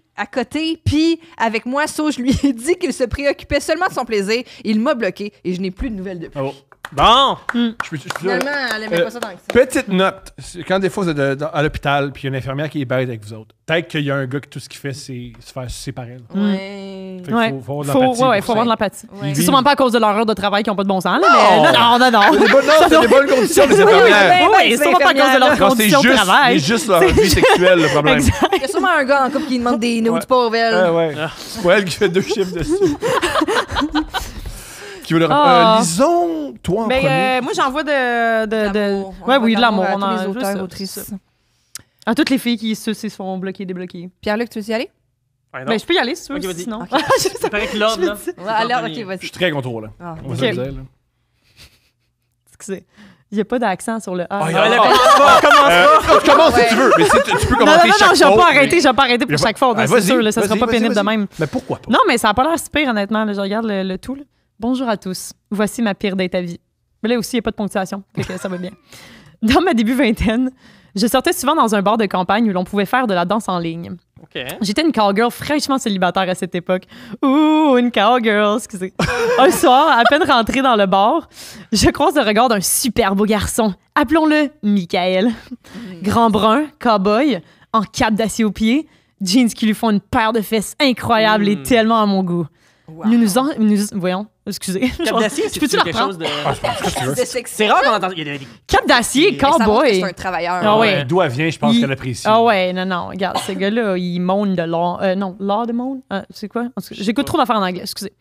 puis avec moi, je lui ai dit qu'il se préoccupait seulement de son plaisir. Il m'a bloqué et je n'ai plus de nouvelles depuis. Bravo. Bon! Je peux- Finalement, elle aimait pas ça tant que ça. Petite note, c'est quand des fois vous êtes à l'hôpital puis il y a une infirmière qui est bête avec vous autres, peut-être qu'il y a un gars qui tout ce qu'il fait c'est se faire sucer par elle. Ouais. Fait qu'il Ouais. faut avoir de l'empathie Ouais, pour faut avoir de ça. l'empathie. Ouais. C'est sûrement pas à cause de leur heure de travail qui n'ont pas de bon sens, là, Non! mais. Non. C'est des bonnes, non, c'est des bonnes conditions les Oui, oui, infirmières. oui. Oui, c'est sûrement pas à cause de leur Non, c'est condition de juste, travail. c'est juste leur vie sexuelle le problème. Exact. Il y a sûrement un gars en couple qui demande des nudes Ouais. pauvres elle. Ouais. C'est pas elle qui fait 2 chiffres dessus. Qui veut le Ah. lisons, toi en premier. Ben, moi, j'envoie de. L'amour. On Ouais, envoie oui, de l'amour. à On tous en les juste auteurs, ça, autrices. c'est ça. À toutes les filles qui se sont bloquées, débloquées. Pierre-Luc, tu veux y aller? Ouais, non. Ben, je peux y aller si tu veux, Ok, vas-vas-y. sinon. Ok. C'est pareil que l'ordre, là. Ouais, alors, ok, Je vas-y. suis très contrôlant. Ah, On va Ok. se le dire, là. Excusez. Il n'y a pas d'accent sur le A. Ah, là, commence pas. Tu commences si tu veux, mais tu peux non, commenter je chaque vais faute, pas mais- arrêter, je vais pas arrêter pour chaque faute. Ah, C'est vas-y, sûr, là, ça sera vas-y, pas pénible vas-y. de même. Mais pourquoi pas? Non, mais ça n'a pas l'air si pire, honnêtement. Là, je regarde le tout. Là. Bonjour à tous. Voici ma pire date à vie. Mais là aussi, il n'y a pas de ponctuation. Fait que ça va bien. Dans ma début vingtaine, je sortais souvent dans un bar de campagne où l'on pouvait faire de la danse en ligne. OK. J'étais une cowgirl fraîchement célibataire à cette époque. Ouh, une cowgirl, excusez. Un soir, à peine rentrée dans le bar, je croise le regard d'un super beau garçon. Appelons-le Michael. Grand brun, cow-boy, en cape d'acier aux pieds, jeans qui lui font une paire de fesses incroyable et tellement à mon goût. Wow. Voyons, excusez. Cap d'acier, Je peux-tu la quelque reprendre? chose de... C'est sexy. C'est rare qu'on entend... Il y a des... Cap d'acier, Mais ça montre que cowboy. c'est un travailleur. Ah ouais. D'où elle vient, je pense qu'elle apprécie. Ah ouais, non, regarde, ce gars-là, il monte de l'or. Non, l'or de monde? C'est quoi? En tout cas, j'écoute trop d'affaires en anglais, excusez.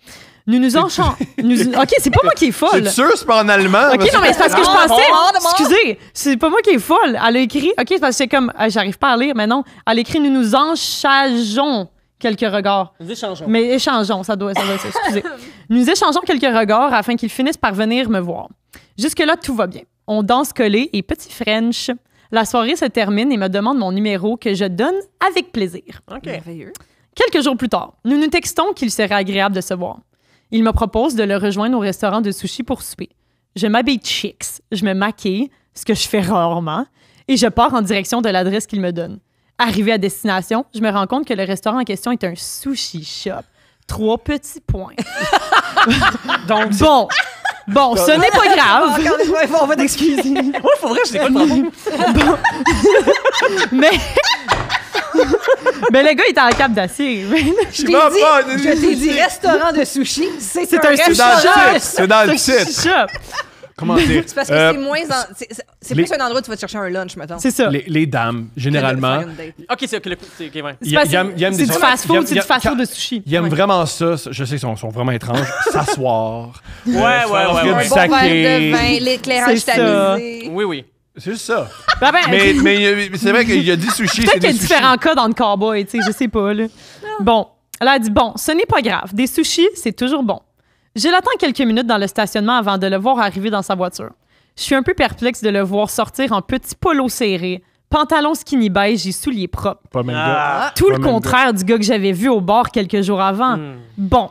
Nous enchantons. OK, c'est pas moi qui est folle. C'est sûr, c'est pas en allemand. OK, non, mais c'est parce que je Ah, pensais. bon. Excusez, c'est pas moi qui est folle. Elle a écrit. OK, c'est parce que c'est comme. J'arrive pas à lire, mais non. Elle a écrit nous enchageons quelques regards. Nous échangeons. Mais échangeons, ça doit être ça, excusez. Nous échangeons quelques regards afin qu'ils finissent par venir me voir. Jusque-là, tout va bien. On danse collé et petit French. La soirée se termine et me demande mon numéro que je donne avec plaisir. OK. Merveilleux. Quelques jours plus tard, nous nous textons qu'il serait agréable de se voir. Il me propose de le rejoindre au restaurant de sushi pour souper. Je m'habille chics, je me maquille, ce que je fais rarement, et je pars en direction de l'adresse qu'il me donne. Arrivé à destination, je me rends compte que le restaurant en question est un sushi shop. 3 petits points. Donc, Bon, ce n'est pas grave, Encore une fois, on va t'excuser. ouais, faut vrai, je sais pas le propos. mais... mais le gars, il était en cape d'acier. Je t'ai dit restaurant de sushi, c'est un un sushi restaurant. shop. C'est dans le titre. Sushi shop. Comment dire? C'est parce que c'est moins... C'est les- plus un endroit où tu vas te chercher un lunch, mettons. C'est ça. Les dames, généralement, OK, c'est OK, c'est OK, ouais. ils aiment C'est des du fast-food, c'est du fast-food de sushi. Ils aiment vraiment ça. Je sais qu'ils sont vraiment étranges. S'asseoir. Ouais. Un Du bon saké. verre de vin, l'éclairage C'est ça. tamisé. Oui. C'est juste ça. Ben, Mais c'est vrai qu'il y a dit sushi, peut-être c'est qu'il y a des sushis. différents cas dans le cowboy, tu sais, je sais pas, là. Bon, elle a dit, bon, ce n'est pas grave. Des sushis, c'est toujours bon. Je l'attends quelques minutes dans le stationnement avant de le voir arriver dans sa voiture. Je suis un peu perplexe de le voir sortir en petit polo serré, pantalon skinny beige et souliers propres. Pas le même Ah. gars. Tout Pas le le même contraire du gars que j'avais vu au bar quelques jours avant. Bon,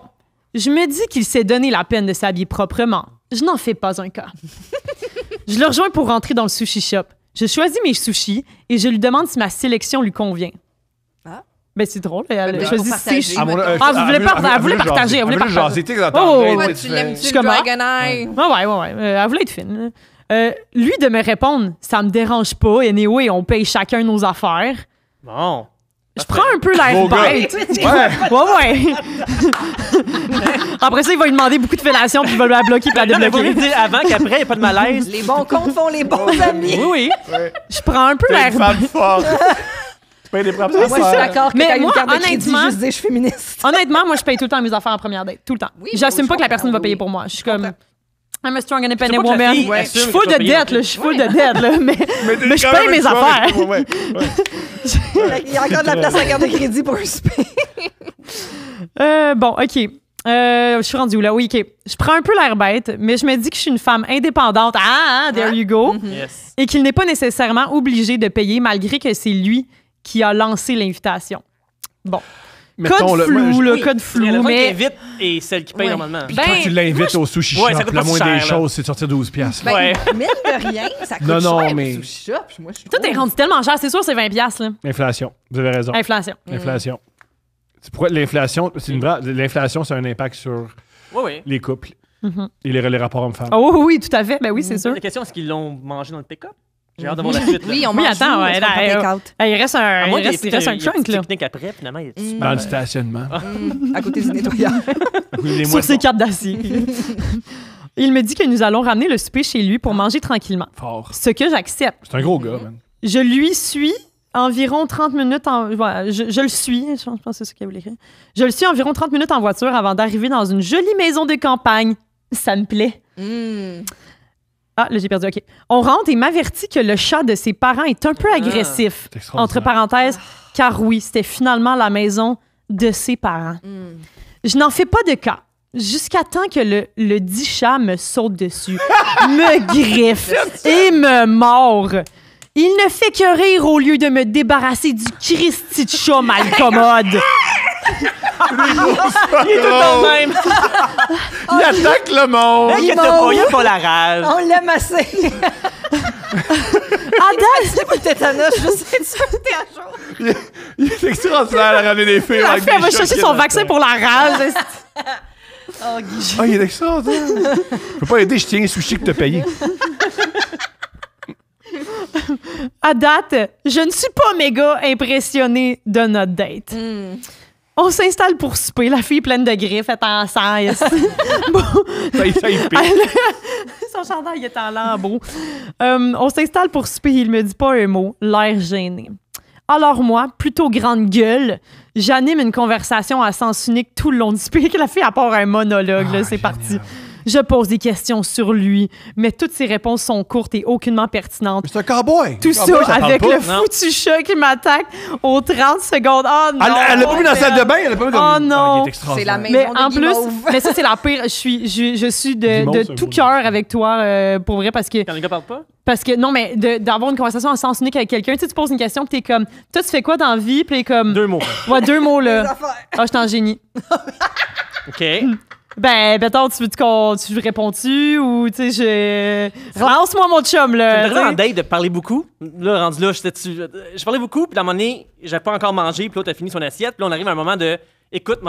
je me dis qu'il s'est donné la peine de s'habiller proprement. Je n'en fais pas un cas. Je le rejoins pour rentrer dans le sushi shop. Je choisis mes sushis et je lui demande si ma sélection lui convient. Ah. Ben, c'est drôle. Elle a Ben, choisi pour ses partager. sushis. Ah, mon- Ah, vous voulez pas- elle voulait partager, elle voulait partager. jaser, tu sais, dans ta Oh, tête, ouais, Toi, tu tu fais- l'aimes-tu, Je le commence. Dragon Eye? Ouais. Elle voulait être fine. Lui de me répondre, ça me dérange pas. Anyway, on paye chacun nos affaires. Bon. Je prends un peu l'air Beau gars. bête. Ouais. Après ça, il va lui demander beaucoup de fellations puis il va la bloquer puis la Non, mais vous débloquer. voulez dire avant qu'après, il n'y a pas de malaise. Les bons comptes font les bons amis. Oui. Je prends un peu T'es l'air une femme forte. Tu payes des propres Moi, je suis affaires. d'accord que Mais quand il y a une moi, carte de crédit, honnêtement- juste dire je suis féministe. Honnêtement, moi, je paye tout le temps mes affaires en première date. Tout le temps. Oui, J'assume je pas que la comprends, personne va oui. payer pour moi. Je suis comme... comprends. I'm a strong independent C'est pas que la woman. fille Je assume suis que full tu vas de payer dette, en là. plus. Je suis full de dette, là. Mais je paye mes affaires. Il y a encore de la place à la carte de crédit pour un souper. Bon, OK. Je suis rendue où, là? Oui, OK. Je prends un peu l'air bête, mais je me dis que je suis une femme indépendante. There you go. Yes. Et qu'il n'est pas nécessairement obligé de payer malgré que c'est lui qui a lancé l'invitation. Bon. Mettons, Code là, moi, flou, je- là, Oui, code la flou, femme qui mais... invite et celle qui paye Ouais. normalement. Puis Ben, quand tu l'invites au sushi Ouais, shop, ça coûte la pas si moindre des cher, là. choses, c'est de sortir 12 piastres. Ben, mine de rien, ça coûte Non, non, cher, mais- le sushi shop. Moi, je Tout est rendu tellement cher. C'est sûr, c'est 20$, là. Inflation. Vous avez raison. Inflation. Inflation. C'est pourquoi l'inflation, l'inflation, c'est un impact sur Oui. les couples et les rapports hommes-femmes. Oh oui, tout à fait. Ben oui, c'est sûr. La question, est-ce qu'ils l'ont mangé dans le pick-up? J'ai hâte de voir la suite. là. Oui, on Oui, mange attends, nous, ouais, est-ce là, qu'on prend take-out? Il reste À moins il qu'il reste un y ait trunk, là. technique après, finalement, il est Dans le stationnement. À côté du nettoyeur. Les Sur ses cartes d'acier. Il me dit que nous allons ramener le souper chez lui pour manger tranquillement. Fort. Ce que j'accepte. C'est un gros gars, man. Je lui suis environ 30 minutes voilà, je le suis. Je pense que c'est ce qu'elle voulait écrire. Je le suis environ 30 minutes en voiture avant d'arriver dans une jolie maison de campagne. Ça me plaît. Ah, là, j'ai perdu. OK. On rentre et m'avertit que le chat de ses parents est un peu agressif. C'est extraordinaire. Entre parenthèses, car oui, c'était finalement la maison de ses parents. Je n'en fais pas de cas. jusqu'à temps que le dit chat me saute dessus, me griffe et me mord. Il ne fait que rire au lieu de me débarrasser du Christy de chat mal commode. Il est tout le temps le même. Il attaque le monde! Inquiète pas, il a pas la rage. On l'aime assez. C'est pas le tétanos, je sais que t'es à jour. Il est extraordinaire à ramener des filles. La fille, elle va chercher son vaccin pour la rage. Oh, Guy. Ah, il est extraordinaire. Je peux pas aider, je tiens les sushis que t'as payés. À date, je ne suis pas méga impressionnée de notre date. On s'installe pour souper. La fille pleine de griffes est en sang. Bon. Ça y pique. Son chandail est en lambeaux. On s'installe pour souper. Il me dit pas un mot, l'air gêné. Alors moi, plutôt grande gueule, j'anime une conversation à sens unique tout le long du souper. La fille apporte un monologue, là, c'est parti. Je pose des questions sur lui, mais toutes ses réponses sont courtes et aucunement pertinentes. C'est un cowboy. Tout ça avec le foutu chat qui m'attaque aux 30 secondes. Oh non! Elle l'a pas mis dans la salle de bain, elle l'a pas mis dans... Oh non! il est extraordinaire. C'est la maison Mais de en Guimauve. plus, mais ça c'est la pire. Je suis de tout cœur avec toi pour vrai parce que Quand les gars parlent pas? non mais d'avoir une conversation en sens unique avec quelqu'un, tu sais, tu poses une question puis t'es comme toi tu fais quoi dans la vie puis t'es comme 2 mots. ouais 2 mots Les là. affaires. Ah je suis en génie. OK. Ben mettons tu réponds-tu ou tu sais relance-moi mon chum là. J'étais en date de parler beaucoup. Là, rendu là, je parlais beaucoup, puis à un moment donné, j'avais pas encore mangé, puis l'autre a fini son assiette. Puis là, on arrive à un moment de écoute,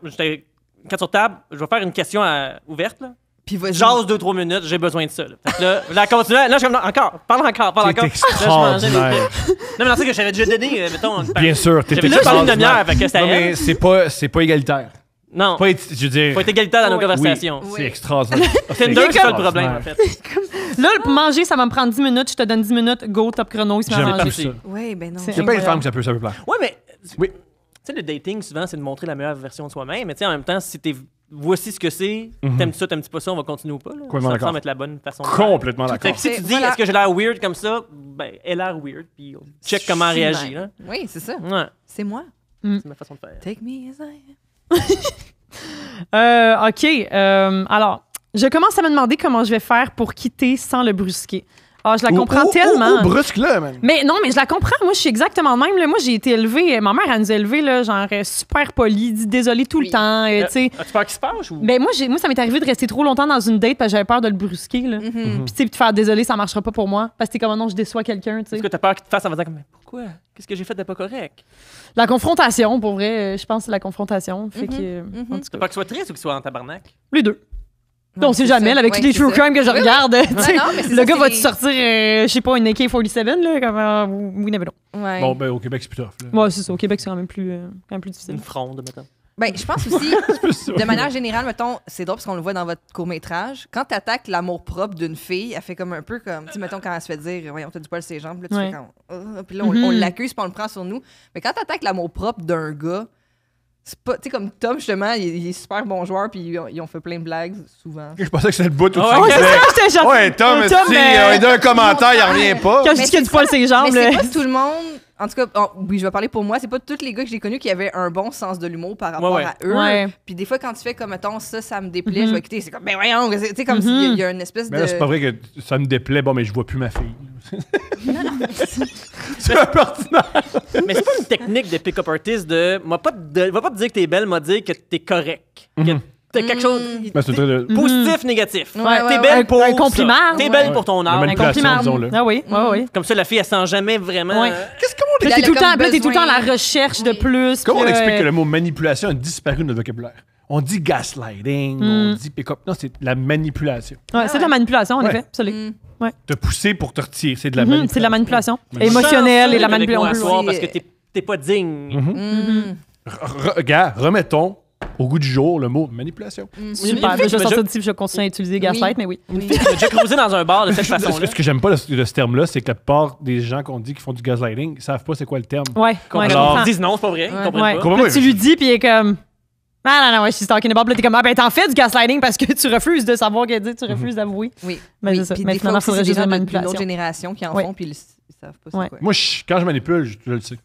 j'étais 4 sur table, je vais faire une question ouverte. Là. Puis vas-y. Jase 2-3 minutes, j'ai besoin de ça. Là. Fait que là, je continue. Là, je suis comme encore, parle encore. T'es extraordinaire. Non, mais dans ça que j'avais déjà donné, mettons. Bien sûr, t'es J'avais déjà parlé une demi-heure, fait que c'était Non, elle. mais c'est pas égalitaire. Non, Je veux dire... faut être égalitaire dans nos conversations. Oui, c'est extraordinaire. Tinder, c'est ça le problème, en fait. Là pour manger ça va me prendre 10 minutes, je te donne 10 minutes, go top chrono, il se met à J'aime manger. plus ça. Oui, ben non. C'est- Il y a plein de femmes que ça peut plaire. Ouais, mais. Oui. Tu sais, le dating, souvent, c'est de montrer la meilleure version de soi-même. Mais tu sais, en même temps, si voici ce que c'est, t'aimes ça, t'aimes pas ça, on va continuer ou pas. Là. Complètement Ça d'accord. semble être la bonne façon de faire. Complètement Fait d'accord. que si tu dis, Voilà. est-ce que j'ai l'air weird comme ça, ben, elle a l'air weird, puis on check comment elle réagit. Là. Oui, c'est ça. Ouais, C'est moi. c'est ma façon de faire. Take me as I OK. Alors, je commence à me demander comment je vais faire pour quitter sans le brusquer. Ah, je la comprends tellement. Brusque là, man. Mais non, mais je la comprends. Moi, je suis exactement le même. Là. Moi, j'ai été élevée. Ma mère, elle nous a élevés, là, genre super polie, dit désolé tout le temps. Tu sais. As-tu peur qu'il se fâche ou? Ben, moi, ça m'est arrivé de rester trop longtemps dans une date parce que j'avais peur de le brusquer. Là. Puis, tu sais, de faire désolé, ça marchera pas pour moi. Parce que t'es comme, non, je déçois quelqu'un. Tu sais. Est-ce que t'as peur qu'il te fasse en faisant comme, mais pourquoi? Qu'est-ce que j'ai fait de pas correct? La confrontation, pour vrai, je pense que c'est la confrontation. Fait que, en tout T'as cas, peur qu'il soit triste ou qu'il soit en tabarnak? les deux. Ouais, On sait c'est jamais, ça. là, avec Ouais, tous les c'est true ça. crime que je Oui, regarde, tu sais, non, mais c'est le ça, gars c'est va les- te sortir, je sais pas, une AK-47, là, comme, we never know. Ouais. Bon, ben au Québec, c'est plus tough. Là. Ouais, c'est ça. Au Québec, c'est quand même plus difficile. Une fronde, mettons. Ben, je pense aussi, de manière générale, mettons, c'est drôle parce qu'on le voit dans votre court-métrage. Quand t'attaques l'amour-propre d'une fille, elle fait comme un peu comme, tu sais, mettons, quand elle se fait dire, voyons, t'as du poil sur ses jambes, là, tu Ouais. fais comme, puis là, on l'accuse, puis on le prend sur nous. Mais quand t'attaques l'amour-propre d'un gars, c'est pas, tu sais, comme Tom, justement, il est super bon joueur, puis ils ont fait plein de blagues, souvent. Je pensais que c'était le bout où Ouais, tu c'est disais, ça, j'étais genre. ouais, Tom, Tom, si il dit un commentaire, il revient pas. Quand je Mais dis qu'il y a du poil sur ses jambes, Mais là. c'est pas tout le monde. En tout cas, oui, je vais parler pour moi. C'est pas tous les gars que j'ai connus qui avaient un bon sens de l'humour par rapport Ouais. à eux. Ouais. Puis des fois, quand tu fais comme, mettons, ça me déplaît, je vais écouter. C'est comme, ben voyons, tu sais, comme s'il y a une espèce Mais de. là, c'est pas vrai que ça me déplaît. Bon, mais je vois plus ma fille. C'est un peu ordinaire. Mais c'est pas une technique de pick-up artist de. Va pas te dire que t'es belle, m'a dire que t'es correct. Que t'as quelque chose. Ben, c'est un truc de... Positif, négatif. Ouais, T'es ouais, belle ouais. pour. Un compliment. ça. T'es belle Ouais. pour ton La âge. Un manipulation, compliment. disons-le. Ah oui, oui. Comme ça, la fille, elle sent jamais vraiment. Ouais. Qu'est-ce qu'on Puis Là, elle t'es a tout le temps, comme là, t'es tout le temps à la besoin- recherche de Oui. plus. Comment on puis, explique que le mot manipulation a disparu de notre vocabulaire? On dit gaslighting, on dit pick-up. Non, c'est la manipulation. Ouais, c'est de la manipulation, en Ouais. effet. Ça l'est. Te pousser pour te retirer, c'est de la manipulation. C'est de la manipulation. Manipulation. Émotionnelle et la Chanceux avec moi manipulation. à soir aussi. parce que t'es pas digne. Gars, remettons au goût du jour le mot manipulation. Super. Je vais sortir d'ici, je vais continuer à utiliser Gaslight, mais oui. Une fille qui m'a déjà cruisé dans un bar de cette façon-là. Ce que j'aime pas de ce terme-là, c'est que la plupart des gens qu'on dit qui font du gaslighting, ils savent pas c'est quoi le terme. Ouais, ouais, je Alors, comprends. Ils disent non, c'est pas vrai. Ils Ouais. comprennent pas. Comment- Là, tu lui dis, puis il est comme. Non, ouais, je suis talking about. Puis là, t'es comme, ah, ben, t'en fais du gaslighting parce que tu refuses de savoir qu'elle dit, tu refuses d'avouer. Oui. Mais oui. c'est ça. Puis Mais des fois finalement, aussi, faudrait c'est des juste gens de d'une manipulation. autre génération qui en Oui. font, puis ils savent pas c'est Ouais. quoi. Moi, quand je manipule, je le sais.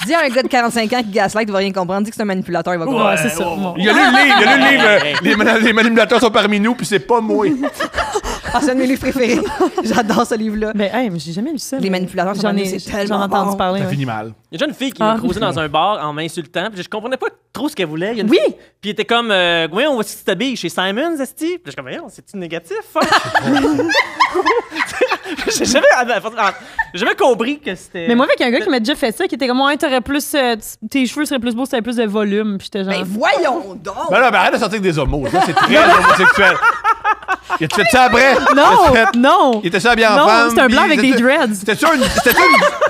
Dis à un gars de 45 ans qui gaslight, il va rien comprendre. Dis que c'est un manipulateur, il va comprendre. Ouais, c'est ça. Bon. Il y a lu le livre, les manipulateurs sont parmi nous, puis c'est pas moi. Ah, c'est un de mes livres préférés. J'adore ce livre-là. Mais, mais j'ai jamais lu ça. Les manipulateurs sont parmi nous, c'est tellement J'en ai entendu bon. parler. Ça ouais. finit mal. Il y a déjà une fille qui m'a croisé dans un bar en m'insultant, puis je comprenais pas trop ce qu'elle voulait. Il y a une Oui! fille, puis elle était comme, oui, on va se t'habiller chez Simons, esti. Puis je suis comme, voyons, c'est-tu négatif? J'ai jamais compris que c'était. Mais moi, avec un gars qui m'a déjà fait ça, qui était comme, ouais, t'aurais plus. Tes cheveux seraient plus beaux si t'avais plus de volume. Puis j'étais genre. Ben voyons donc! Ben là, arrête de sortir avec des homos. Ça, c'est très homosexuel. Il a fait ça après? Non! Il était ça bien en Non, femme. c'est un blanc avec des dreads. C'était-tu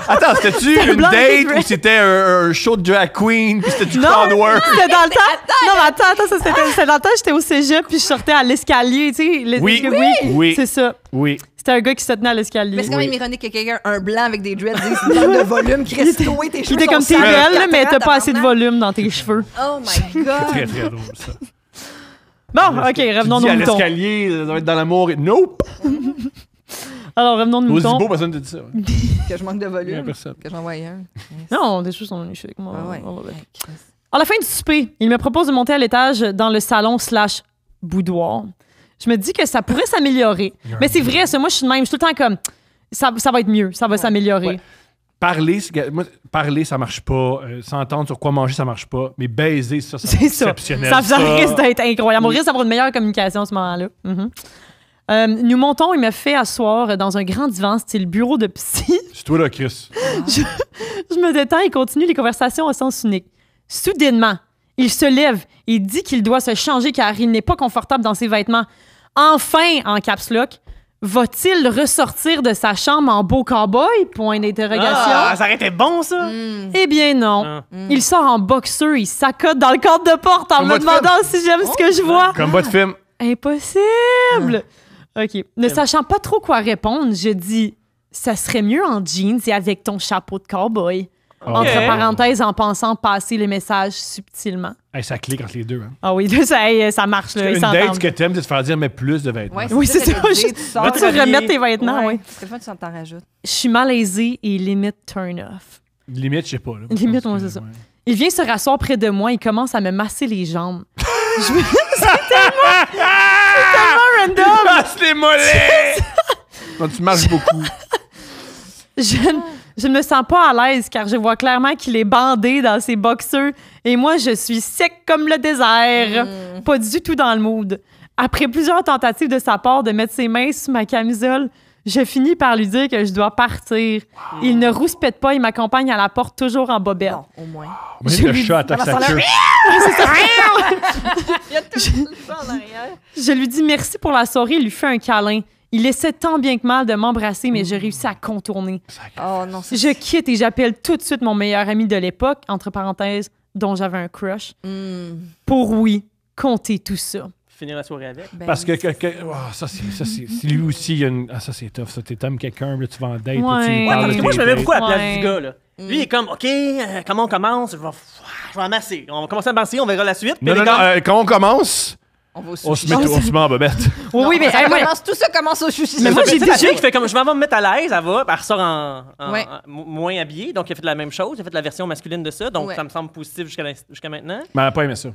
attends, c'était-tu une blanc avec des date ou dreads. c'était un show de drag queen puis c'était du Non, crowd work? c'était dans le temps. Non, mais attends, ça, c'était dans le temps, j'étais au cégep, puis je sortais à l'escalier, tu sais. Oui. C'est ça. Oui. C'était un gars qui se tenait à l'escalier. Mais c'est quand même ironique que quelqu'un, un blanc avec des dreads, dise une manque de volume, Christo, et tes Il cheveux était comme sont t'es sales, belle, là, mais t'as 4 pas assez de tabarnak. volume dans tes cheveux. Oh my God! Très, très drôle, ça. Bon, OK, revenons Tu dis aux à moutons. l'escalier, ça doit être dans l'amour. Nope! Alors, revenons aux Aux moutons. Zibo, personne ne dit ça. Ouais. Que je manque de Il y a volume. personne. Que j'en voie un. Non, des choses sont magnifiques. Moi, Ah ouais. ouais. À la fin du souper, il me propose de monter à l'étage dans le salon/boudoir. Je me dis que ça pourrait s'améliorer. Mais c'est vrai, ça, moi, je suis de même. Je suis tout le temps comme, ça va être mieux, ça va s'améliorer. Ouais. Parler, ça marche pas. S'entendre sur quoi manger, ça marche pas. Mais baiser, ça C'est ça. exceptionnel. Ça risque d'être incroyable. On risque d'avoir une meilleure communication à ce moment-là. Nous montons, il me fait asseoir dans un grand divan style bureau de psy. C'est toi, là, Chris. Je me détends et continue les conversations au sens unique. Soudainement, il se lève et dit qu'il doit se changer car il n'est pas confortable dans ses vêtements. Enfin, en caps lock, va-t-il ressortir de sa chambre en beau cowboy? Point d'interrogation. Ah, ça aurait été bon, ça! Eh bien non. Ah. Il sort en boxeur, il s'accote dans le cadre de porte en Comme me votre demandant si j'aime ce que je vois. Comme votre film. Impossible! OK. Ne sachant pas trop quoi répondre, je dis « Ça serait mieux en jeans et avec ton chapeau de cowboy. » Entre parenthèses, en pensant passer le message subtilement. Hey, ça clique entre les deux. Hein. Ah oui, ça marche. Là, Une ils date, s'entendent. ce que t'aimes, c'est de faire dire mais plus de vêtements. Ouais, Oui, c'est ça. que Juste- tu sors. Tu remettre tes vêtements, oui. C'est le fun, tu t'en rajoutes. Je suis malaisée et limite turn off. Limite, je sais pas. Là. Limite, Je pense ouais, que- c'est ça. Il vient se rasseoir près de moi et commence à me masser les jambes. C'est tellement random! Passe les mollets! Non, tu marches beaucoup. Je ne me sens pas à l'aise car je vois clairement qu'il est bandé dans ses boxeurs et moi, je suis sec comme le désert. Pas du tout dans le mood. Après plusieurs tentatives de sa part de mettre ses mains sous ma camisole, je finis par lui dire que je dois partir. Il ne rouspète pas, il m'accompagne à la porte toujours en bobette. Bon, au moins. Imagine Je le lui chat dis- attaque sa queue. Il y a tout le chat en arrière. Je lui dis merci pour la soirée, il lui fait un câlin. Il essaie tant bien que mal de m'embrasser, mais je réussis à contourner. Oh non, c'est... Je quitte et j'appelle tout de suite mon meilleur ami de l'époque, entre parenthèses, dont j'avais un crush, pour oui, compter tout ça. Finir la soirée avec. Ben, Parce que oh, ça, c'est lui aussi, il y a une... Ah, ça, c'est tough. Ça, t'aimes quelqu'un, là, tu vas en date. là, tu lui Ouais. parles Ouais, parce de que moi, je tes me mets dates. beaucoup à la place Ouais. du gars, là. Lui, il est comme, OK, comment on commence? Je vais amasser. On va commencer à amasser, on verra la suite. Puis Non, il est non, comme, non, quand on commence, on va au on sushi. se met en bobette. Oui, mais hey, moi, Tout ça commence au sushi. Mais moi, j'ai Tu sais, la déjà- fille qui fait comme, je m'en vais me mettre à l'aise, elle va, puis elle ressort Ouais. moins habillée. Donc, il a fait la même chose. Il a fait la version masculine de ça. Donc, Ouais. ça me semble positif jusqu'à maintenant. Mais elle n'a pas aimé ça.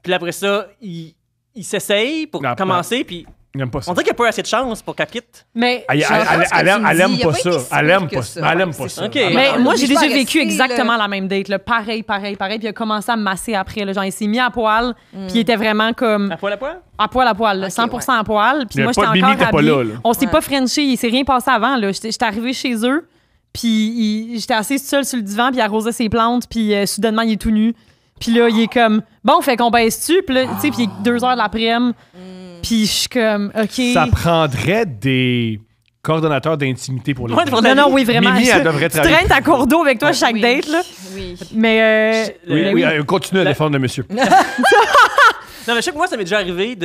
Puis après ça, il s'essaye pour Non, commencer, puis Il n'aime pas ça. on dirait qu'il n'y a pas assez de chance pour qu'elle quitte. mais, Elle Je pense que aime tu me dis, il a pas pas ça. été si Elle pire aime que pas ça. ça. Elle aime Ouais, pas c'est ça. ça. OK. mais Ouais, moi, on j'ai oblige pas déjà à vécu rester, exactement là. la même date. Là. Pareil. Puis il a commencé à me masser après. Là. Genre, il s'est mis à poil, puis il était vraiment comme À poil à poil? à poil, là, Ok, 100% à poil. Puis Mais moi, pas- j'étais Mimi encore était pas habillée. là, là. On s'est Ouais. pas frenché, il s'est rien passé avant. Là. J'étais arrivée chez eux, puis j'étais assise seule sur le divan, puis il arrosait ses plantes, puis soudainement, il est tout nu. Puis là, il est comme, bon, fait qu'on baisse-tu? Puis là, tu sais, puis il est 2 heures de l'après-midi. Puis je suis comme, OK. Ça prendrait des coordonnateurs d'intimité pour les Ouais, dates. pour Non, non, oui, vraiment. Mimi, elle devrait tu travailler. traînes ta cour d'eau avec toi chaque Oui. date, là. Oui. Mais, Oui, oui, continue à défendre le monsieur. Non, mais chaque mois, ça m'est déjà arrivé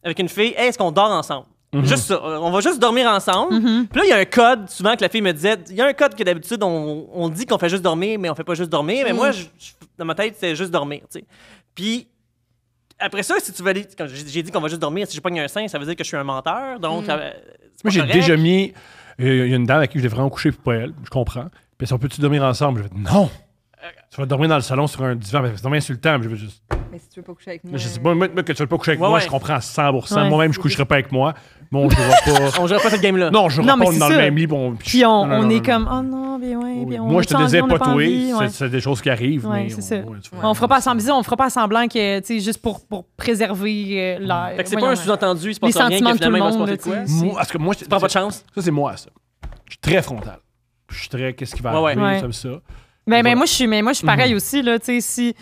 avec une fille, hey, est-ce qu'on dort ensemble? Juste ça. On va juste dormir ensemble. Puis là, il y a un code, souvent, que la fille me disait. Il y a un code que d'habitude, on dit qu'on fait juste dormir, mais on fait pas juste dormir. Mais moi, dans ma tête, c'est juste dormir, tu sais. Puis, après ça, si tu veux aller. Quand j'ai dit qu'on va juste dormir, si je pogne un sein, ça veut dire que je suis un menteur. Donc, c'est pas Moi, j'ai correct. déjà mis. Il y a une dame avec qui je l'ai vraiment couché, puis pas elle. Je comprends. Puis on peut-tu dormir ensemble? Je vais dire, non! Tu vas dormir dans le salon sur un divan, c'est vraiment insultant. Je veux juste. Mais si tu veux pas coucher avec moi. Mais je sais pas, moi, que tu veux pas coucher avec moi, je comprends à 100%. Ouais. Moi-même, je coucherai pas avec moi. Mais on jouera pas. On jouera pas cette game-là. Non, je jouera Non, mais pas c'est dans ça. le même lit. Puis on est comme, oh non, bien ouais, Oui. bien on Moi, je te est envie, disais on pas n'a toi. envie, C'est des choses qui arrivent. Ouais, mais c'est ça. tu fais- On fera pas semblant que, tu sais, juste pour préserver l'air. Fait que c'est pas un sous-entendu, il se passe les rien, sentiments que de tout le finalement, il va se monde, passer de quoi. là, tu sais. Moi, parce que moi, Tu prends pas de chance. Ça, c'est moi, ça. Je suis très frontal. Je suis très, qu'est-ce qui va Ouais, arriver, ouais. comme ça. Mais Voilà. moi, je suis pareil aussi, là, tu sais, si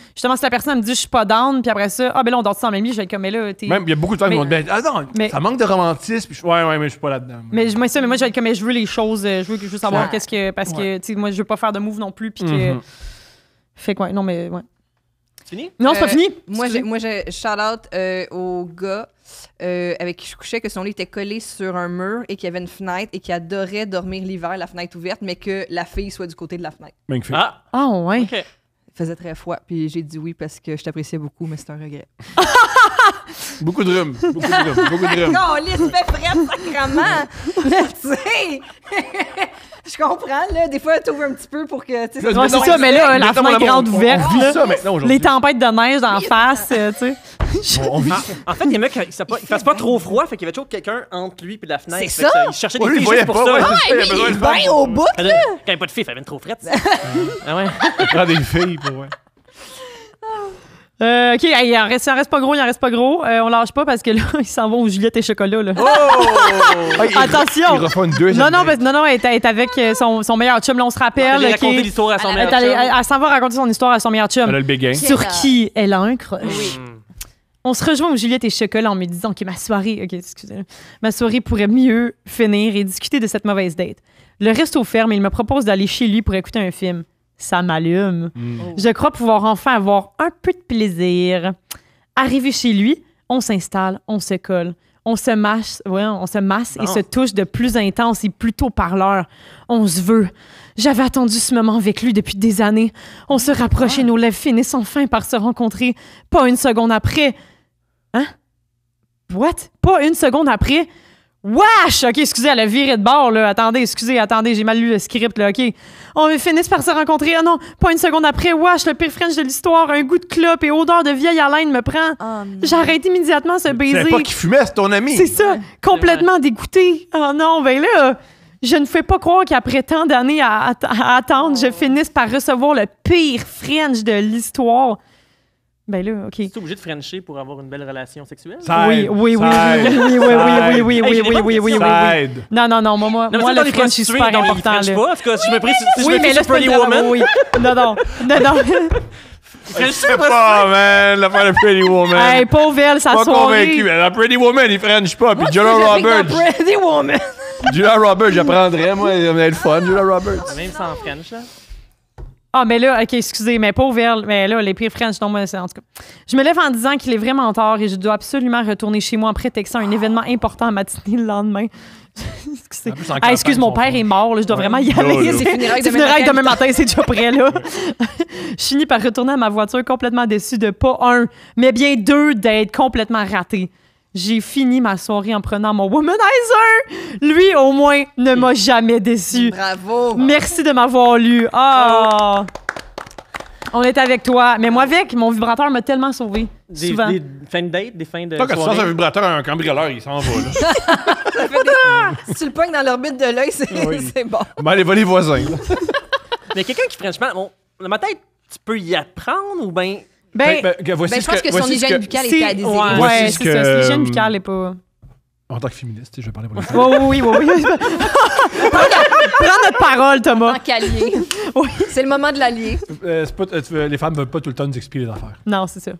la personne me dit, je suis pas down, puis après ça, ben là, on dort dans le même lit, je vais être comme, mais là, t'es... Même, il y a beaucoup de femmes qui vont dire, non, mais- ça manque de romantisme. Puis ouais, mais je suis pas là-dedans. Mais moi, je vais être comme, mais je veux les choses, je veux savoir Ouais. qu'est-ce que... Parce que, tu sais, moi, je veux pas faire de move non plus, puis que... Mhm. Fait quoi, non, mais, ouais. C'est fini? Non, c'est pas fini. Moi, Excusez. j'ai shout-out au gars avec qui je couchais, que son lit était collé sur un mur et qu'il y avait une fenêtre et qui adorait dormir l'hiver, la fenêtre ouverte, mais que la fille soit du côté de la fenêtre. Magnifique. Ah, Ah, ouais. OK. Il faisait très froid, puis j'ai dit oui parce que je t'appréciais beaucoup, mais c'est un regret. Beaucoup de rhume. Beaucoup de rhume. Non, lisse fait frais, sacrement! Là, tu sais! Je comprends, là. Des fois, t'ouvres un petit peu pour que, tu sais... Ouais, c'est ça, mais là, la fenêtre grande ouverte, On vit là, ça maintenant aujourd'hui. les tempêtes de neige d'en face, tu sais. On vit En fait, il y en a qui il fasse pas trop froid, fait qu'il y avait toujours quelqu'un entre lui et la fenêtre. C'est Fait que ça? Il cherchait des Ouais, lui, filles il voyait juste pour pas, ça. ouais. Ah, Il y a besoin de femmes. Ben au bout! Quand il n'y avait pas de filles, elle avait trop frette. Ah ouais. On prend des filles pour ouais. OK, hey, il en reste pas gros. On lâche pas parce que là, ils s'en vont au Juliette et chocolat, là. Oh! Attention! Il refait une deuxième. Non, elle est avec son meilleur chum. Là, on se rappelle. Elle a OK? raconté l'histoire à son Elle meilleur Elle, chum. elle s'en va raconter son histoire à son meilleur chum. Elle a le béguin. Sur qui elle a un crush. Oui. On se rejoint au Juliette et chocolat en me disant que ma soirée pourrait mieux finir et discuter de cette mauvaise date. Le resto ferme et il me propose d'aller chez lui pour écouter un film. Ça m'allume. Je crois pouvoir enfin avoir un peu de plaisir. Arrivé chez lui, on s'installe, on se colle. On se masse et se touche de plus intense et plus tôt par l'heure. On se veut. J'avais attendu ce moment avec lui depuis des années. On se rapproche et nos lèvres finissent enfin par se rencontrer. Pas une seconde après. Hein? What? Pas une seconde après? Wesh! OK, excusez, elle a viré de bord, là. Attendez, j'ai mal lu le script, là. OK. On finit par se rencontrer. Ah non, pas une seconde après. Wesh, le pire French de l'histoire. Un goût de clope et odeur de vieille haleine me prend. Oh, non. J'arrête immédiatement ce Tu baiser. savais pas qu'il fumait, c'est ton ami. C'est ça, complètement dégoûté. Oh non, ben là, je ne fais pas croire qu'après tant d'années à attendre, je finisse par recevoir le pire French de l'histoire. Ben là, OK. Es-tu obligé de frencher pour avoir une belle relation sexuelle? Ça Oui, aide. oui, oui, Ça aide. oui, oui, oui, Ça aide. oui, Hey, j'ai des bonnes questions. Ça aide. Non, moi, Non, mais moi c'est dans le les French, c'est prostituées, super donc ils important, frenchent là. pas. En tout cas, si je me prie Oui, sur mais là, Pretty c'est pas Woman, oui. Non. Je sais pas, man, l'affaire de Pretty Woman. Hey, pauvre elle, sa Pas soirée. convaincu. La Pretty Woman, il French pas. Puis Julia Moi, Roberts. je l'applique dans Pretty Woman. Julia Roberts, j'apprendrais, moi. Elle va être fun, Julia Roberts. même sans French, là. Ah, mais là, OK, excusez, mais pauvre elle, mais là, les pires French, non, moi, c'est en tout cas. Je me lève en disant qu'il est vraiment tard et je dois absolument retourner chez moi en prétextant un événement important à matinée le lendemain. Excusez. En plus, en Ah, excuse, campagne, mon ils père sont est mort, là, je dois vraiment y Là, aller. là. C'est funérailles C'est demain funérailles matin. demain matin, c'est déjà prêt, là. Je finis par retourner à ma voiture complètement déçue de pas un, mais bien deux dates complètement ratées. J'ai fini ma soirée en prenant mon womanizer. Lui, au moins, ne m'a jamais déçu. Bravo. Merci de m'avoir lu. Ah! On est avec toi. Mais moi, avec, mon vibrateur m'a tellement sauvé. Souvent. Des fins de date, des fins de Toi, quand tu sens un soirée. vibrateur à un cambrioleur, il s'en va, là. Si tu le pognes dans l'orbite de l'œil, c'est Oui. c'est bon. Ben, allez, va les voisins, là. Mais quelqu'un qui franchement, bon, dans ma tête, tu peux y apprendre ou bien. Ben, voici Ben, je pense que son voici ce hygiène buccale c'est- était à désirer. ouais, Voici c'est ce ça. que- C'est l'hygiène buccale n'est pas... En tant que féministe, je vais parler pour les femmes. Oui. Prends notre parole, Thomas. En calier. Oui. C'est le moment de l'allier. C'est pas, les femmes veulent pas tout le temps nous expliquer les affaires. Non, c'est ça.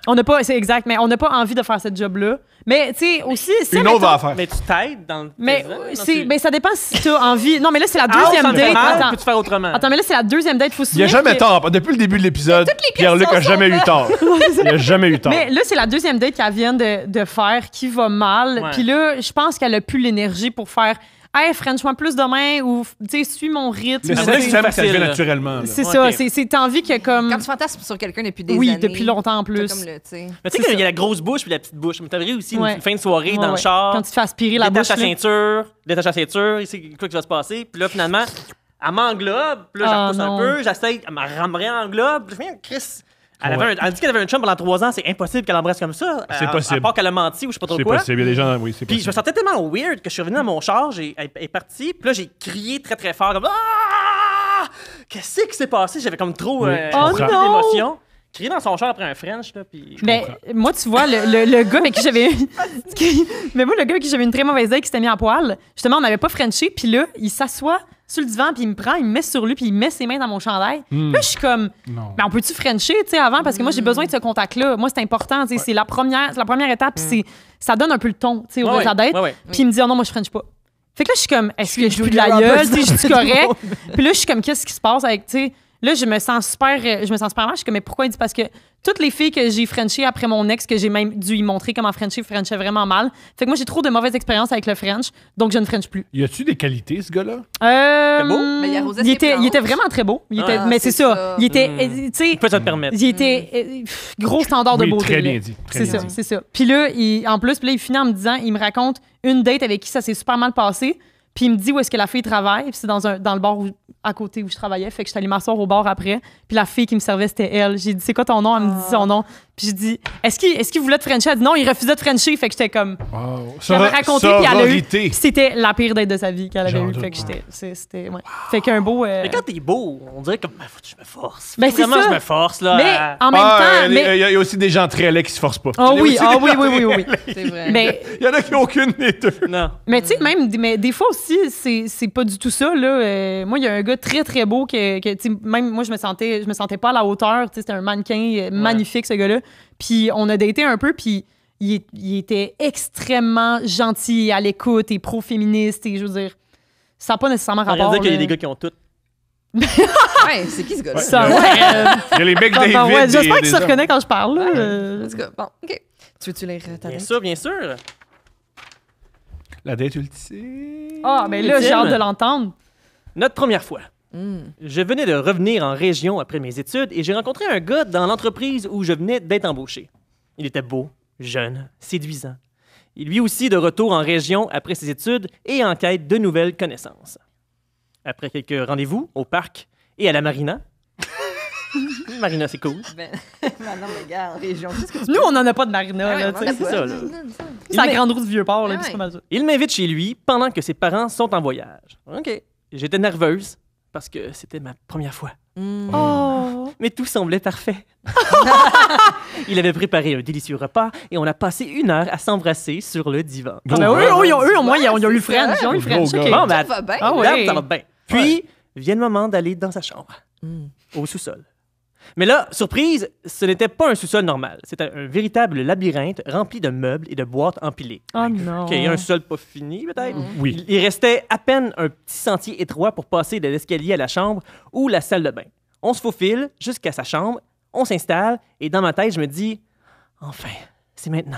On n'a pas, c'est exact, mais on n'a pas envie de faire ce job-là. Mais, tu sais, aussi... si, Une autre mettons- va en faire. Mais tu t'aides dans le. Mais, présent, non, c'est, tu- mais ça dépend si tu as envie. Non, mais là, c'est la Ah, deuxième ça me fait date. mal, Attends. peux-tu faire autrement? Attends, mais là, c'est la deuxième date. Faut se Il n'y a souvenir jamais que- tort. Depuis le début de l'épisode, les Pierre-Luc a questions jamais sont eu tort. Il a jamais eu tort. Mais là, c'est la deuxième date qu'elle vient de faire qui va mal. Ouais. Puis là, je pense qu'elle a plus l'énergie pour faire hey, French-moi plus demain ou, tu sais, suis mon rythme. Le c'est sexe, c'est ça ça facile, vient là. naturellement. là. C'est Ouais, ça. ok. C'est t'as envie que comme. Quand tu fantasmes sur quelqu'un depuis des Oui, années. depuis longtemps en t'as plus. comme le, tu sais. Mais tu sais C'est qu'il y a ça. la grosse bouche puis la petite bouche. Mais t'as vrai aussi Ouais. une fin de soirée dans Ouais, le ouais. char. Quand tu te fais aspirer la bouche. Détache ta là. ceinture, détache ta ceinture, il sait quoi qui va se passer. Puis là, finalement, Elle m'englobe, puis là, je Ah, repousse un non. peu, j'essaye, elle me réenglobe, puis je viens, Chris. Elle dit qu'elle avait un chum pendant 3 ans, c'est impossible qu'elle embrasse comme ça. C'est possible. À part qu'elle a menti ou je sais pas trop C'est quoi. possible. Il y a des gens, oui, c'est Puis possible. je me sentais tellement weird que je suis revenu dans mon char, elle est partie, puis là j'ai crié très très fort comme ah! Qu'est-ce qui s'est passé? J'avais comme trop Oui, je comprends. d'émotion. Crier dans son char après un French là, puis Mais moi, tu vois, le gars avec qui j'avais. Mais moi, le gars avec qui j'avais une très mauvaise idée qui s'était mis à poil, justement, on n'avait pas Frenché, puis là, il s'assoit sur le divan, puis il me prend, il me met sur lui, puis il met ses mains dans mon chandail. Là, je suis comme, Non. ben, on peut-tu Frencher, tu sais, avant? Parce que moi, j'ai besoin de ce contact-là. Moi, c'est important, tu sais, c'est la première étape, puis ça donne un peu le ton, tu sais, au Ouais, sa date. ouais. Puis il me dit, oh non, moi, je French pas. Fait que là, je suis comme, est-ce que je suis plus de Julia la gueule? Roberts Tu sais, je suis dans correct. Puis là, je suis comme, qu'est-ce qui se passe avec, tu sais, là, je me sens super mal. Je suis comme, mais pourquoi il dit? Parce que toutes les filles que j'ai Frenchées après mon ex, que j'ai même dû y montrer comment Frenchait vraiment mal. Fait que moi, j'ai trop de mauvaises expériences avec le French, donc je ne French plus. Y a-tu des qualités, ce gars-là? beau? Mais il y a Rosette il qui est était blanche. vraiment très beau. Il était, Ah, mais c'est c'est ça. ça. Il était, tu sais, peut ça te permettre. il était gros standard de Oui, beauté. très là. bien dit. Très C'est bien ça, dit. c'est ça. Puis là, en plus, puis là, il finit en me disant, il me raconte une date avec qui ça s'est super mal passé. Puis il me dit où est-ce que la fille travaille. Puis c'est dans le bar à côté où je travaillais. Fait que je suis allée m'asseoir au bar après. Puis la fille qui me servait, c'était elle. J'ai dit, c'est quoi ton nom? Elle me dit son nom. Puis j'ai dit, est-ce qu'il voulait te Frencher? Elle dit non, il refusait de Frencher. Fait que j'étais comme. Wow. Elle m'a raconté, puis elle a eu. Sororité. Puis c'était la pire date de sa vie qu'elle avait J'en eue. doute Fait que pas. c'était. Ouais. Fait qu'un beau. Mais quand t'es beau, on dirait comme faut que je me force. Ben, Faut c'est vraiment ça. je me force là. Mais en même Ah, temps. il Mais... y a aussi des gens très laids qui se forcent pas. Oh Il y a oui, aussi ah des oui, gens oui, très oui, oui. laids. C'est vrai. Mais. Il y en a qui n'ont aucune des deux. Non. Mais tu sais, mais des fois aussi, c'est pas du tout ça. Là. Moi, il y a un gars très, très beau que tu sais, même moi, je me sentais pas à la hauteur. Tu sais, c'était un mannequin magnifique, ce gars-là. Puis on a daté un peu, puis il était extrêmement gentil et à l'écoute et pro-féministe. Et je veux dire, ça n'a pas nécessairement Ça veut rapport. dire qu'il y a là. des gars qui ont tout. Ouais, c'est qui ce gars-là? Ça, ouais. Il y a les mecs David. Ouais, j'espère des qu'il se hommes. reconnaît quand je parle. là. En tout cas, bon, OK. Tu veux-tu lire ta Bien date? sûr, bien sûr. La date ultime. Ah, ben là, j'ai Ultime. hâte de l'entendre. Notre première fois. Hmm. Je venais de revenir en région après mes études et j'ai rencontré un gars dans l'entreprise où je venais d'être embauché. Il était beau, jeune, séduisant. Et lui aussi de retour en région après ses études et en quête de nouvelles connaissances. Après quelques rendez-vous au parc et à la marina. Marina, c'est cool. Ben, non, mais regarde, région, qu'est-ce que tu Nous, on n'en a pas de marina. Ah ouais, là, on tu sais. en a c'est pas. ça, là. C'est la Il grande route du Vieux-Port. là, Ah puis c'est ouais. pas mal ça. Il m'invite chez lui pendant que ses parents sont en voyage. OK. J'étais nerveuse parce que c'était ma première fois. Hmm. Oh! Mais tout semblait parfait. Il avait préparé un délicieux repas et on a passé 1 heure à s'embrasser sur le divan. Ah, ben eux, eux, au moins, ils ont eu le c'est French. ça. Ils ont eu le French. Gros OK. gars. Bon, ben, Ça va bien. Ah ouais. Regarde, ça va bien. Puis, vient le moment d'aller dans sa chambre, Hmm. au sous-sol. Mais là, surprise, ce n'était pas un sous-sol normal. C'était un véritable labyrinthe rempli de meubles et de boîtes empilées. Oh non. OK, un sous-sol pas fini, peut-être? Oui. Il restait à peine un petit sentier étroit pour passer de l'escalier à la chambre ou la salle de bain. On se faufile jusqu'à sa chambre, on s'installe et dans ma tête, je me dis « Enfin, c'est maintenant. »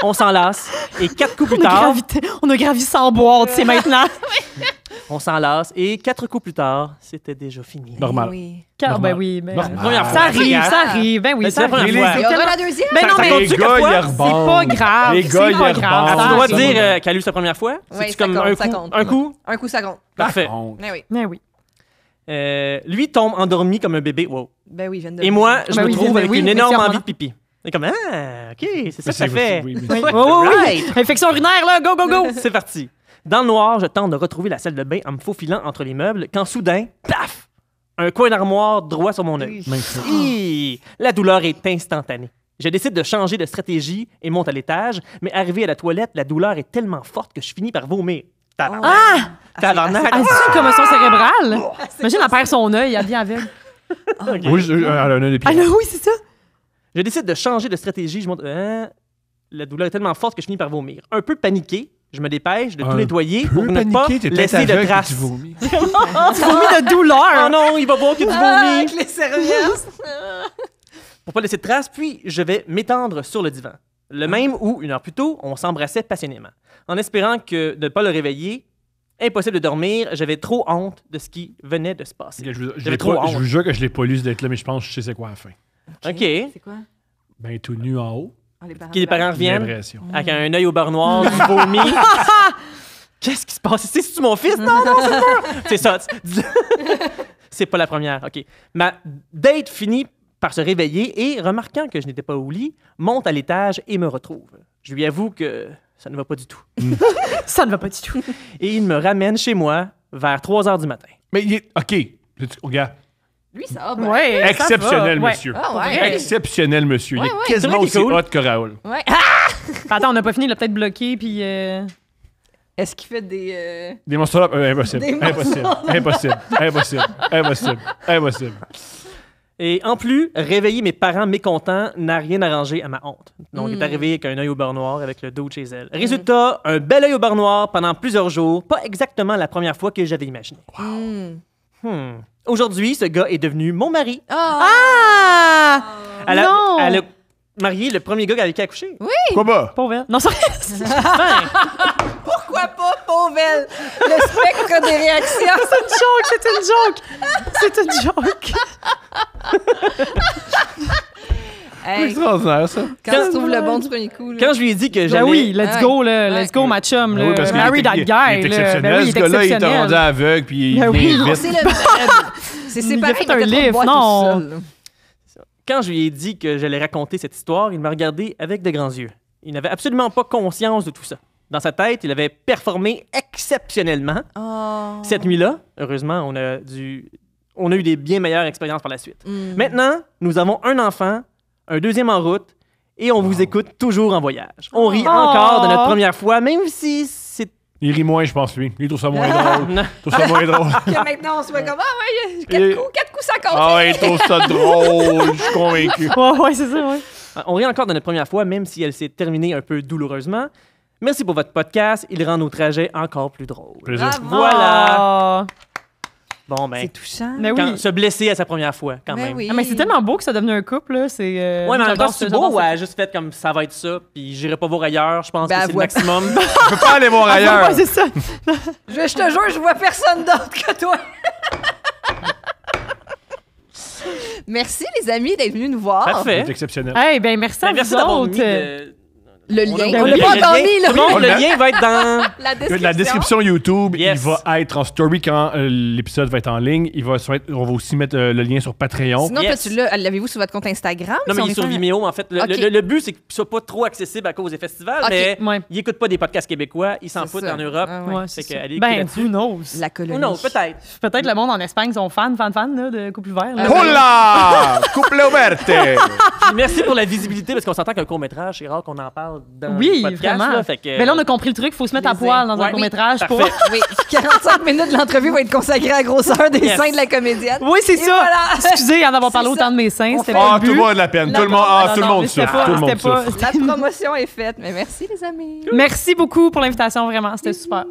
On s'enlace et 4 coups plus tard, On a gravi sans boîte, c'est maintenant. on s'enlace et 4 coups plus tard, c'était déjà fini. Normal. Oui. Car, Normal. ben oui, ben, Normal. Première ça fois. arrive, ça arrive. Ben oui, Mais ça c'est la arrive. première fois. Il y aura la deuxième? Ben non, Ça mais compte-tu Les quatre gars, fois? ils c'est rebondent. pas grave. Les c'est gars, pas ils grave. rebondent. As-tu le droit de Ça dire arrive. qu'elle a eu sa première fois? Oui, C'est-tu ça comme compte, un ça coup? compte. Un coup? Un coup, ça compte. Parfait. Honte. Ben oui. Ben oui. Lui tombe endormi comme un bébé. Wow. Ben oui, je viens de Et moi, je Ben me oui, trouve ben avec oui, une énorme effectivement. envie de pipi. C'est comme, ah, OK, c'est ça que ça C'est- fait. oui, oui. Oui, Ouais, oui, oui, oui. right. Infection urinaire, là, go, go, go. C'est parti. Dans le noir, je tente de retrouver la salle de bain en me faufilant entre les meubles quand soudain, paf! Un coin d'armoire droit sur mon œil. Maintenant. Hi! La douleur est instantanée. Je décide de changer de stratégie et monte à l'étage, mais arrivé à la toilette, la douleur est tellement forte que je finis par vomir. Tabarnak! Ah! Tabarnak! Ah, c'est une commotion cérébrale? Imagine, elle perd son œil, elle devient aveugle. Oui, elle a un œil Ah, là, oui, c'est ça. Je décide de changer de stratégie. Je monte. La douleur est tellement forte que je finis par vomir. Un peu paniqué, je me dépêche de tout nettoyer pour ne pas laisser de traces. Tu vomis de douleur. Oh non, il va voir qu'il y a du vomi. Avec les serviettes. Pour pas laisser de traces, puis je vais m'étendre sur le divan. Le même où, 1 heure plus tôt, on s'embrassait passionnément. En espérant que de ne pas le réveiller, impossible de dormir, j'avais trop honte de ce qui venait de se passer. J'avais trop honte. Je vous jure que je l'ai pas lu ce date-là, mais je pense que je sais c'est quoi à la fin. OK. C'est quoi? Ben, tout nu en haut. Ah, les parents. Que les parents J'ai reviennent l'impression. avec un œil au beurre noir, du vomi. Qu'est-ce qui se passe ici? C'est-tu mon fils? Non, c'est sûr! C'est ça. C'est pas la première. OK. Ma date finit par se réveiller et, remarquant que je n'étais pas au lit, monte à l'étage et me retrouve. Je lui avoue que ça ne va pas du tout. Ça ne va pas du tout. Et il me ramène chez moi vers 3 h du matin. Mais il est. OK. Regarde. Lui, ça va. Ben. Ouais, ça Exceptionnel, va. Ouais. monsieur. Ah ouais. Exceptionnel, monsieur. Il Ouais, est ouais. quasiment C'est vrai aussi qu'il est cool. hot que Raoul. Ouais. Attends, on n'a pas fini, il l'a peut-être bloqué, puis... Est-ce qu'il fait des... Des monstres là, impossible. Des Impossible. monstres. Impossible. Impossible. Impossible. Impossible. Et en plus, réveiller mes parents mécontents n'a rien arrangé à ma honte. Donc, il est Mm. arrivé avec un œil au beurre noir avec le dos de chez elle. Résultat, un bel œil au beurre noir pendant plusieurs jours. Pas exactement la première fois que j'avais imaginé. Aujourd'hui, ce gars est devenu mon mari. Ah! Elle a, Non! elle a marié le premier gars avec qui elle a couché. Quoi bas? Pauvre elle. Non, ça... Pourquoi pas, pauvre elle? Le spectre des réactions. C'est une joke! C'est une joke! C'est Hey, extraordinaire, ça. quand tu trouves le bon du premier coup, là. Quand je lui ai dit que Ben j'allais... oui, let's Ouais. go, là. Ouais. Let's go, ma chum. Ben oui, parce qu'il Marry est- that il est guy. exceptionnel. Ben oui, il Ce est gars-là, il t'a rendu exceptionnel. aveugle, puis il Ben venait oui. Non, vite. c'est le... C'est Il a séparé, fait il un était trop livre, boîte non. tout seul, là. Quand je lui ai dit que j'allais raconter cette histoire, il m'a regardé avec de grands yeux. Il n'avait absolument pas conscience de tout ça. Dans sa tête, il avait performé exceptionnellement. Oh. Cette nuit-là, heureusement, on a eu des bien meilleures expériences par la suite. Mm. Maintenant, nous avons un enfant, un deuxième en route, et on vous écoute toujours en voyage. On rit Oh. encore de notre première fois, même si c'est... Il rit moins, je pense, lui. Il trouve ça moins drôle. Non. Il trouve ça moins drôle. Que maintenant, on soit comme, ah ouais, Et- 4 coups, ça compte. Ah ouais, il trouve ça drôle. Je suis convaincu. Ouais, c'est ça, ouais. On rit encore de notre première fois, même si elle s'est terminée un peu douloureusement. Merci pour votre podcast. Il rend nos trajets encore plus drôles. Plaisir. Bravo. Voilà. Oh. Bon, ben, C'est touchant. Mais quand- oui. se blesser à sa première fois, quand Ben même. oui. Ah, mais c'est tellement beau que ça devenu un couple, là. C'est, Ouais, mais en même j'adore temps, c'est ça, beau j'adore ou ça. elle a juste fait comme ça va être ça, puis j'irai pas voir ailleurs. Je pense Ben, que c'est elle le voit maximum. Je peux pas aller voir ailleurs. Ouais, c'est ça. Je te jure, je vois personne d'autre que toi. Merci, les amis, d'être venus nous voir. Parfait. C'est exceptionnel. Hey, ben merci à Ben, merci vous d'avoir autres. mis de- Le On lien. a- On le l'a lien, pas encore le lien. mis, là. Tout le monde, On le l'a- lien va être dans... La description. La description YouTube, Yes. il va être en story quand l'épisode va être en ligne. On va aussi mettre le lien sur Patreon. Sinon, Yes. toi, l'avez-vous sur votre compte Instagram? Non, si mais on il est sur fait un- Vimeo, en fait. Ok. Le but, c'est qu'il soit pas trop accessible à cause des festivals, Ok. mais Ouais. il écoute pas des podcasts québécois, il s'en C'est fout ça. en Europe. Ah ouais. Ouais, Fait c'est que ça. allez écouter Ben, là-dessus. who knows? La colonie. Ou non, peut-être. Peut-être le monde en Espagne sont fans là, de Couple Vert. Là. Ah, Hola! Couple ouverte! Puis merci pour la visibilité, parce qu'on s'entend qu'un court-métrage, c'est rare qu'on en parle dans Oui, le podcast. vraiment. Là, fait que, Mais là, on a compris le truc, il faut se mettre à plaisir. poil dans un Ouais. court-métrage pour. Parfait. Oui, 45 minutes de l'entrevue va être consacrée à la grosseur des Yes. seins de la comédienne. Oui, c'est Et ça. voilà. Excusez en avoir parlé C'est autant ça. de mes seins. On C'était fait- pas Ah, le tout le but. monde a de la peine. La Tout le monde, Non, tout le non, monde mais c'était souffre. pas- Tout le monde c'était pas- souffre. La promotion est faite, mais merci les amis. Merci beaucoup pour l'invitation, vraiment. C'était super.